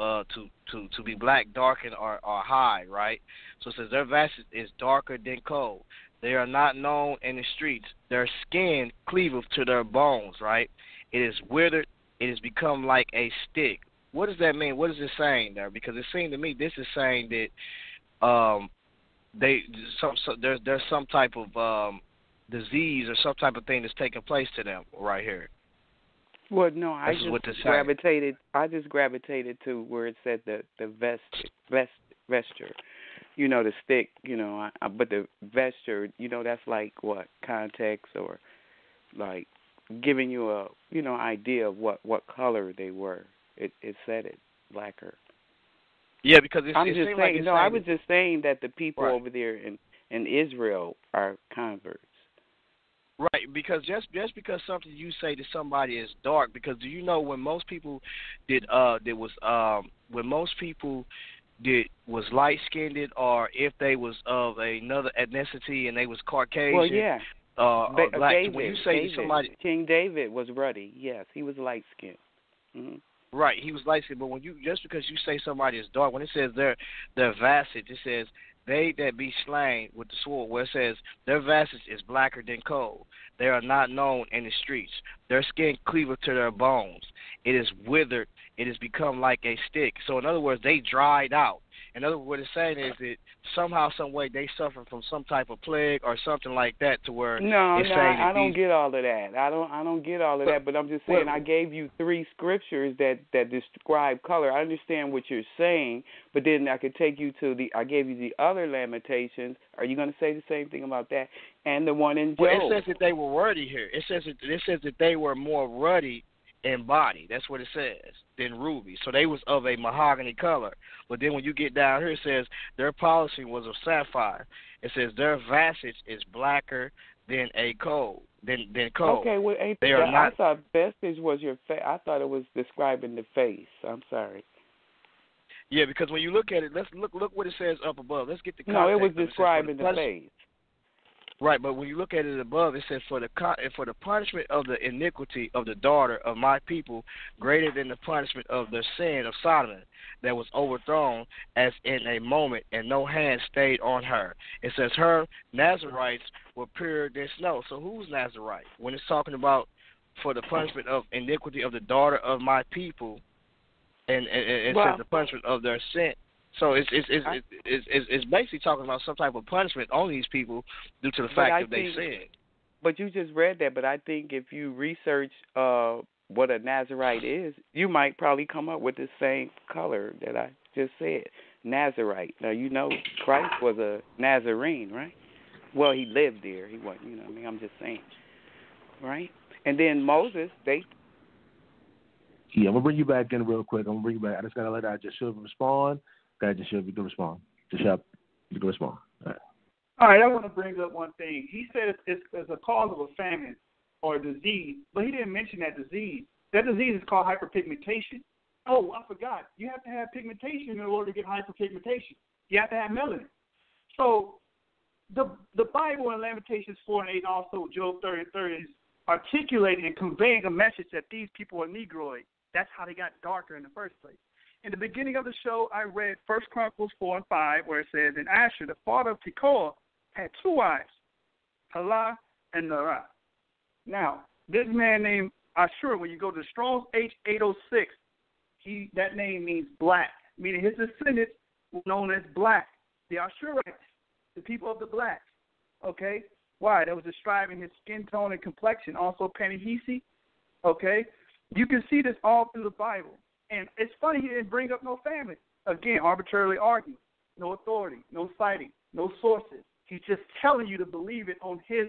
be black, darkened, or hide, right? So it says their visage is darker than coal. They are not known in the streets. Their skin cleaveth to their bones, right? It is withered. It has become like a stick. What does that mean? What is it saying there? Because it seemed to me this is saying that there's some type of disease or some type of thing that's taking place to them right here. Well, no, I This is what this gravitated. I just gravitated to where it said the vesture. You know, the stick. You know, but the vesture. You know, that's like what context or like giving you a idea of what color they were. It said it blacker. Yeah, because I'm just saying. like no, I was just saying that the people right. over there in Israel are converts. Right, because just because something you say to somebody is dark, because do you know when most people was light skinned, or if they was of another ethnicity and they was Caucasian, well, yeah, or black. David, When you say David, to somebody, King David was ruddy. Yes, he was light skinned. Mm-hmm. Right, he was light skinned, but when you just because you say somebody is dark, when it says their visage, it says they that be slain with the sword, where it says their visage is blacker than coal. They are not known in the streets. Their skin cleaveth to their bones. It is withered. It has become like a stick. So in other words, they dried out. In other words, what it's saying is that somehow, some way, they suffer from some type of plague or something like that, to where it's saying that I don't get all of that. I don't get all of that. But I'm just saying, I gave you 3 scriptures that describe color. I understand what you're saying, but then I could take you to I gave you the other Lamentations. Are you going to say the same thing about that? And the one in Job. Well, it says that they were ruddy here. It says that they were more ruddy in body. That's what it says, than ruby. So they was of a mahogany color. But then when you get down here, it says their polishing was of sapphire. It says their visage is blacker than coal. Okay, well, they are not. I thought vestige was your face. I thought it was describing the face. I'm sorry. Yeah, because when you look at it, let's look what it says up above. Let's get the context. No, it was describing the face. Right, but when you look at it above, it says, for the punishment of the iniquity of the daughter of my people, greater than the punishment of the sin of Sodom, that was overthrown as in a moment, and no hand stayed on her. It says her Nazarites were purer than snow. So who's Nazarite? When it's talking about for the punishment of iniquity of the daughter of my people, and it says the punishment of their sin. So it's basically talking about some type of punishment on these people due to the fact that they sinned. But you just read that. But I think if you research what a Nazarite is, you might probably come up with the same color that I just said, Nazarite. Now, you know Christ was a Nazarene, right? Well, he lived there. He wasn't, you know what I mean? I'm just saying, right? And then Moses, Yeah, I'm going to bring you back in real quick. I just got to let Jashub respond. Okay, Jashub, you can respond. Jashub, you can respond. All right, I want to bring up one thing. He said it's a cause of a famine or a disease, but he didn't mention that disease. That disease is called hyperpigmentation. Oh, I forgot. You have to have pigmentation in order to get hyperpigmentation. You have to have melanin. So the Bible in Lamentations 4:8, also Job 30:30, is articulating and conveying a message that these people are Negroid. That's how they got darker in the first place. In the beginning of the show, I read 1 Chronicles 4:5, where it says, and Asher, the father of Tekoa, had 2 wives, Halah and Narah. Now, this man named Ashur, when you go to Strong's H806, that name means black, meaning his descendants were known as black. The Ashurites, the people of the blacks. Okay? Why? That was describing his skin tone and complexion. Also, Panihisi. Okay? You can see this all through the Bible. And it's funny he didn't bring up no family. Again, arbitrarily arguing. No authority, no citing, no sources. He's just telling you to believe it on his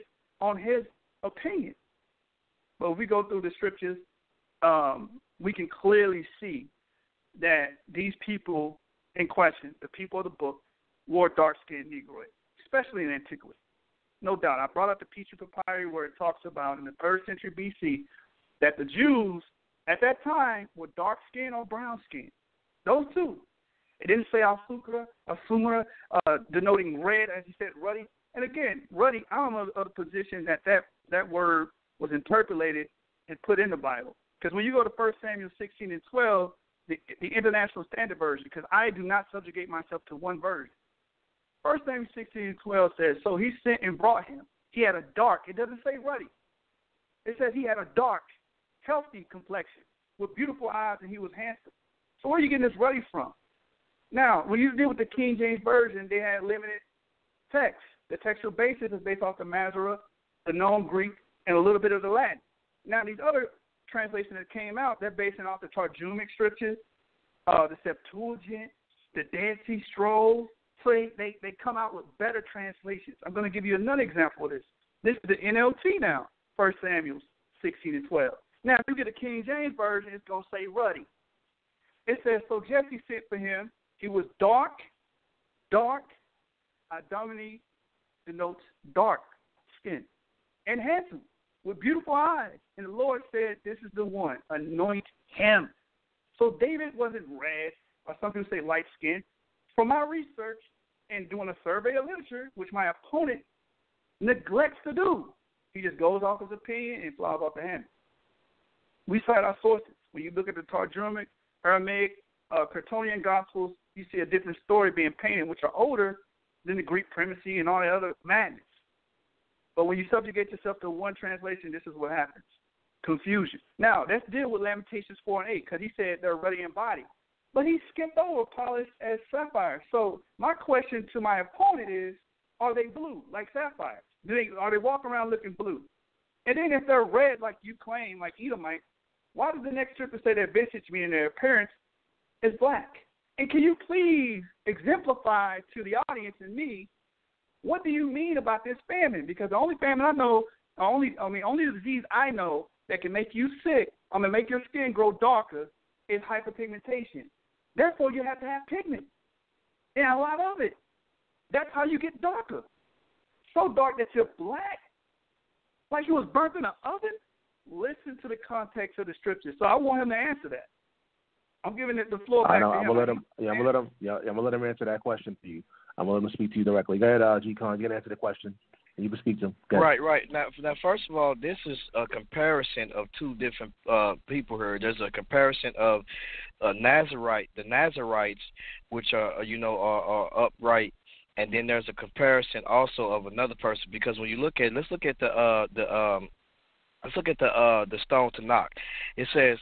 opinion. But if we go through the scriptures, we can clearly see that these people in question, the people of the book, wore dark-skinned Negroids, especially in antiquity. No doubt. I brought up the Petri Papyri where it talks about in the 3rd century BC that the Jews at that time were dark-skinned or brown-skinned. Those two. It didn't say al-sumra, denoting red, as you said, ruddy. And again, ruddy, I don't know the position that word was interpolated and put in the Bible. Because when you go to 1 Samuel 16 and 12, the International Standard Version, because I do not subjugate myself to one version. 1 Samuel 16 and 12 says, so he sent and brought him. He had a dark, it doesn't say ruddy. It says he had a dark, healthy complexion with beautiful eyes, and he was handsome. So where are you getting this ruddy from? Now, when you deal with the King James Version, they had limited text. The textual basis is based off the Masoretic, the known Greek, and a little bit of the Latin. Now, these other translations that came out, they're based off the Targumic scriptures, the Septuagint, the Dead Sea Scrolls. So they come out with better translations. I'm going to give you another example of this. This is the NLT now, 1 Samuel 16 and 12. Now, if you get a King James Version, it's going to say ruddy. It says, so Jesse sent for him. He was dark. Adomini denotes dark skin, and handsome, with beautiful eyes. And the Lord said, this is the one. Anoint him. So David wasn't red, or some people say light skin. From my research and doing a survey of literature, which my opponent neglects to do, he just goes off his opinion and flies off the handle. We cite our sources. When you look at the Targumic, Aramaic, Curtonian Gospels, you see a different story being painted, which are older than the Greek primacy and all the other madness. But when you subjugate yourself to one translation, this is what happens. Confusion. Now, let's deal with Lamentations 4 and 8, because he said they're ruddy in body. But he skipped over polished as sapphire. So my question to my opponent is, are they blue like sapphires? Are they walking around looking blue? And then if they're red like you claim, like Edomite, why does the next scripture say their visage, meaning their appearance, is black? And can you please exemplify to the audience and me, what do you mean about this famine? Because the only famine I know, only disease I know that can make you sick, make your skin grow darker, is hyperpigmentation. Therefore, you have to have pigment, and a lot of it. That's how you get darker. So dark that you're black, like you was burnt in an oven. Listen to the context of the scripture. So I want him to answer that. I'm giving the floor back to him. I'm gonna let him answer that question for you. I'm gonna let him speak to you directly. Go ahead, G.Kon. You can answer the question, and you can speak to him. Right. Now, first of all, this is a comparison of two different people here. There's a comparison of the Nazarites, which are upright, and then there's a comparison also of another person. Because when you look at, let's look at the stone Tanakh. It says,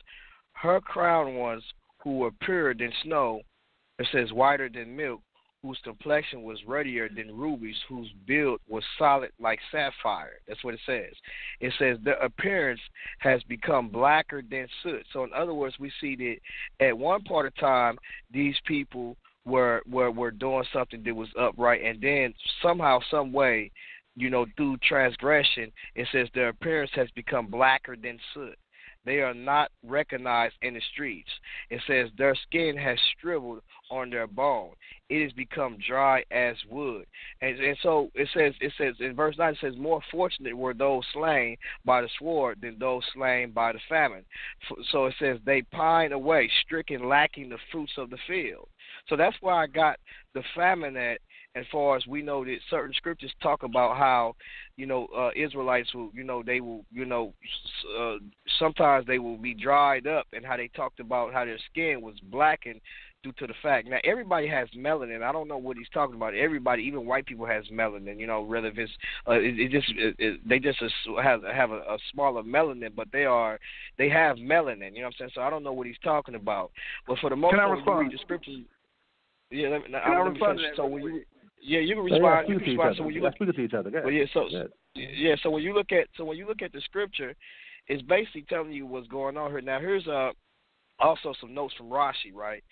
her crowned ones who were purer than snow. It says whiter than milk, whose complexion was ruddier than rubies, whose build was solid like sapphire. That's what it says. It says their appearance has become blacker than soot. So in other words, we see that at one part of time, these people were doing something that was upright, and then somehow, some way, through transgression, it says their appearance has become blacker than soot. They are not recognized in the streets. It says their skin has shriveled on their bone. It has become dry as wood. And so it says in verse 9, it says, more fortunate were those slain by the sword than those slain by the famine. So it says they pine away, stricken, lacking the fruits of the field. So that's where I got the famine at. As far as we know that certain scriptures talk about how, Israelites will, they will, sometimes they will be dried up, and how they talked about how their skin was blackened due to the fact. Now, everybody has melanin. I don't know what he's talking about. Everybody, even white people, has melanin. Whether if it's, they just have a smaller melanin, but they have melanin. You know what I'm saying? So I don't know what he's talking about. But for the most part, when you read the scriptures, yeah, let me finish. So when you you can respond. You can respond. So when you look to each other, so when you look at the scripture, it's basically telling you what's going on here. Now here's also some notes from Rashi, right?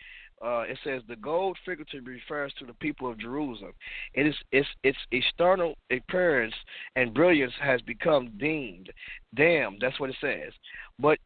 it says the gold figuratively refers to the people of Jerusalem. Its external appearance and brilliance has become damned. That's what it says. But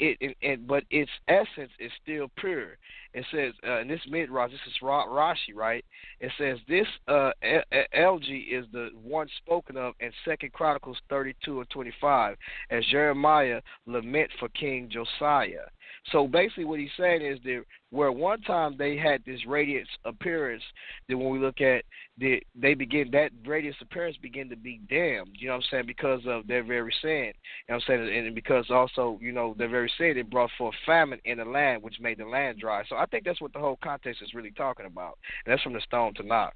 but its essence is still pure. It says, in this midrash, this is Rashi, right? It says this LG is the one spoken of in 2 Chronicles 32:25 as Jeremiah lament for King Josiah. So basically what he's saying is that where one time they had this radiant appearance, that when we look at that radiant appearance begin to be damned, you know what I'm saying, because of their very sin. You know what I'm saying? And because also, their very sin, it brought forth famine in the land, which made the land dry. So I think that's what the whole context is really talking about. And that's from the stone to knock.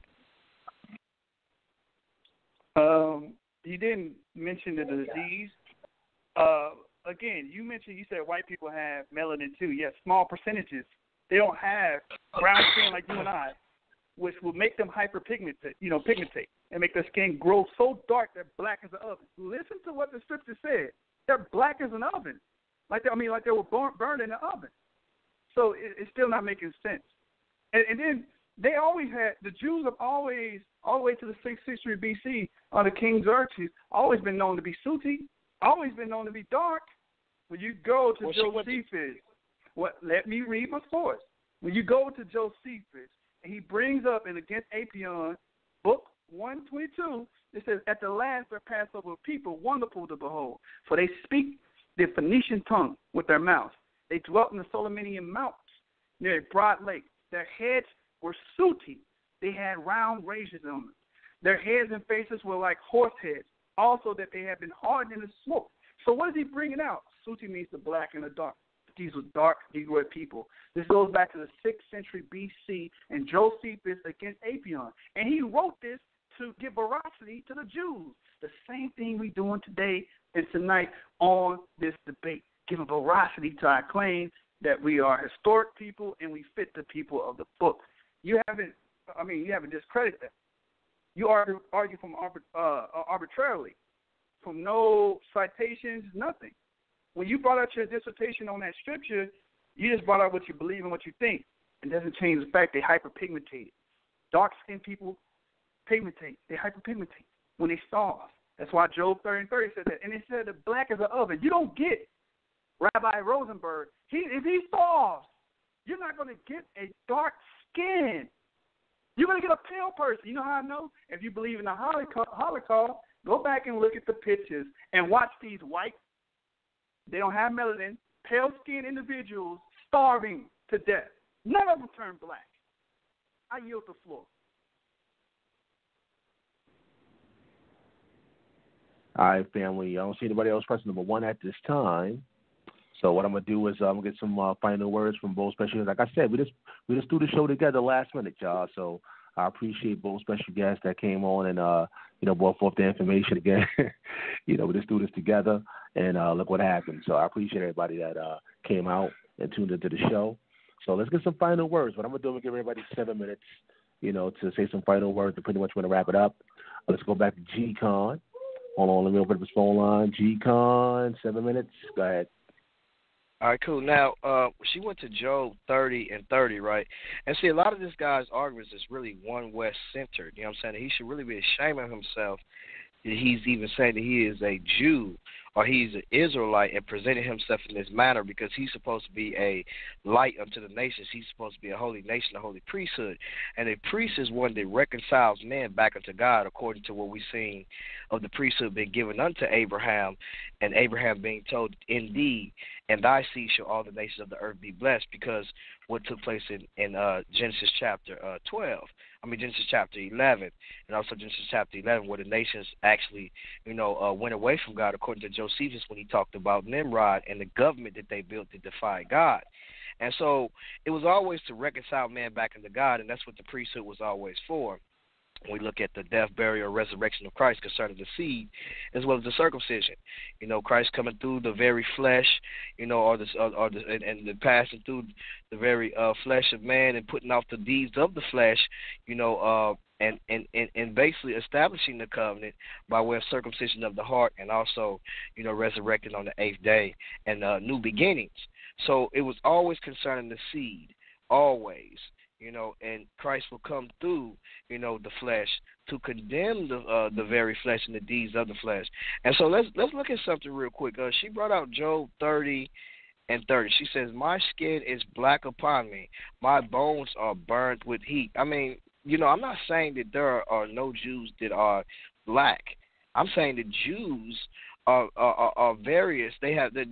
You didn't mention the disease. Again, you said white people have melanin too. Yes, small percentages. They don't have brown skin like you and I, which will make them hyperpigmentate, pigmentate, and make their skin grow so dark they're black as an oven. Listen to what the scripture said. They're black as an oven. Like they were burned in the oven. So it's still not making sense. And then they always had, the Jews have always, all the way to the 6th century BC, under King Xerxes, always been known to be sooty, always been known to be dark. When you go to Josephus, let me read my source. When you go to Josephus, and he brings up in Against Apion, book 122, it says, at the last there passed over a people wonderful to behold, for they speak the Phoenician tongue with their mouths. They dwelt in the Solomonian mountains near a broad lake. Their heads were sooty. They had round razors on them. Their heads and faces were like horse heads, also that they had been hardened in the smoke. So what is he bringing out? Sooty means the black and the dark. These were dark Negroid people. This goes back to the 6th century BC and Josephus Against Apion. And he wrote this to give veracity to the Jews. The same thing we're doing today and tonight on this debate, giving veracity to our claim that we are historic people and we fit the people of the book. You haven't discredited that. You argue from arbitrarily, from no citations, nothing. When you brought out your dissertation on that scripture, you just brought out what you believe and what you think. It doesn't change the fact they hyperpigmentated. Dark-skinned people pigmentate. They hyperpigmentate when they starve. That's why Job 30:30 said that. And it said the black as an oven. You don't get Rabbi Rosenberg. If he starves, you're not going to get a dark skin. You're going to get a pale person. You know how I know? If you believe in the Holocaust, go back and look at the pictures and watch these white, they don't have melanin, pale-skinned individuals starving to death. None of them turn black. I yield the floor. All right, family. I don't see anybody else pressing number one at this time. So what I'm gonna do is I'm gonna get some final words from both special guests. Like I said, we just threw the show together last minute, y'all. So I appreciate both special guests that came on and brought forth the information again. We just threw this together and look what happened. So I appreciate everybody that came out and tuned into the show. So let's get some final words. What I'm gonna do is give everybody 7 minutes, to say some final words. And pretty much want to wrap it up. Let's go back to G.Kon. Hold on, let me open up his phone line. G.Kon, 7 minutes. Go ahead. All right, cool. Now, she went to Job 30:30, right? And see, a lot of this guy's arguments is really one West centered. You know what I'm saying? He should really be ashamed of himself that he's even saying that he is a Jew or he's an Israelite and presenting himself in this manner because he's supposed to be a light unto the nations. He's supposed to be a holy nation, a holy priesthood. And a priest is one that reconciles men back unto God according to what we've seen of the priesthood being given unto Abraham, and Abraham being told, indeed, and thy seed shall all the nations of the earth be blessed, because what took place in Genesis chapter 11, and also Genesis chapter 11, where the nations actually, went away from God, according to Josephus, when he talked about Nimrod and the government that they built to defy God. And so it was always to reconcile man back into God, and that's what the priesthood was always for. When we look at the death, burial, resurrection of Christ concerning the seed, as well as the circumcision, Christ coming through the very flesh, and the passing through the very flesh of man and putting off the deeds of the flesh, and basically establishing the covenant by way of circumcision of the heart, and also, resurrecting on the 8th day and new beginnings. So it was always concerning the seed, always. and Christ will come through, the flesh to condemn the very flesh and the deeds of the flesh. And so let's look at something real quick. She brought out Job 30 and 30. She says, "My skin is black upon me. My bones are burnt with heat." I mean, I'm not saying that there are no Jews that are black. I'm saying that Jews are various. They have they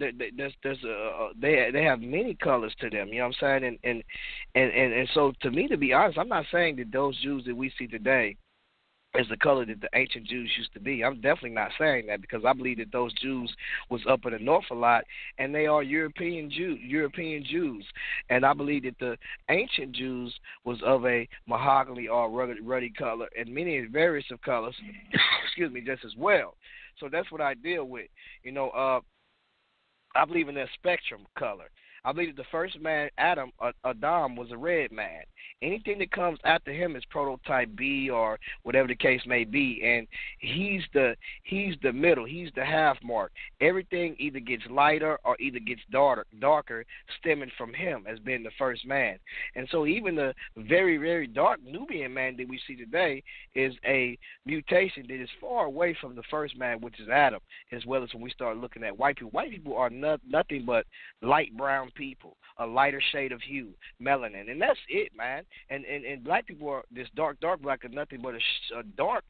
have many colors to them. You know what I'm saying? And so to me, to be honest, I'm not saying that those Jews that we see today is the color that the ancient Jews used to be. I'm definitely not saying that, because I believe that those Jews was up in the north a lot, and they are European Jews. And I believe that the ancient Jews was of a mahogany or ruddy color, and many various of colors, excuse me, just as well. So that's what I deal with. I believe in that spectrum color. I believe that the first man, Adam, was a red man. Anything that comes after him is prototype B or whatever the case may be, and he's the middle. He's the half mark. Everything either gets lighter or either gets darker, stemming from him as being the first man. And so even the very, very dark Nubian man that we see today is a mutation that is far away from the first man, which is Adam, as well as when we start looking at white people. White people are nothing but light brown people, a lighter shade of hue, melanin, and that's it, man. And black people are this dark black is nothing but a dark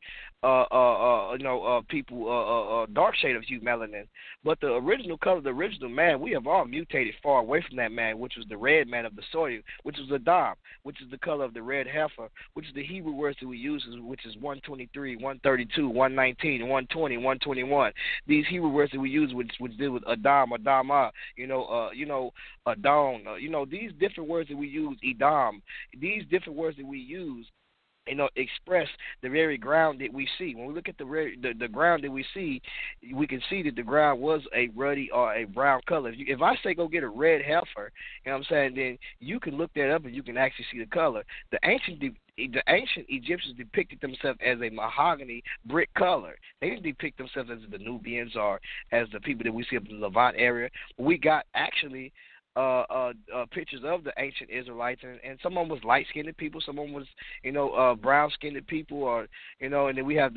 people dark shade of hue, melanin. But the original color, the original man, we have all mutated far away from that man, which was the red man of the soil, which was Adam, which is the color of the red heifer, which is the Hebrew words that we use, which is 123, 132, 119, 120, 121. These Hebrew words that we use, which deal with Adam, Adama, Adon, these different words that we use, Edom, these different words that we use, express the very ground that we see. When we look at the ground that we see, we can see that the ground was a ruddy or a brown color. If I say go get a red heifer, then you can look that up and you can actually see the color. The ancient Egyptians depicted themselves as a mahogany brick color. They didn't depict themselves as the Nubians or as the people that we see up in the Levant area. We got actually pictures of the ancient Israelites, and some of them was light-skinned people, some of them was, brown-skinned people, or, and then we have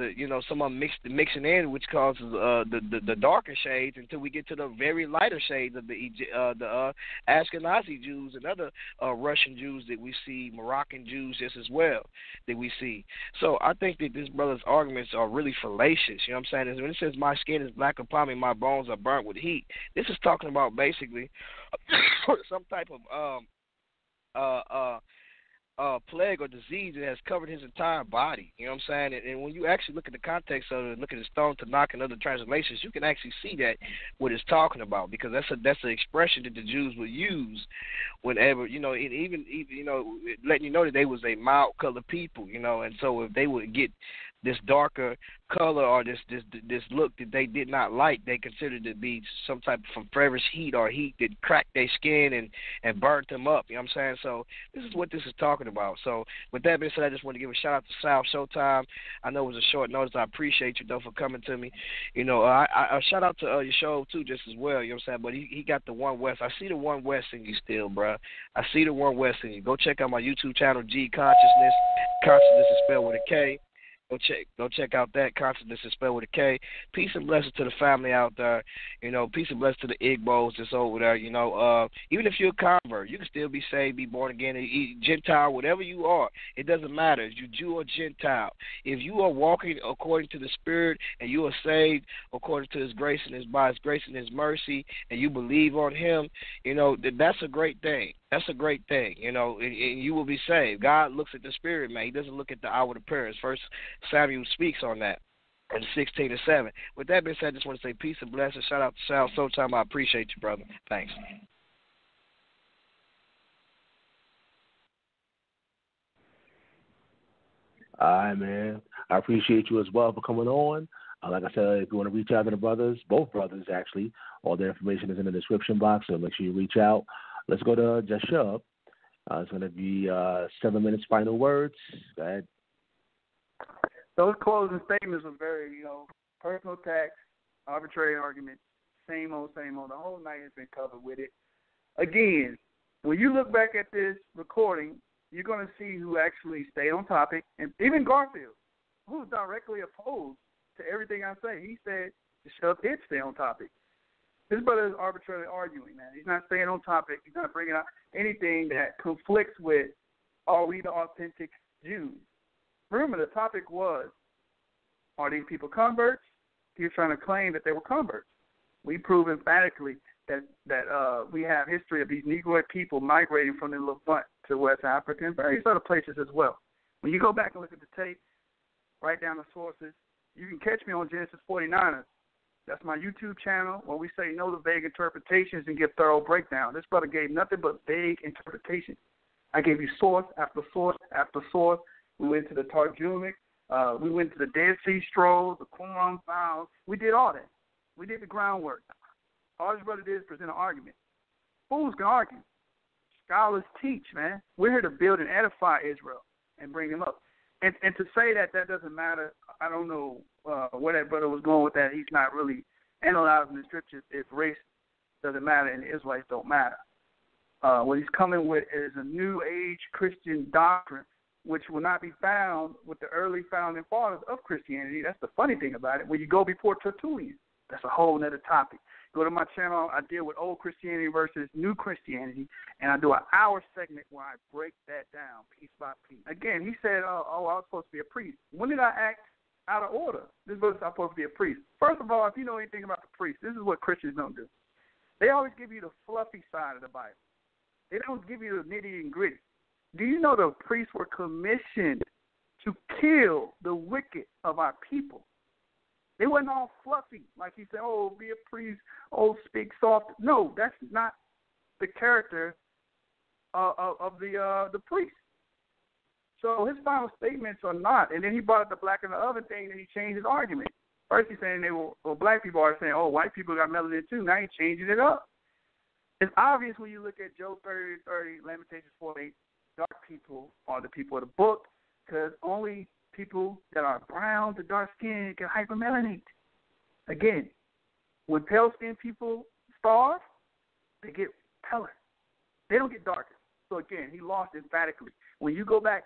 some of them mixing in, which causes the darker shades until we get to the very lighter shades of the Ashkenazi Jews and other Russian Jews that we see, Moroccan Jews just as well that we see. So I think that this brother's arguments are really fallacious. You know what I'm saying? When it says my skin is black upon me, my bones are burnt with heat, this is talking about basically some type of plague or disease that has covered his entire body. You know what I'm saying? And when you actually look at the context of it, look at the Stone Tanakh and other translations, you can actually see that what it's talking about, because that's an expression that the Jews would use whenever, and even letting you know that they was a mild colored people, and so if they would get this darker color or this look that they did not like, they considered it to be some type of fervous heat or heat that cracked their skin and burnt them up. You know what I'm saying? So this is what this is talking about. So with that being said, I just want to give a shout out to South Showtime. I know it was a short notice. I appreciate you, though, for coming to me. I shout out to your show, too, just as well. You know what I'm saying? But he got the One West. I see the One West in you still, bro. I see the One West in you. Go check out my YouTube channel, G.Konsciousness. Consciousness is spelled with a K. Go check out that. Consciousness is spelled with a K. Peace and blessings to the family out there. Peace and blessings to the Igbos that's over there. Even if you're a convert, you can still be saved, be born again, Gentile, whatever you are. It doesn't matter if you're Jew or Gentile. If you are walking according to the Spirit and you are saved according to His grace and by His grace and His mercy, and you believe on Him, that's a great thing. That's a great thing, and you will be saved. God looks at the spirit, man. He doesn't look at the outward appearance. First Samuel speaks on that in 16:7. With that being said, I just want to say peace and blessings. Shout out to South Showtime. I appreciate you, brother. Thanks. All right, man. I appreciate you as well for coming on. Like I said, if you want to reach out to the brothers, both brothers actually, all their information is in the description box, so make sure you reach out. Let's go to Jashub. It's going to be 7 minutes final words. Go ahead. Those closing statements were very, personal attacks, arbitrary arguments, same old. The whole night has been covered with it. Again, when you look back at this recording, you're going to see who actually stayed on topic. And even Garfield, who's directly opposed to everything I say, he said Jashub did stay on topic. This brother is arbitrarily arguing, man. He's not staying on topic. He's not bringing out anything that conflicts with, are we the authentic Jews? Remember, the topic was, are these people converts? He was trying to claim that they were converts. We prove emphatically that we have history of these Negroid people migrating from the Levant to West Africa and various other places as well. When you go back and look at the tape, write down the sources, you can catch me on Genesis 49ers. That's my YouTube channel where we say no to vague interpretations and give thorough breakdown. This brother gave nothing but vague interpretations. I gave you source after source after source. We went to the Targumic. We went to the Dead Sea Scrolls, the Qumran files. We did all that. We did the groundwork. All this brother did is present an argument. Fools can argue. Scholars teach, man. We're here to build and edify Israel and bring them up. And to say that doesn't matter, I don't know where that brother was going with that. He's not really analyzing the scriptures if race doesn't matter and the Israelites don't matter. What he's coming with is a new age Christian doctrine, which will not be found with the early founding fathers of Christianity. That's the funny thing about it. When you go before Tertullian, that's a whole other topic. Go to my channel. I deal with old Christianity versus new Christianity, and I do an hour segment where I break that down piece by piece. Again, he said, I was supposed to be a priest. When did I act out of order? This was supposed to be a priest. First of all, if you know anything about the priest, this is what Christians don't do. They always give you the fluffy side of the Bible. They don't give you the nitty and gritty. Do you know the priests were commissioned to kill the wicked of our people? They wasn't all fluffy, like he said, oh, be a priest, oh, speak soft. No, that's not the character of the priest. So his final statements are not. And then he brought up the black and the oven thing, and he changed his argument. First he's saying black people are saying, oh, white people got melanin too. Now he's changing it up. It's obvious when you look at Job 30:30, Lamentations 4:8, dark people are the people of the book, because only people that are brown to dark skin can hypermelanate. Again, when pale-skinned people starve, they get paler. They don't get darker. So again, he lost emphatically. When you go back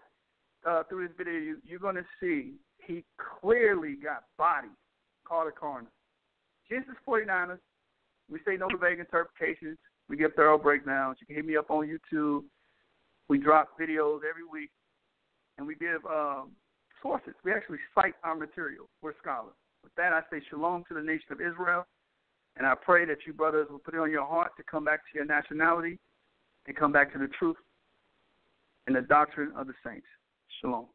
through this video, you're going to see he clearly got bodied. Call the coroner. Genesis 49ers, we say no to vague interpretations. We give thorough breakdowns. You can hit me up on YouTube. We drop videos every week, and we give sources. We actually cite our material. We're scholars. With that, I say shalom to the nation of Israel, and I pray that you brothers will put it on your heart to come back to your nationality and come back to the truth and the doctrine of the saints. Shalom.